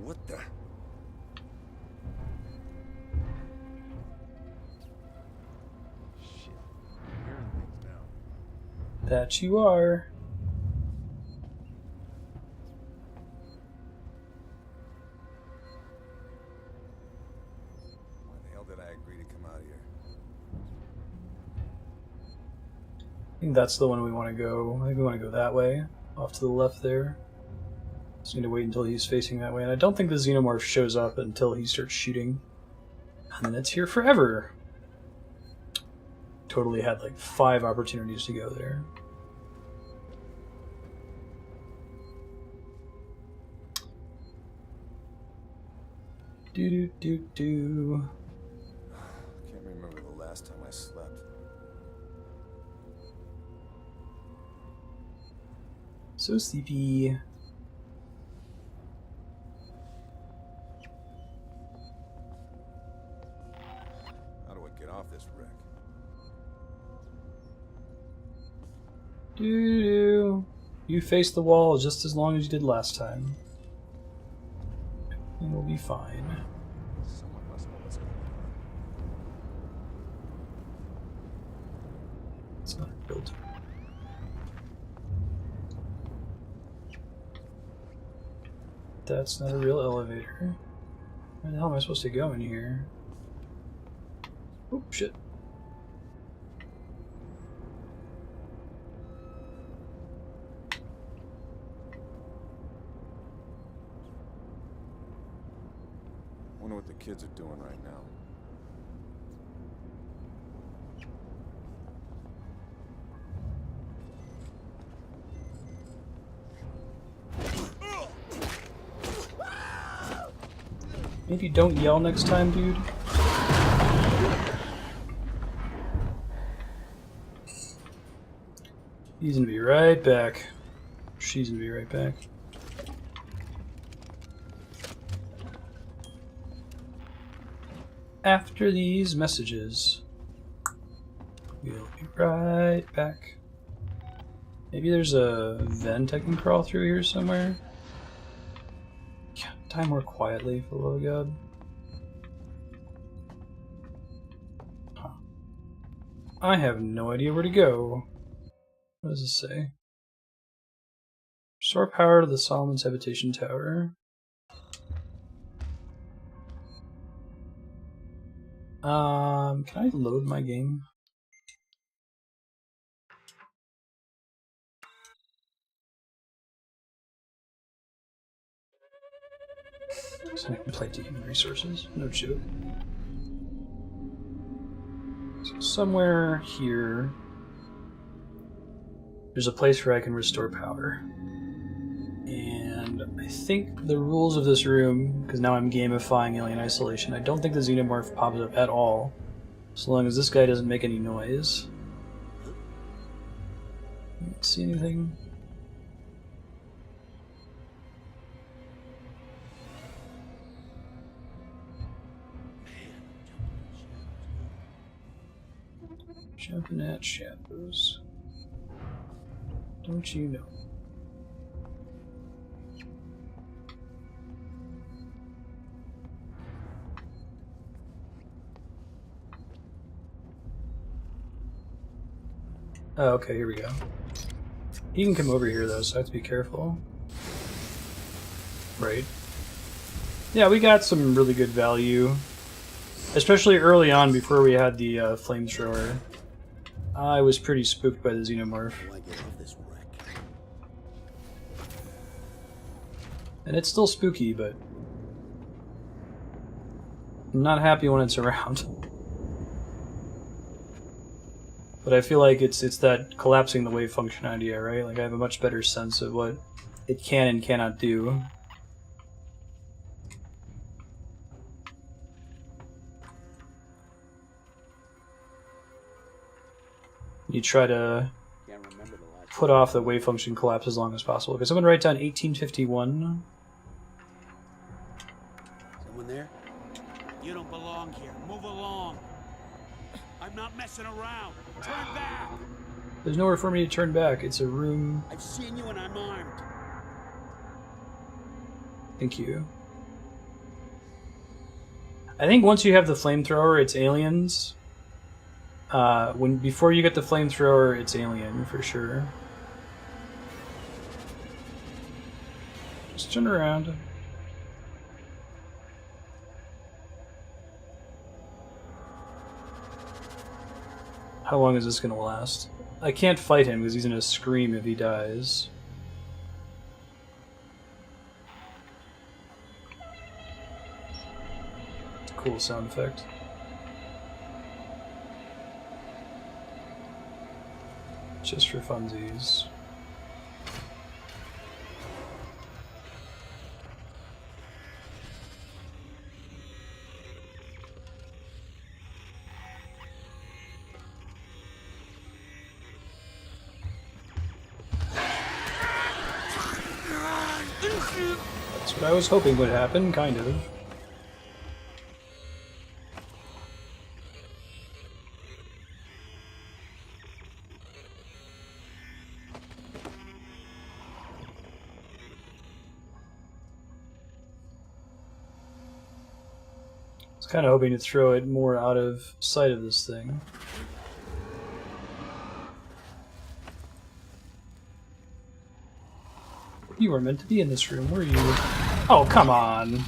What the? That you are. Why the hell did I agree to come out here? I think that's the one we want to go. I think we want to go that way, off to the left there. Just need to wait until he's facing that way. And I don't think the xenomorph shows up until he starts shooting. And then it's here forever. Totally had like 5 opportunities to go there. Do. Can't remember the last time I slept. So sleepy. How do I get off this wreck? Do. You face the wall just as long as you did last time. And we'll be fine. Someone must know what's going on. It's not built. That's not a real elevator. Where the hell am I supposed to go in here? Oh, shit. Wonder what the kids are doing right now. Maybe don't yell next time, dude. He's gonna be right back. She's gonna be right back. After these messages, we'll be right back. Maybe there's a vent I can crawl through here somewhere. Yeah, die more quietly, for the love of God. Huh. I have no idea where to go. What does this say? Restore power to the Solomon's Habitation Tower. Can I load my game? So I can play human resources. No joke. So somewhere here, there's a place where I can restore power. And I think the rules of this room, because now I'm gamifying Alien Isolation, I don't think the xenomorph pops up at all, so long as this guy doesn't make any noise. See anything? Jumping at shadows. Don't you know? Oh, okay, here we go. He can come over here though, so I have to be careful. Right. Yeah, we got some really good value. Especially early on, before we had the flamethrower. I was pretty spooked by the xenomorph. And it's still spooky, but I'm not happy when it's around. But I feel like it's that collapsing the wave function idea, right? Like I have a much better sense of what it can and cannot do. You try to put off the wave function collapse as long as possible. Because someone write down 1851. Someone there? You don't belong here. Move along. I'm not messing around. Turn back. There's nowhere for me to turn back. It's a room. I've seen you and I'm armed. Thank you. I think once you have the flamethrower, it's aliens. Before you get the flamethrower, it's alien for sure. Just turn around. How long is this gonna last? I can't fight him because he's gonna scream if he dies. It's a cool sound effect. Just for funsies. That's what I was hoping would happen, kind of. I was kind of hoping to throw it more out of sight of this thing. You were meant to be in this room, were you? Oh, come on!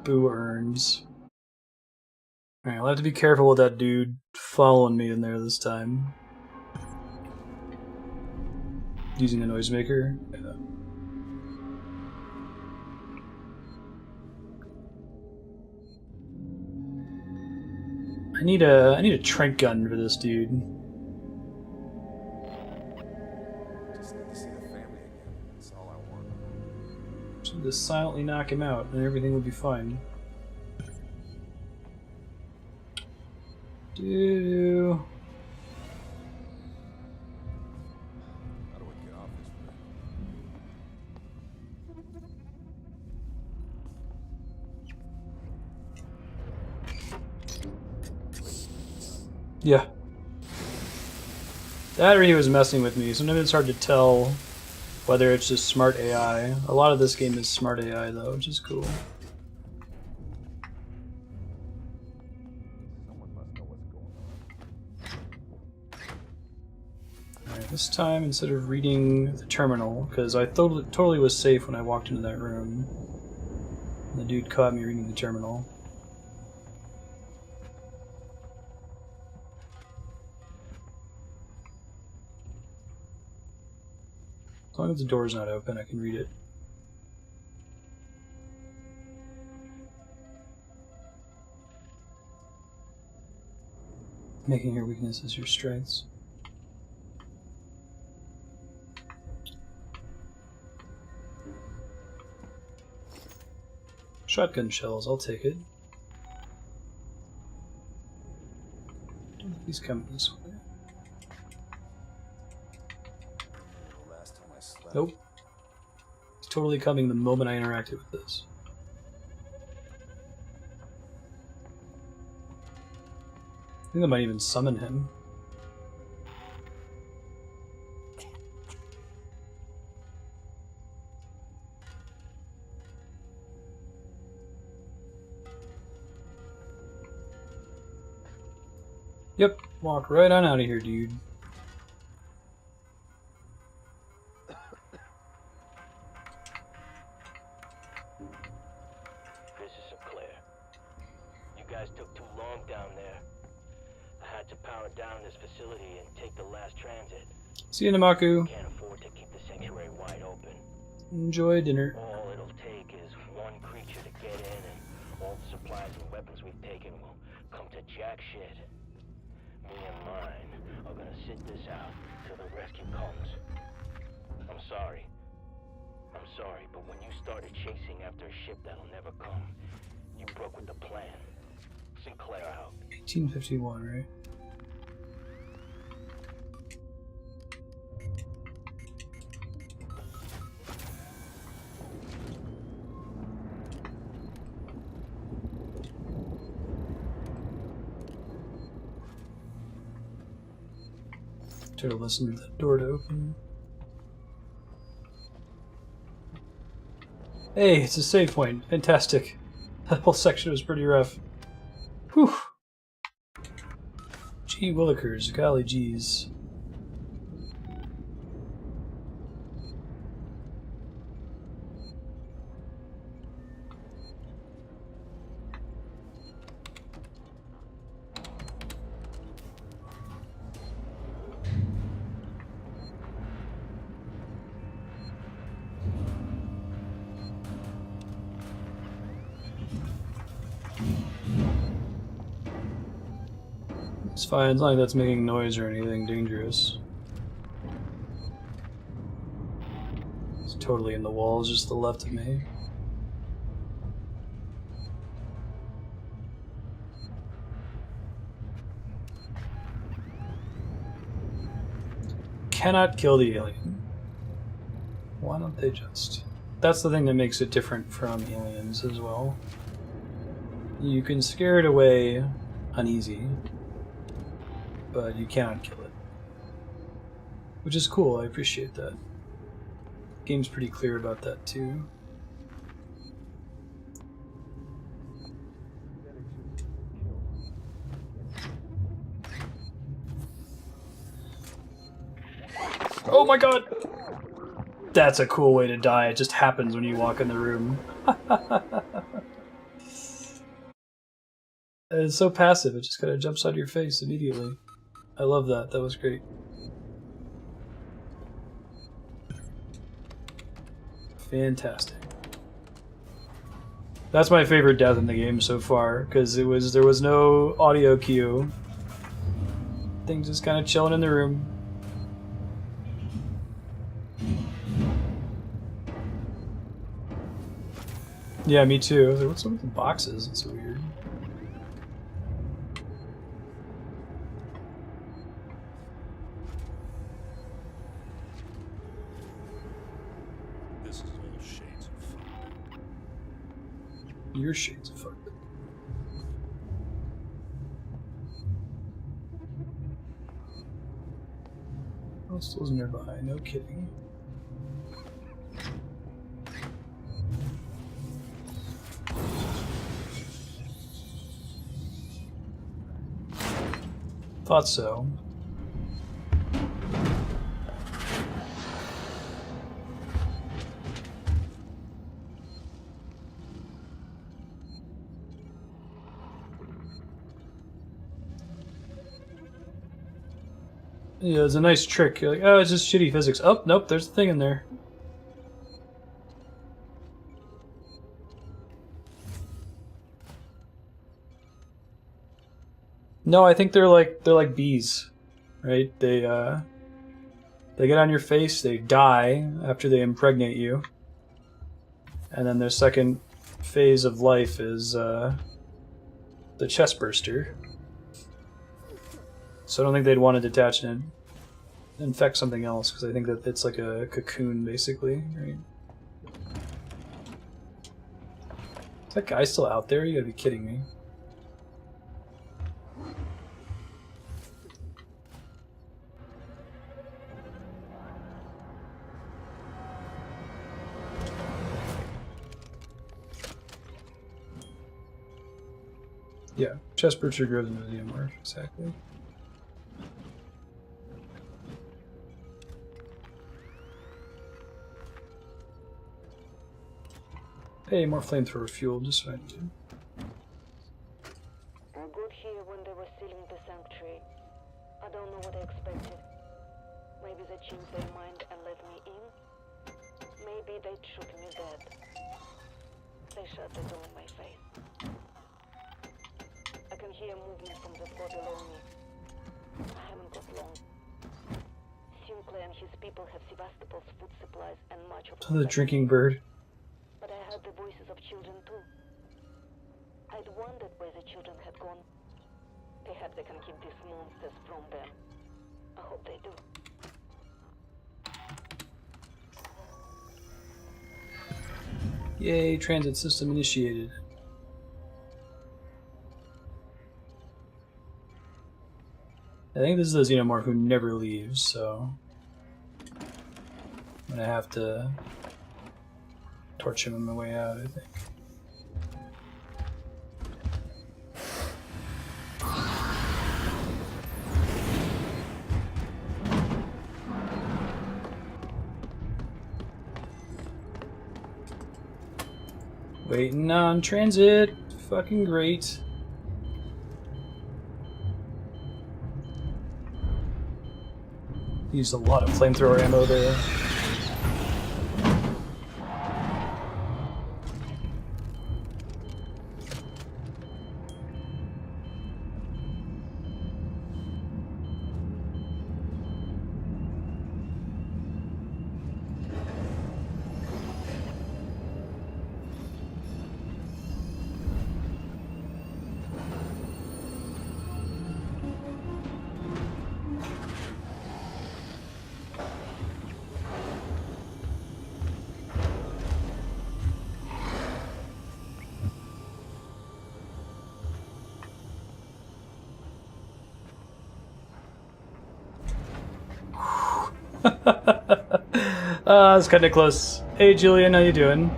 Boo earns. Alright, I'll have to be careful with that dude following me in there this time. Using a noisemaker. Yeah. I need a trank gun for this dude. Just need to see the family again. That's all I want. Just to silently knock him out, and everything will be fine. Doo. How do we get off this Yeah. That or he was messing with me. Sometimes it's hard to tell whether it's just smart AI. A lot of this game is smart AI though, which is cool. Alright, this time instead of reading the terminal, because I totally was safe when I walked into that room. And the dude caught me reading the terminal. As long as the door's not open, I can read it. Making your weaknesses your strengths. Shotgun shells, I'll take it. He's coming this way. Nope. He's totally coming the moment I interacted with this. I think I might even summon him. Yep, walk right on out of here, dude. Took too long down there. I had to power down this facility and take the last transit. See you, Namaku. Can't afford to keep the sanctuary wide open. Enjoy dinner. All it'll take is one creature to get in, and all the supplies and weapons we've taken will come to jack shit. Me and mine are gonna sit this out till the rescue comes. I'm sorry, but when you started chasing after a ship that'll never come, you broke with the plan. Sinclair out. 1851, right? Try to listen for that door to open. Hey, it's a save point. Fantastic. That whole section was pretty rough. Whew. Gee willikers, golly geez. It's fine, as long as that's making noise or anything dangerous. It's totally in the walls, just to the left of me. Cannot kill the alien. Why don't they just... That's the thing that makes it different from aliens as well. You can scare it away uneasy, but you cannot kill it. Which is cool, I appreciate that. The game's pretty clear about that too. Oh my god! That's a cool way to die, it just happens when you walk in the room. It's so passive, it just kind of jumps out of your face immediately. I love that, that was great. Fantastic. That's my favorite death in the game so far, because there was no audio cue. Things just kind of chilling in the room. Yeah, me too. I was like, what's up with the boxes? It's so weird. This is all shades of fun. Your shades of fuck. Hostiles nearby, no kidding. Thought so. Yeah, it's a nice trick. You're like, oh, it's just shitty physics. Oh, nope, there's a thing in there. No, I think they're like bees, right? They get on your face, they die after they impregnate you, and then their second phase of life is the chest burster. So I don't think they'd want to detach and infect something else, because I think that it's like a cocoon, basically, right? Is that guy still out there? You gotta be kidding me. Yeah, chest burster grows into the xenomorph, exactly. Hey, more flamethrower fuel, just what I need. I got here when they were sealing the sanctuary. I don't know what I expected. Maybe they changed their mind and let me in? Maybe they shoot me dead. They shut the door in my face. I can hear movement from the floor below me. I haven't got long. Sinclair and his people have Sevastopol's food supplies and much of The drinking bird. But I heard the voices of children too. I'd wondered where the children had gone. Perhaps they can keep these monsters from them. I hope they do. Yay, transit system initiated. I think this is the xenomorph who never leaves, so I'm gonna have to torch him on my way out, I think. Waiting on transit. Fucking great. Used a lot of flamethrower ammo there. It's kind of close. Hey Julian, how you doing?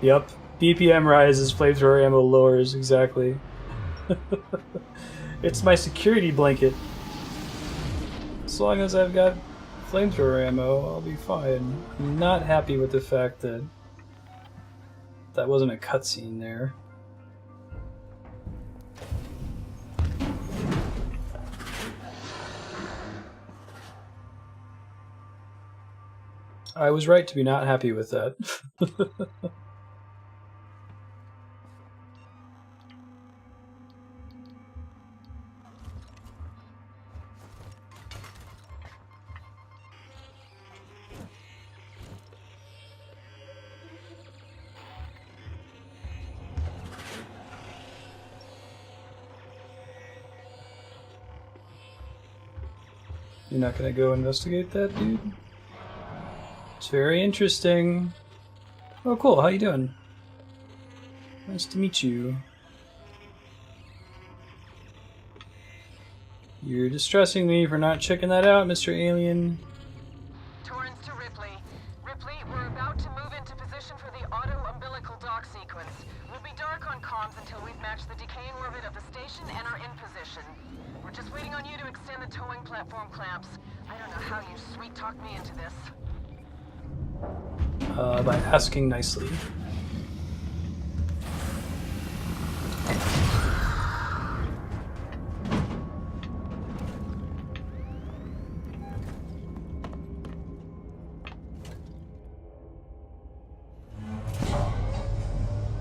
Yep. BPM rises, flamethrower ammo lowers, exactly. It's my security blanket. As long as I've got flamethrower ammo, I'll be fine. I'm not happy with the fact that that wasn't a cutscene there. I was right to be not happy with that. You're not gonna go investigate that, dude? It's very interesting. Oh, cool. How you doing? Nice to meet you. You're distressing me for not checking that out, Mr. Alien. Torrens to Ripley. Ripley, we're about to move into position for the auto-umbilical dock sequence. We'll be dark on comms until we've matched the decaying orbit of the station and are in position. We're just waiting on you to extend the towing platform clamps. I don't know how you sweet-talked me into this. By asking nicely.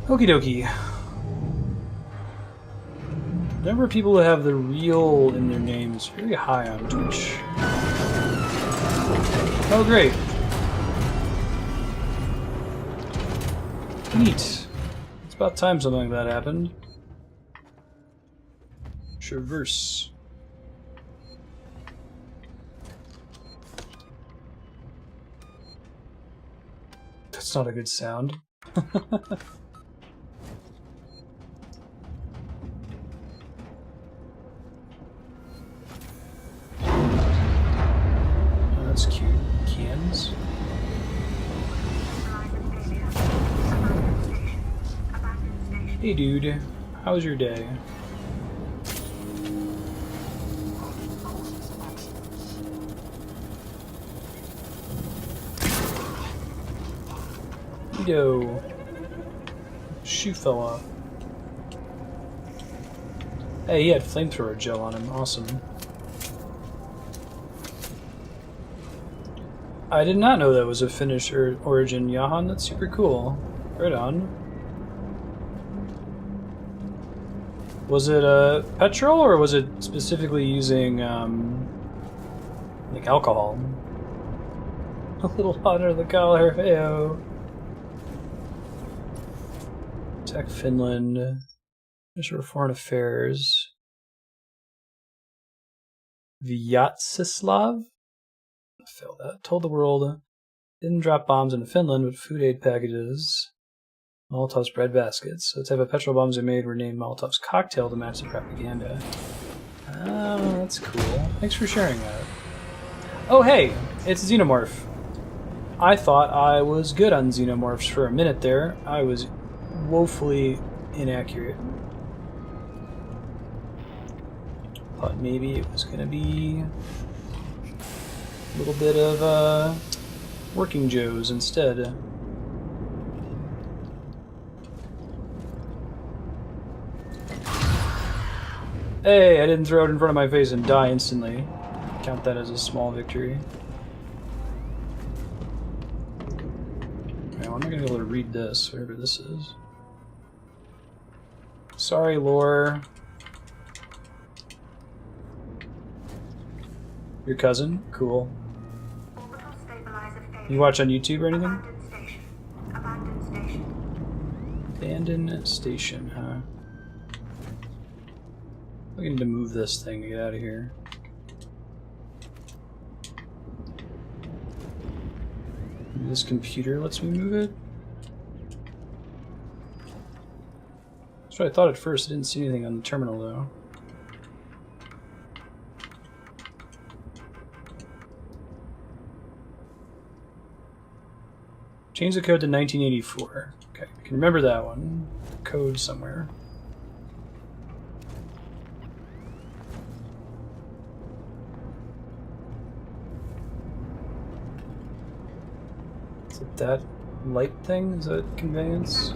Okie dokie. The number of people who have the real in their name is very high on Twitch. Oh, great. Neat. It's about time something like that happened. Traverse. That's not a good sound. That's cute. Cans. Hey dude, how was your day? Yo, shoe fell off. Hey, he had flamethrower gel on him. Awesome. I did not know that was a Finnish origin, Jahan. That's super cool. Right on. Was it petrol, or was it specifically using like alcohol? A little hot under the collar. Heyo. Tech Finland. Minister of Foreign Affairs. Vyacheslav? Failed that. Told the world didn't drop bombs into Finland, but food aid packages. Molotov's bread baskets. So the type of petrol bombs they made were named Molotov's cocktail to match the propaganda. Oh, that's cool. Thanks for sharing that. Oh, hey, it's Xenomorph. I thought I was good on Xenomorphs for a minute there. I was woefully inaccurate. Thought maybe it was gonna be a little bit of Working Joes instead. Hey, I didn't throw it in front of my face and die instantly. Count that as a small victory. Okay, well, I'm not gonna be able to read this, whatever this is. Sorry, lore. Your cousin? Cool. You watch on YouTube or anything? Abandoned station, huh? I need to move this thing to get out of here. This computer lets me move it? That's what I thought at first. I didn't see anything on the terminal though. Change the code to 1984. Okay, I can remember that one. Code somewhere. Is it that light thing? Is that conveyance?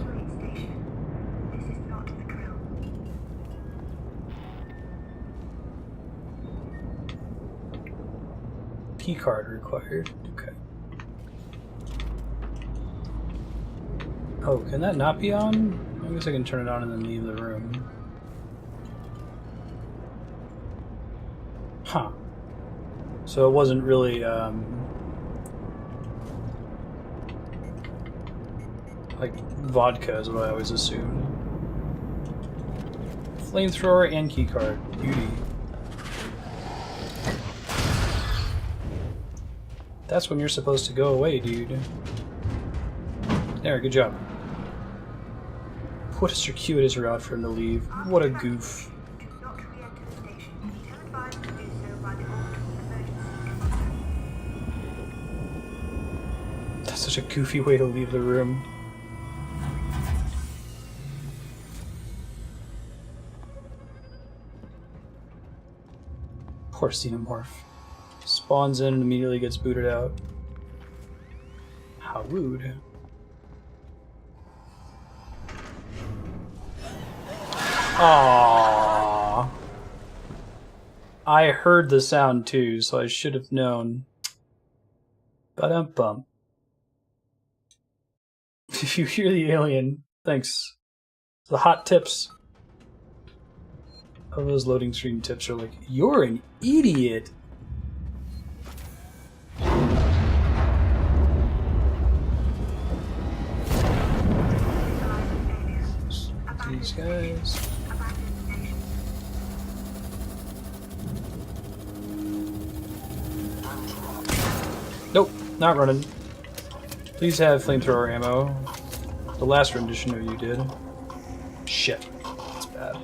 Key card required. Okay. Oh, can that not be on? I guess I can turn it on and then leave the room. Huh. So it wasn't really, like vodka is what I always assumed. Flamethrower and keycard. Beauty. That's when you're supposed to go away, dude. There, good job. What a circuitous route for him to leave. What a goof. That's such a goofy way to leave the room. Poor Xenomorph. Spawns in and immediately gets booted out. How rude. Aww. I heard the sound too, so I should have known. Ba-dum-bum. If you hear the alien, thanks. The hot tips. All those loading screen tips are like, you're an idiot. These guys. Nope, not running. Please have flamethrower ammo. The last rendition of you did. Shit, that's bad.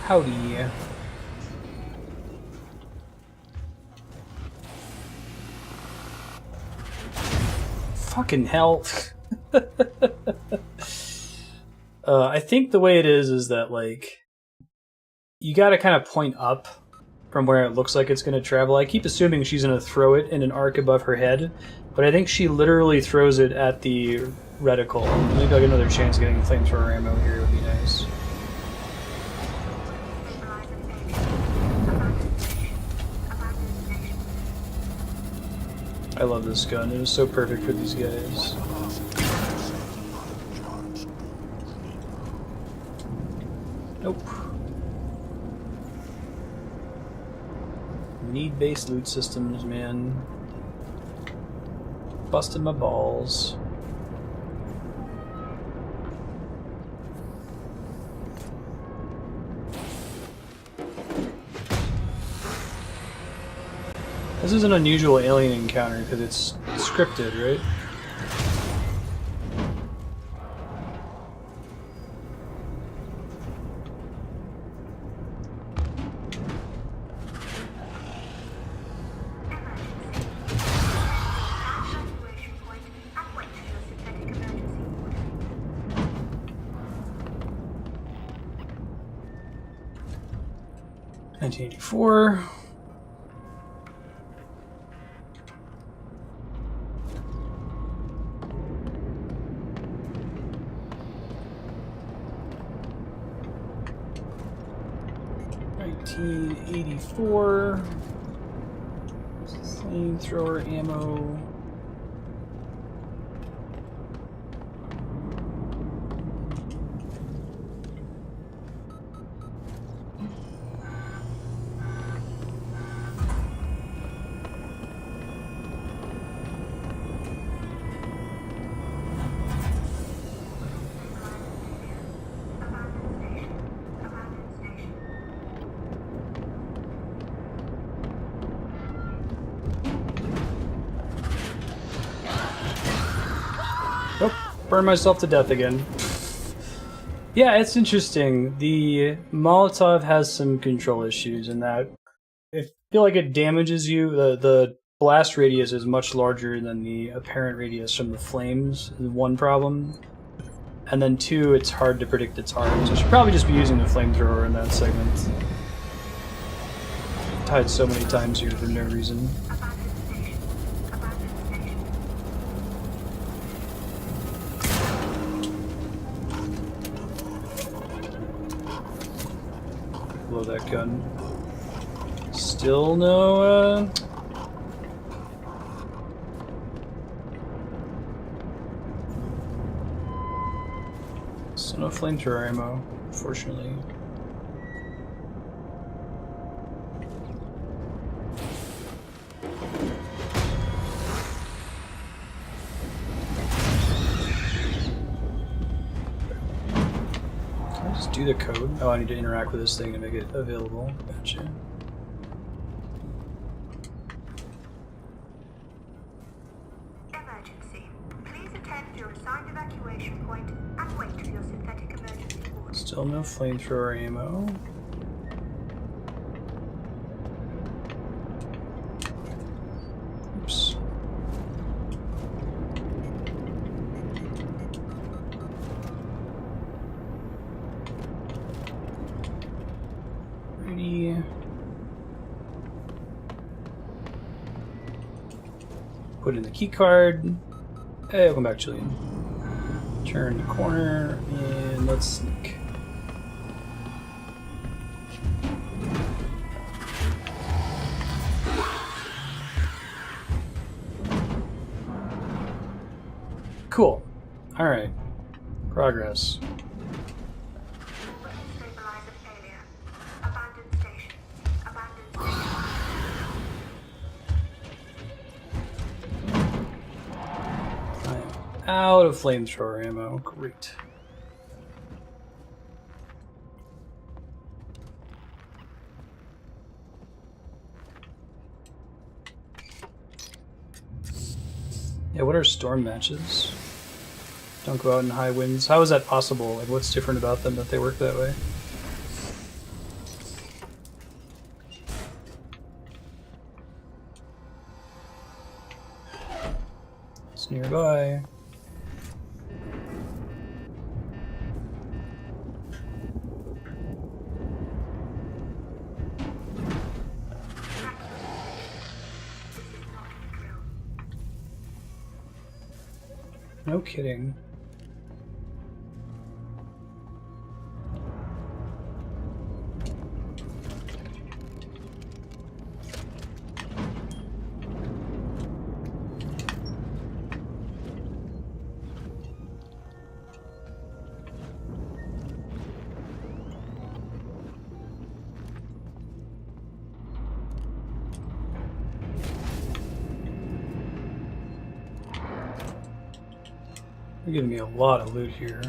Howdy. Fucking hell. I think the way it is that, like, you gotta kind of point up from where it looks like it's gonna travel. I keep assuming she's gonna throw it in an arc above her head, but I think she literally throws it at the reticle. Maybe I'll get another chance of getting flamethrower ammo here, it would be nice. I love this gun. It was so perfect for these guys. Nope. Need-based loot systems, man. Busted my balls. This is an unusual alien encounter because it's scripted, right? 1984. $1984. Flamethrower ammo. Oh, burn myself to death again. Yeah, it's interesting. The Molotov has some control issues in that I feel like it damages you. The blast radius is much larger than the apparent radius from the flames, is one problem. And then two, it's hard to predict its arms. I should probably just be using the flamethrower in that segment. Died so many times here for no reason. Blow that gun. Still no, still no flamethrower ammo, fortunately. Can I just do the code? Oh, I need to interact with this thing to make it available. Gotcha. Emergency. Please attend your assigned evacuation point and wait for your synthetic emergency order. Still no flamethrower ammo. Oops. Ready. Put in the key card. Hey, welcome back, Julian. Turn the corner and let's sneak. Cool. Alright. Progress. Stabilizer failure. Abandoned station. Abandoned station. I am out of flamethrower ammo. Great. Yeah, what are storm matches? Don't go out in high winds. How is that possible? Like, what's different about them that they work that way? It's nearby. No kidding. They're giving me a lot of loot here.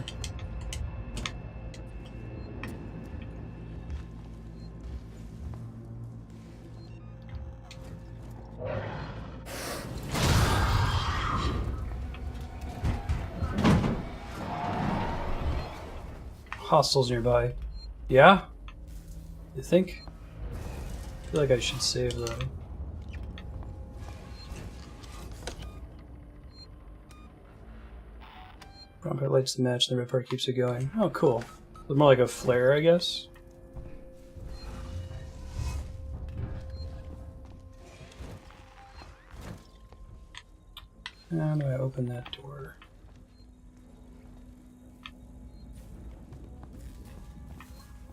Hostiles nearby. Yeah? You think? I feel like I should save though. Vampire lights the match and the red part keeps it going. Oh, cool. It's more like a flare, I guess. How do I open that door?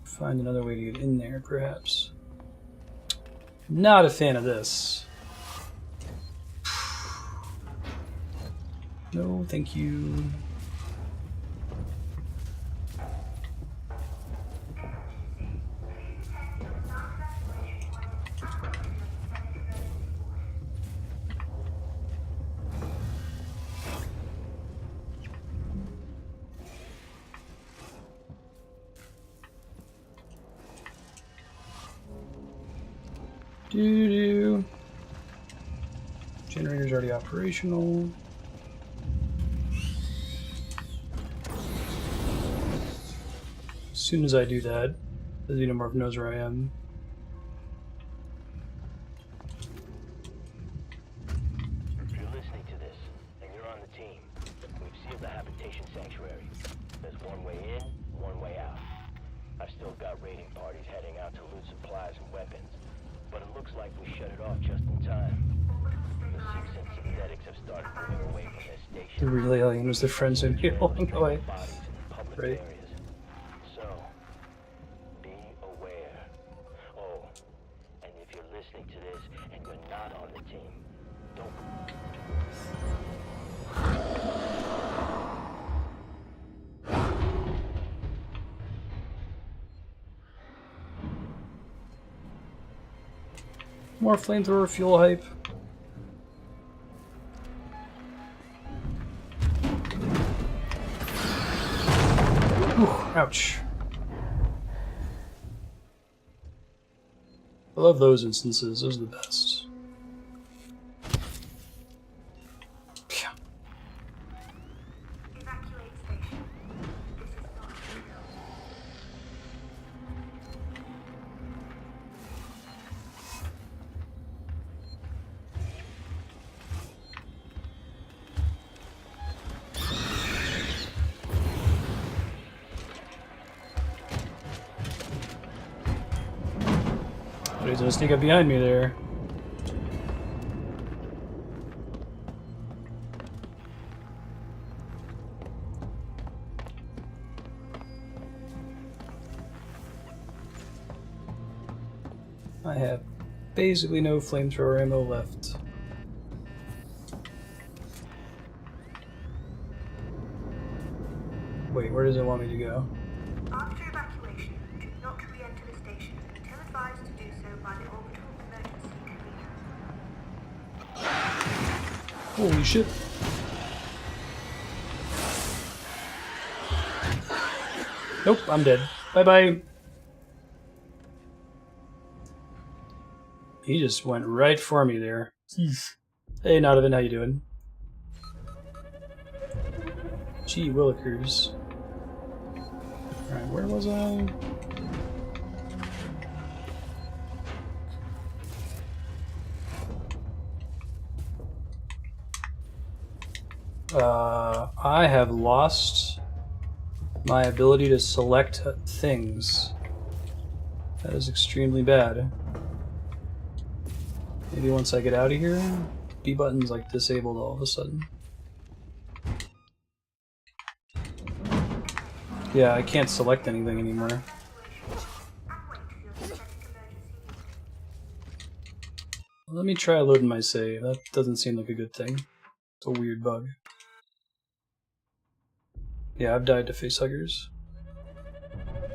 Find another way to get in there, perhaps. Not a fan of this. No, thank you. Doo-doo. Generator's already operational. As soon as I do that, the xenomorph knows where I am. If you're listening to this, and you're on the team, we've sealed the habitation sanctuary. There's one way in, one way out. I've still got raiding parties heading out to loot supplies and weapons, but it looks like we shut it off just in time. The Six and synthetics have started moving away from their station. The real alien was the friends who be rolling away. Bodies in public Right. areas. So, be aware. Oh, and if you're listening to this and you're not on the team, don't. More flamethrower fuel hype. Ooh, ouch. I love those instances, those are the best. Phew. Evacuate station. This is not real. He's gonna sneak up behind me there. I have basically no flamethrower ammo left. Wait, where does it want me to go? After evacuation, do not re-enter the station until advised to do so by the orbital emergency convener. Holy shit. Nope, I'm dead. Bye-bye. He just went right for me there. Hey, Nodovan, how you doing? Gee willikers. Alright, where was I? I have lost my ability to select things. That is extremely bad. Maybe once I get out of here, B button's like disabled all of a sudden. Yeah, I can't select anything anymore. Let me try loading my save. That doesn't seem like a good thing. It's a weird bug. Yeah, I've died to facehuggers.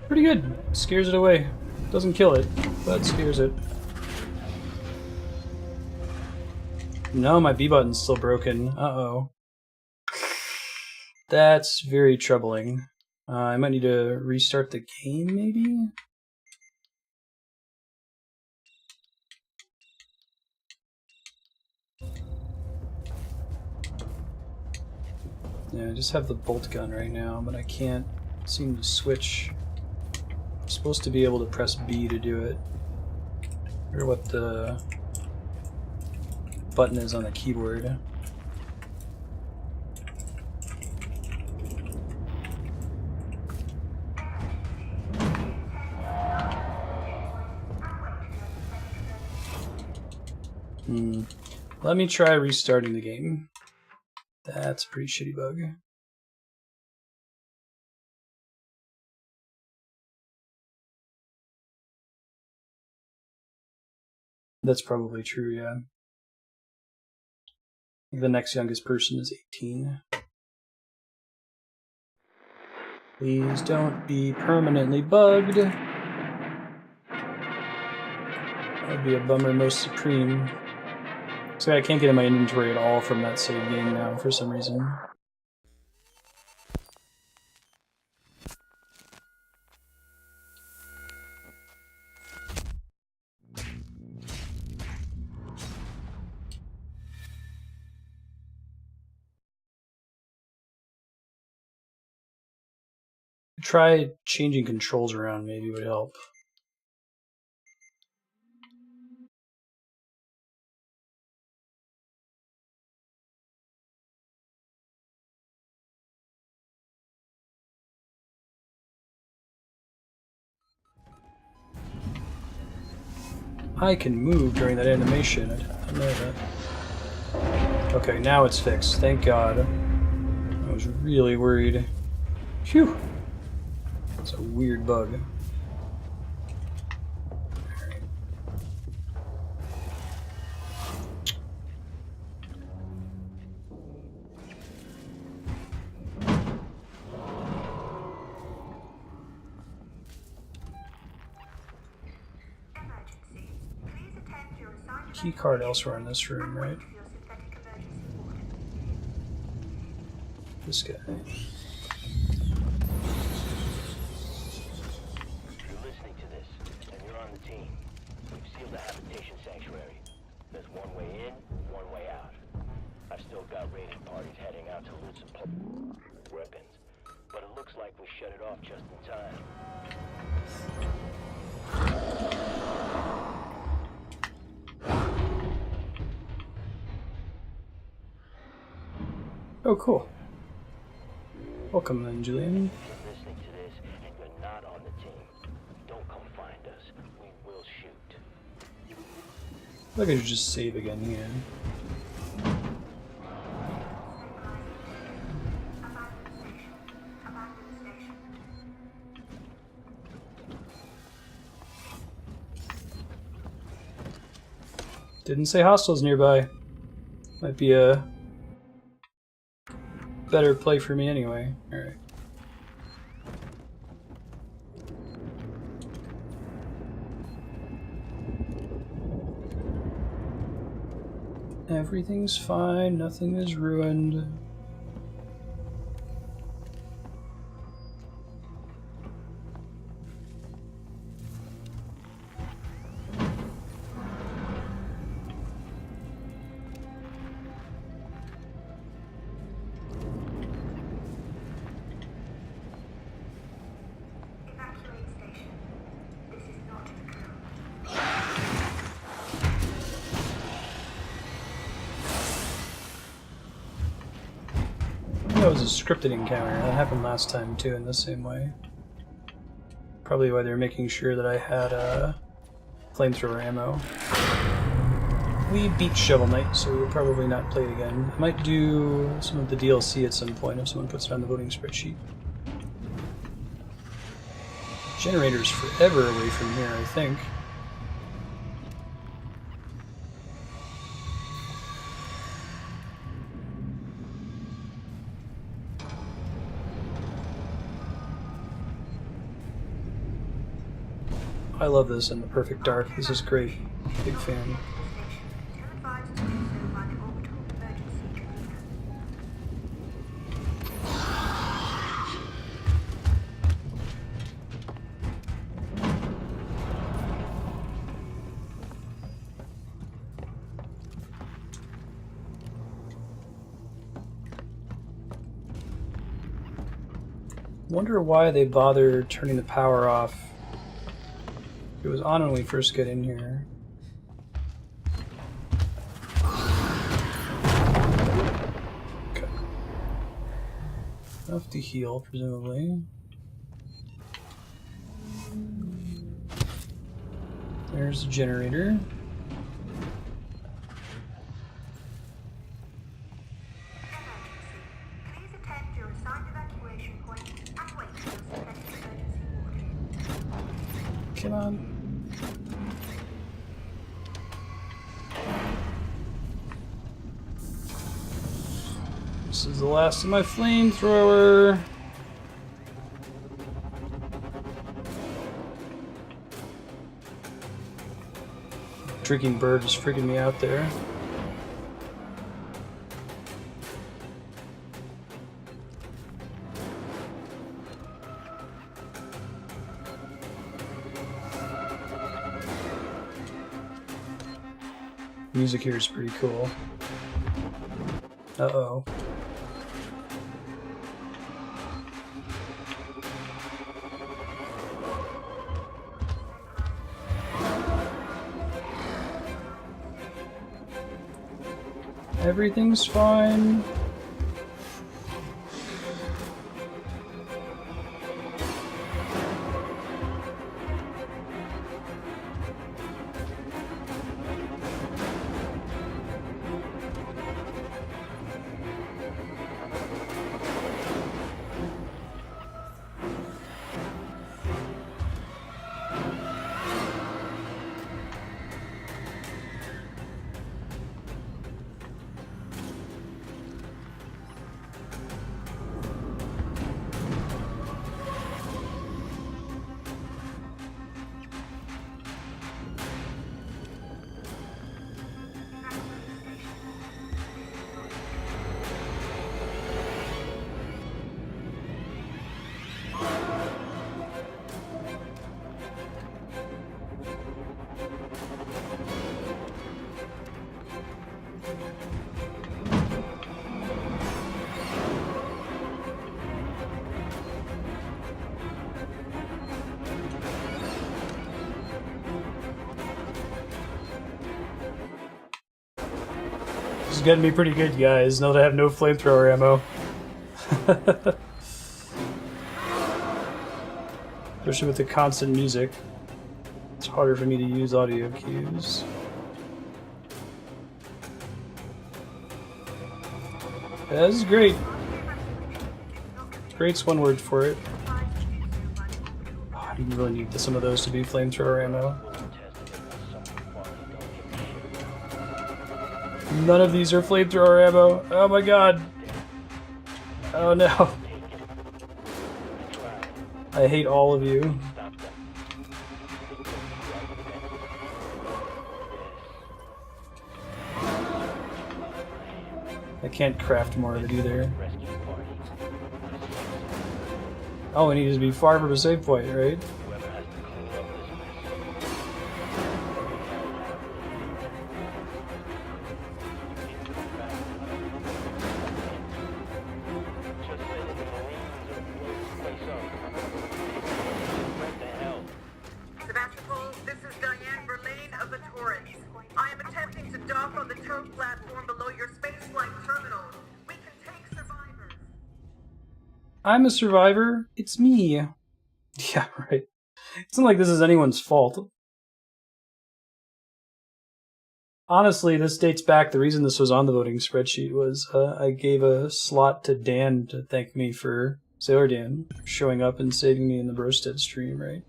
Pretty good. Scares it away. Doesn't kill it, but scares it. No, my B button's still broken. Uh-oh. That's very troubling. I might need to restart the game, maybe? Yeah, I just have the bolt gun right now, but I can't seem to switch. I'm supposed to be able to press B to do it. I wonder what the button is on the keyboard. Let me try restarting the game. That's a pretty shitty bug. That's probably true, yeah. The next youngest person is 18. Please don't be permanently bugged. That would be a bummer most supreme. So I can't get in my inventory at all from that save game now for some reason. Try changing controls around, maybe would help. I can move during that animation. I didn't know that. Okay, now it's fixed. Thank God. I was really worried. Phew! It's a weird bug. Key card elsewhere in this room, right? This guy. You're listening to this, and you're on the team. We've sealed the habitation sanctuary. There's one way in, one way out. I've still got raided parties heading out to loot some weapons, but it looks like we shut it off just in time. Oh, cool. Welcome then, Julian. If you're listening to this and you're not on the team, don't come find us. We will shoot. Look, I should just save again here. Didn't say hostiles nearby. Might be a better play for me anyway. Alright. Everything's fine, nothing is ruined. That was a scripted encounter. That happened last time too in the same way. Probably why they're making sure that I had flamethrower ammo. We beat Shovel Knight, so we'll probably not play it again. I might do some of the DLC at some point if someone puts it on the voting spreadsheet. Generator's forever away from here, I think. I love this in the perfect dark. This is great. Big fan. Wonder why they bother turning the power off. It was on when we first get in here. Okay. Enough to heal, presumably. There's the generator. Come on. This is the last of my flamethrower. Drinking bird is freaking me out there. Music here is pretty cool. Uh-oh. Everything's fine. This is gonna be pretty good, guys. Now that I have no flamethrower ammo. Especially with the constant music. It's harder for me to use audio cues. Yeah, this is great. Great's one word for it. Oh, I didn't really need some of those to be flamethrower ammo. None of these are flamethrower ammo. Oh my god. Oh no. I hate all of you. I can't craft more of it either. Oh, I need to be far from a save point, right? Sebastopol, this is Diane Verlaine of the Torrens. I am attempting to dock on the tow platform below your spaceflight terminal. We can take survivors. I'm a survivor. It's me. Yeah, right. It's not like this is anyone's fault. Honestly, this dates back. The reason this was on the voting spreadsheet was I gave a slot to Dan to thank me for Sailor Dan showing up and saving me in the Marstead stream, right?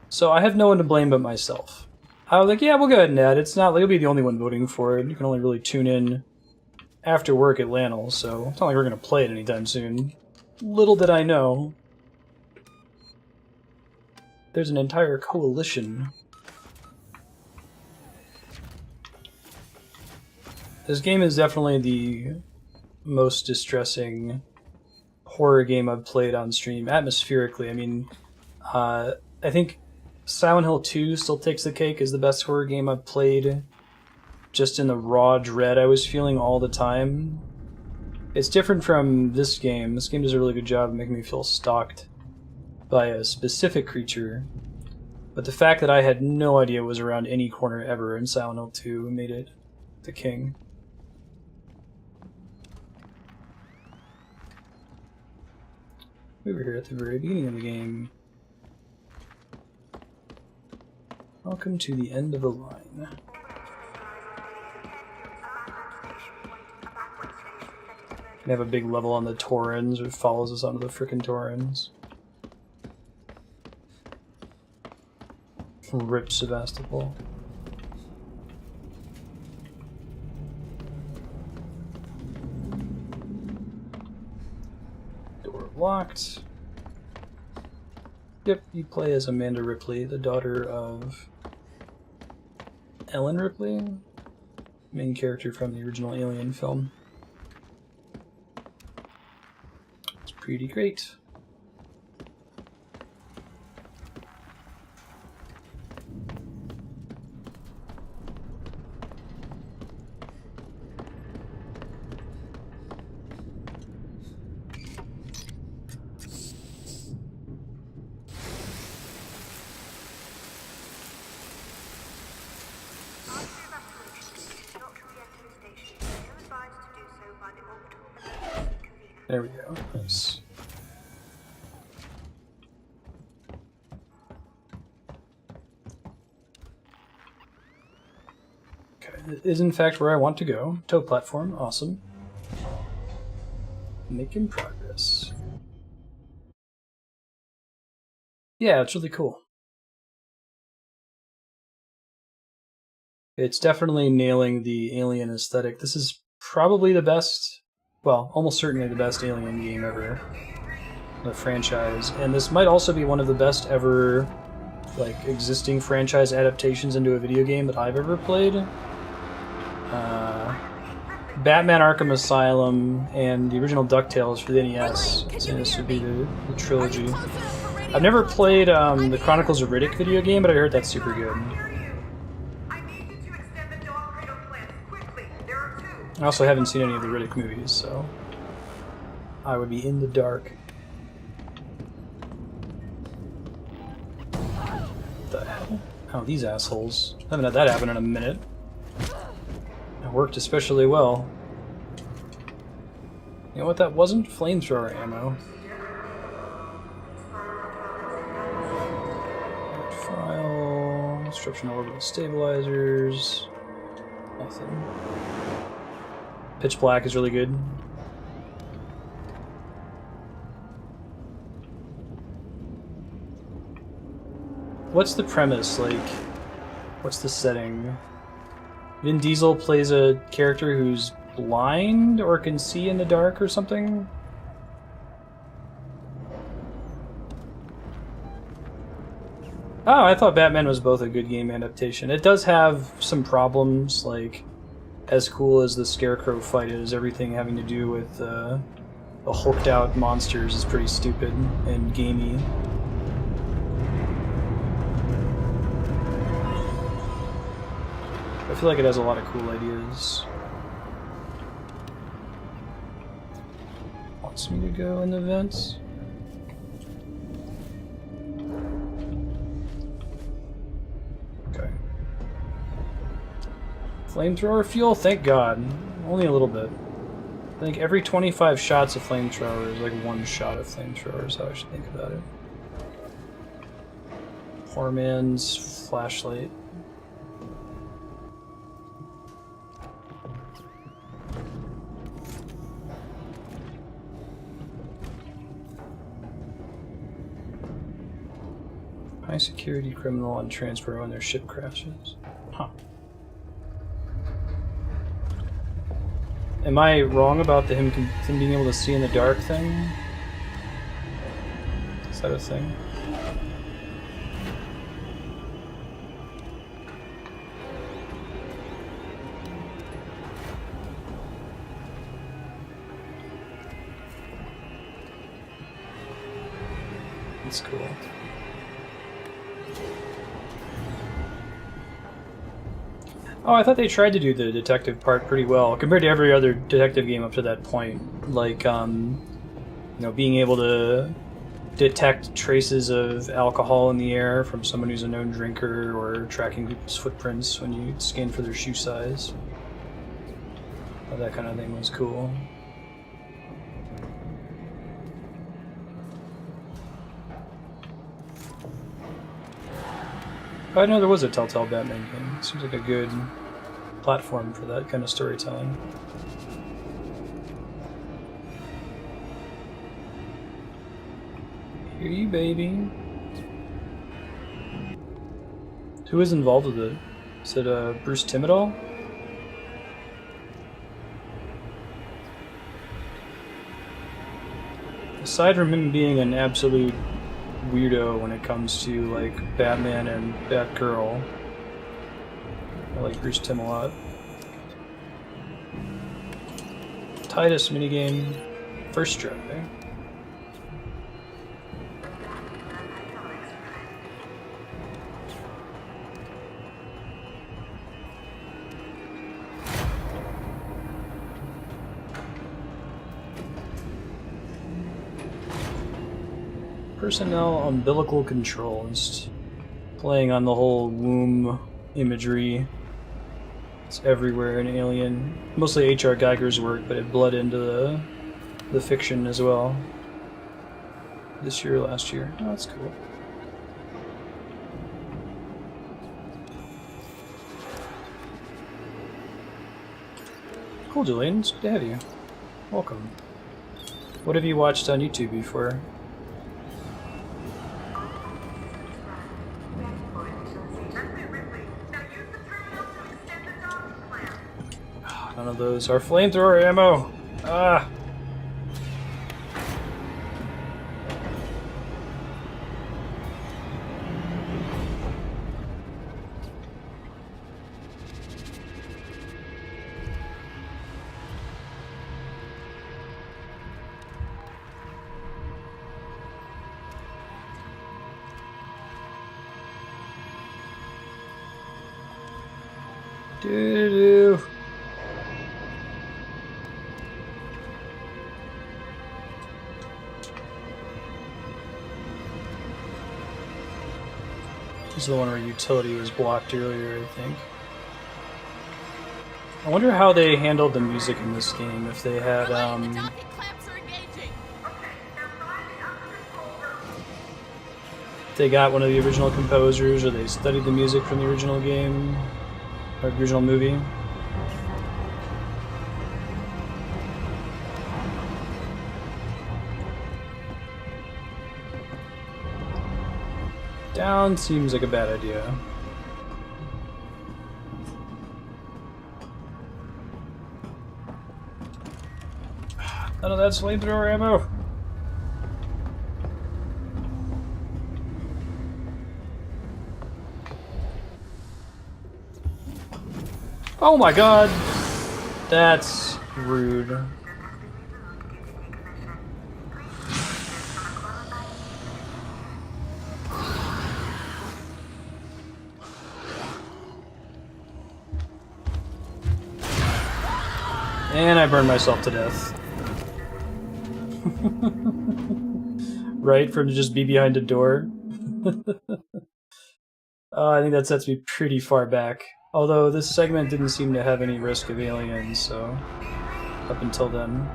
So I have no one to blame but myself. I was like, yeah, we'll go ahead and add. It's not like you'll be the only one voting for it. You can only really tune in after work at Lannel, so it's not like we're going to play it anytime soon. Little did I know, there's an entire coalition. This game is definitely the most distressing horror game I've played on stream, atmospherically. I mean, I think Silent Hill 2 still takes the cake as the best horror game I've played, just in the raw dread I was feeling all the time. It's different from this game. This game does a really good job of making me feel stalked by a specific creature, but the fact that I had no idea it was around any corner ever in Silent Hill 2 made it the king. We were here at the very beginning of the game. Welcome to the end of the line. We have a big level on the Torrens, which follows us onto the frickin' Torrens. Rip Sebastopol. Door locked. Yep, you play as Amanda Ripley, the daughter of Ellen Ripley, main character from the original Alien film. It's pretty great. There we go. Nice. Okay, it is in fact where I want to go. Tow platform, awesome. Making progress. Yeah, it's really cool. It's definitely nailing the Alien aesthetic. This is probably the best, well, almost certainly the best Alien game ever. The franchise. And this might also be one of the best ever, like, existing franchise adaptations into a video game that I've ever played. Batman Arkham Asylum and the original DuckTales for the NES. So this would be the trilogy. I've never played the Chronicles of Riddick video game, but I heard that's super good. I also haven't seen any of the Riddick movies, so I would be in the dark. What the hell? Oh, these assholes. I haven't had that happen in a minute. It worked especially well. You know what that wasn't? Flamethrower ammo. File. Instructional orbital stabilizers. Nothing. Pitch Black is really good. What's the premise? Like, what's the setting? Vin Diesel plays a character who's blind or can see in the dark or something? Oh, I thought Batman was both a good game adaptation. It does have some problems, like, as cool as the Scarecrow fight is, everything having to do with the hulked out monsters is pretty stupid and gamey. I feel like it has a lot of cool ideas. Wants me to go in the vents? Okay. Flamethrower fuel? Thank God. Only a little bit. I think every 25 shots of flamethrower is like one shot of flamethrower is how I should think about it. Poor man's flashlight. High security criminal on transfer when their ship crashes. Huh. Am I wrong about him being able to see in the dark thing? Is that a thing? That's cool. Oh, I thought they tried to do the detective part pretty well compared to every other detective game up to that point. Like, you know, being able to detect traces of alcohol in the air from someone who's a known drinker, or tracking people's footprints when you scan for their shoe size. That kind of thing was cool. I didn't know there was a Telltale Batman game. It seems like a good platform for that kind of storytelling. Hear you, baby. Who is involved with it? Is it Bruce Timm at all? Aside from him being an absolute weirdo when it comes to like Batman and Batgirl, I like Bruce Timm a lot. Titus minigame, first try. Personnel umbilical controls. Playing on the whole womb imagery. It's everywhere in Alien. Mostly H.R. Geiger's work, but it bled into the fiction as well. This year or last year. Oh, that's cool. Cool, Julian. It's good to have you. Welcome. What have you watched on YouTube before? None of those are flamethrower ammo. Ah. Doo-doo-doo. This is the one where utility was blocked earlier, I think. I wonder how they handled the music in this game, if they had, they got one of the original composers, or they studied the music from the original game, or original movie. Down seems like a bad idea. None of that's flamethrower ammo. Oh my god! That's rude. And I burned myself to death. Right, for him to just be behind a door. I think that sets me pretty far back. Although this segment didn't seem to have any risk of aliens, so up until then.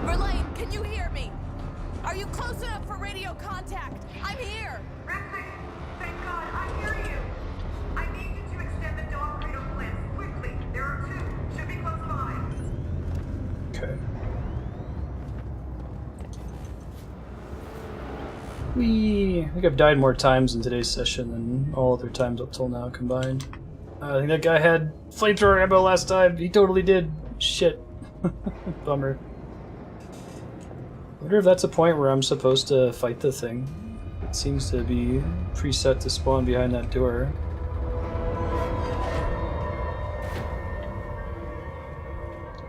Verlaine, can you hear me? Are you close enough for radio contact? I'm here! Rexy, thank God, I hear you. I need you to extend the dog cradle plants quickly. There are two. Should be close by. Okay. I think I've died more times in today's session than all other times up till now combined. I think that guy had flamethrower ammo last time. He totally did. Shit. Bummer. I wonder if that's a point where I'm supposed to fight the thing. It seems to be preset to spawn behind that door.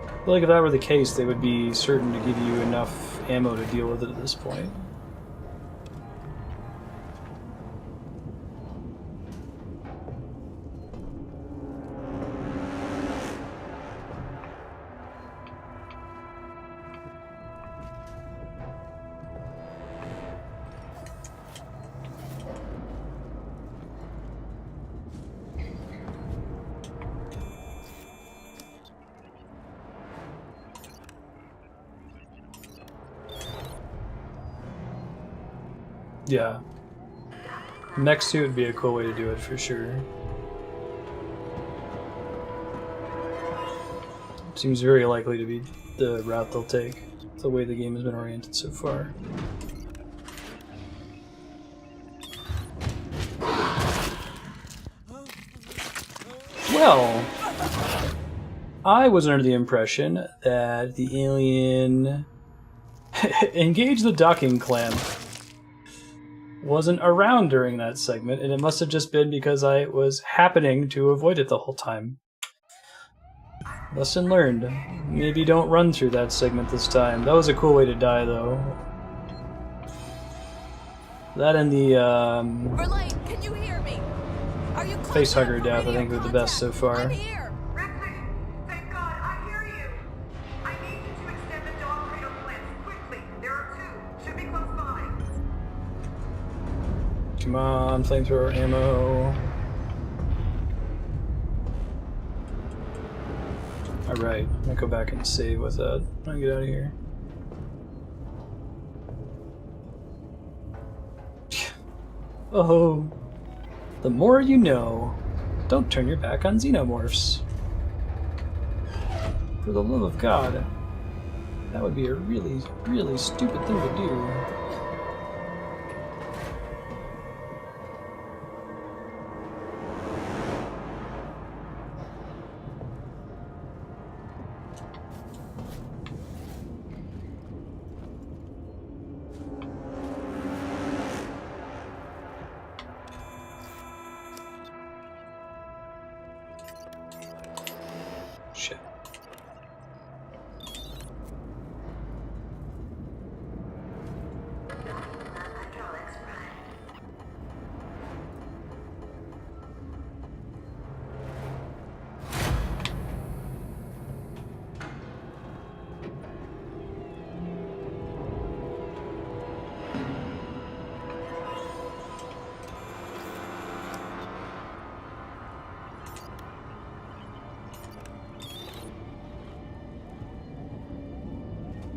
I feel like if that were the case, they would be certain to give you enough ammo to deal with it at this point. Yeah. Mech suit would be a cool way to do it for sure. Seems very likely to be the route they'll take. the way the game has been oriented so far. Well, I was under the impression that the alien engaged the docking clamp wasn't around during that segment, and it must have just been because I was happening to avoid it the whole time. Lesson learned. Maybe don't run through that segment this time. That was a cool way to die, though. That and the Verlaine, can you hear me? Are you close facehugger enough for death, I radio think, were the best so far. I'm here. Ripley, thank God, I hear you. I need you to extend the dog cradle plants quickly. There are 2. Should be close by. Come on, flamethrower ammo. Alright, I'm gonna go back and save with that. I'm gonna get out of here. Oh, the more you know. Don't turn your back on xenomorphs. For the love of God. That would be a really, really stupid thing to do. Shit.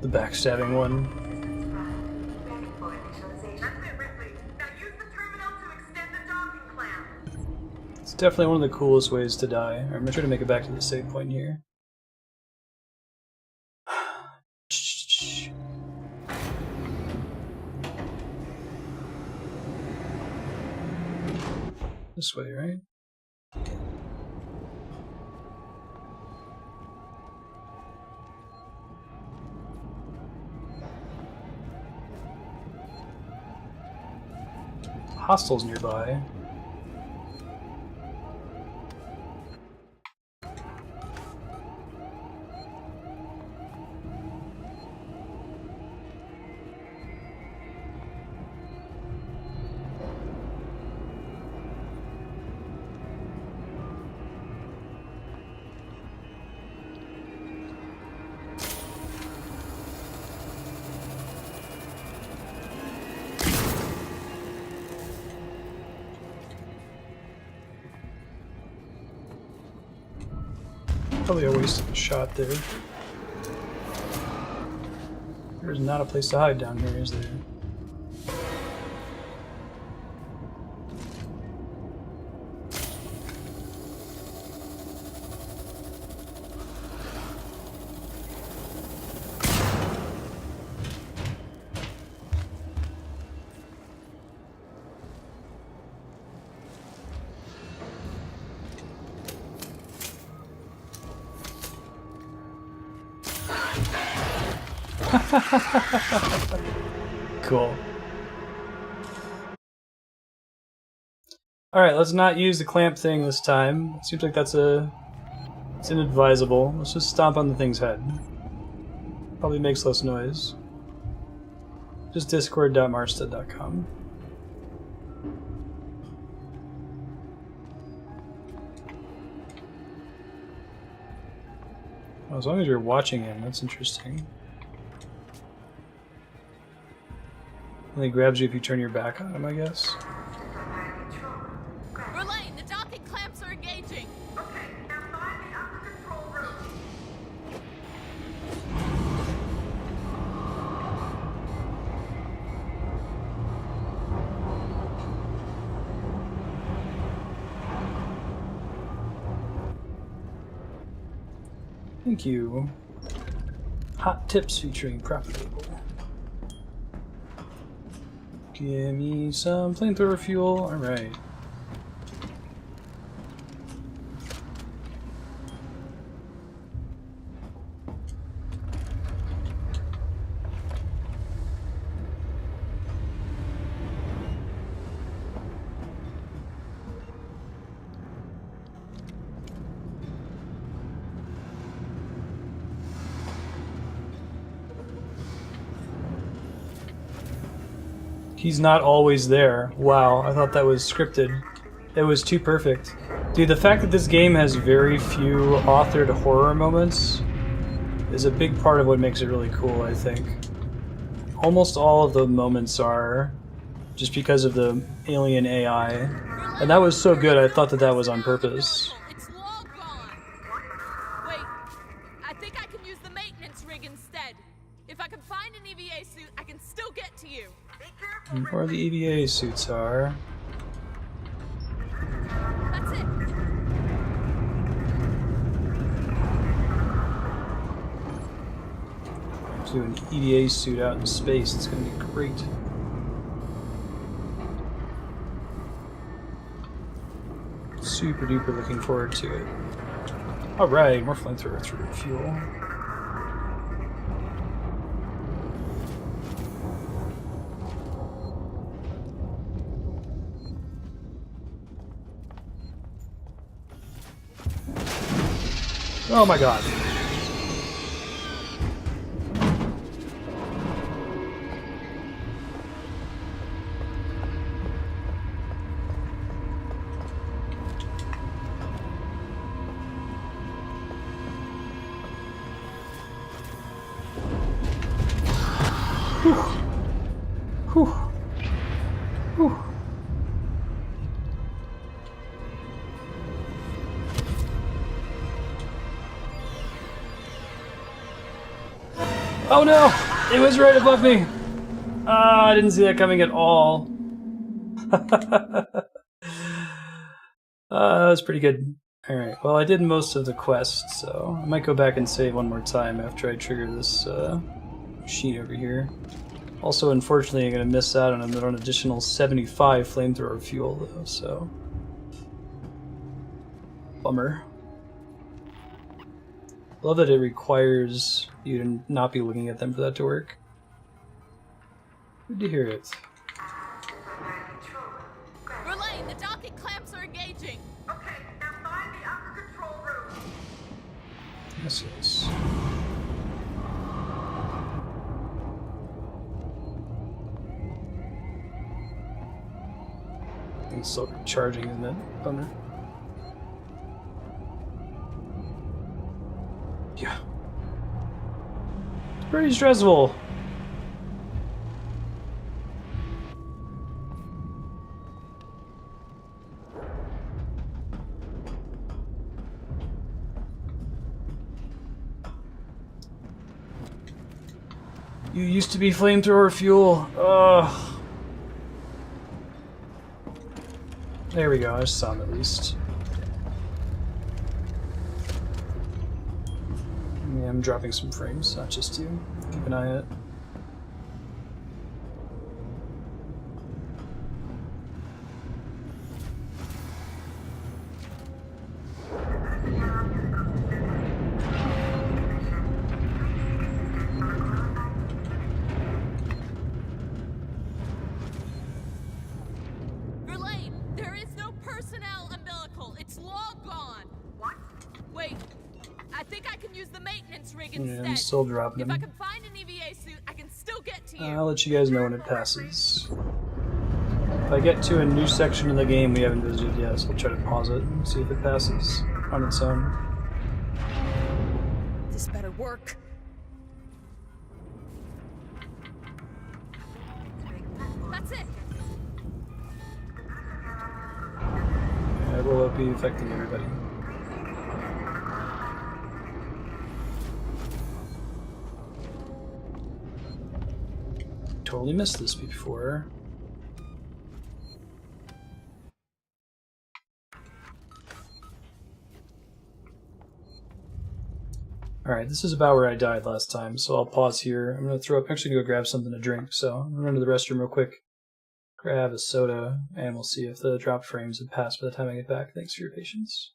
The backstabbing one. Now use the terminal to extend the docking clamp. It's definitely one of the coolest ways to die. I'm gonna try to make it back to the save point here. This way, right? Hostiles nearby. Probably a waste of a shot there. There's not a place to hide down here, is there? Cool. Alright, let's not use the clamp thing this time. Seems like it's inadvisable. Let's just stomp on the thing's head. Probably makes less noise. Just discord.marstead.com. Well, as long as you're watching him, that's interesting. And he grabs you if you turn your back on him, I guess. Verlaine, the docking clamps are engaging. Okay, now find the upper control room. Thank you. Hot tips featuring profit label. Give me some flamethrower fuel. Alright. He's not always there. Wow, I thought that was scripted. It was too perfect. Dude, the fact that this game has very few authored horror moments is a big part of what makes it really cool, I think. Almost all of the moments are just because of the alien AI. And that was so good, I thought that that was on purpose. It's long gone. Wait, I think I can use the maintenance rig instead. If I can find an EVA suit, I can still get to you. And where the EVA suits are. That's it. Do an EVA suit out in space, it's gonna be great. Super duper looking forward to it. Alright, more flamethrower through fuel. Oh my god. Whew. Whew. Oh no! It was right above me! Ah, I didn't see that coming at all. That was pretty good. Alright, well I did most of the quests, so I might go back and save one more time after I trigger this sheet over here. Also, unfortunately, I'm going to miss out on an additional 75 flamethrower fuel, though, so... Bummer. Love that it requires you to not be looking at them for that to work. Good to hear it. Verlaine, the docking clamps are engaging. Okay, now find the upper control room. Yes, yes. It's still charging, isn't it? Bummer. Yeah. It's pretty stressful. You used to be flamethrower fuel. Ugh. There we go, I saw him at least. Yeah, I'm dropping some frames, not just you. Keep an eye on it. Verlaine, there is no personnel umbilical. It's long gone. What? Wait, I think I can use the maintenance rig instead. Yeah, I'm still dropping If them. I can find an EVA suit, I can still get to you. I'll let you guys know when it passes. If I get to a new section of the game we haven't visited yet, so I'll try to pause it and see if it passes on its own. This better work. That's it. Yeah, it will be affecting everybody. Totally missed this before. Alright, this is about where I died last time, so I'll pause here. I'm going to throw up, actually go grab something to drink, so I'm going to run to the restroom real quick, grab a soda, and we'll see if the drop frames have passed by the time I get back. Thanks for your patience.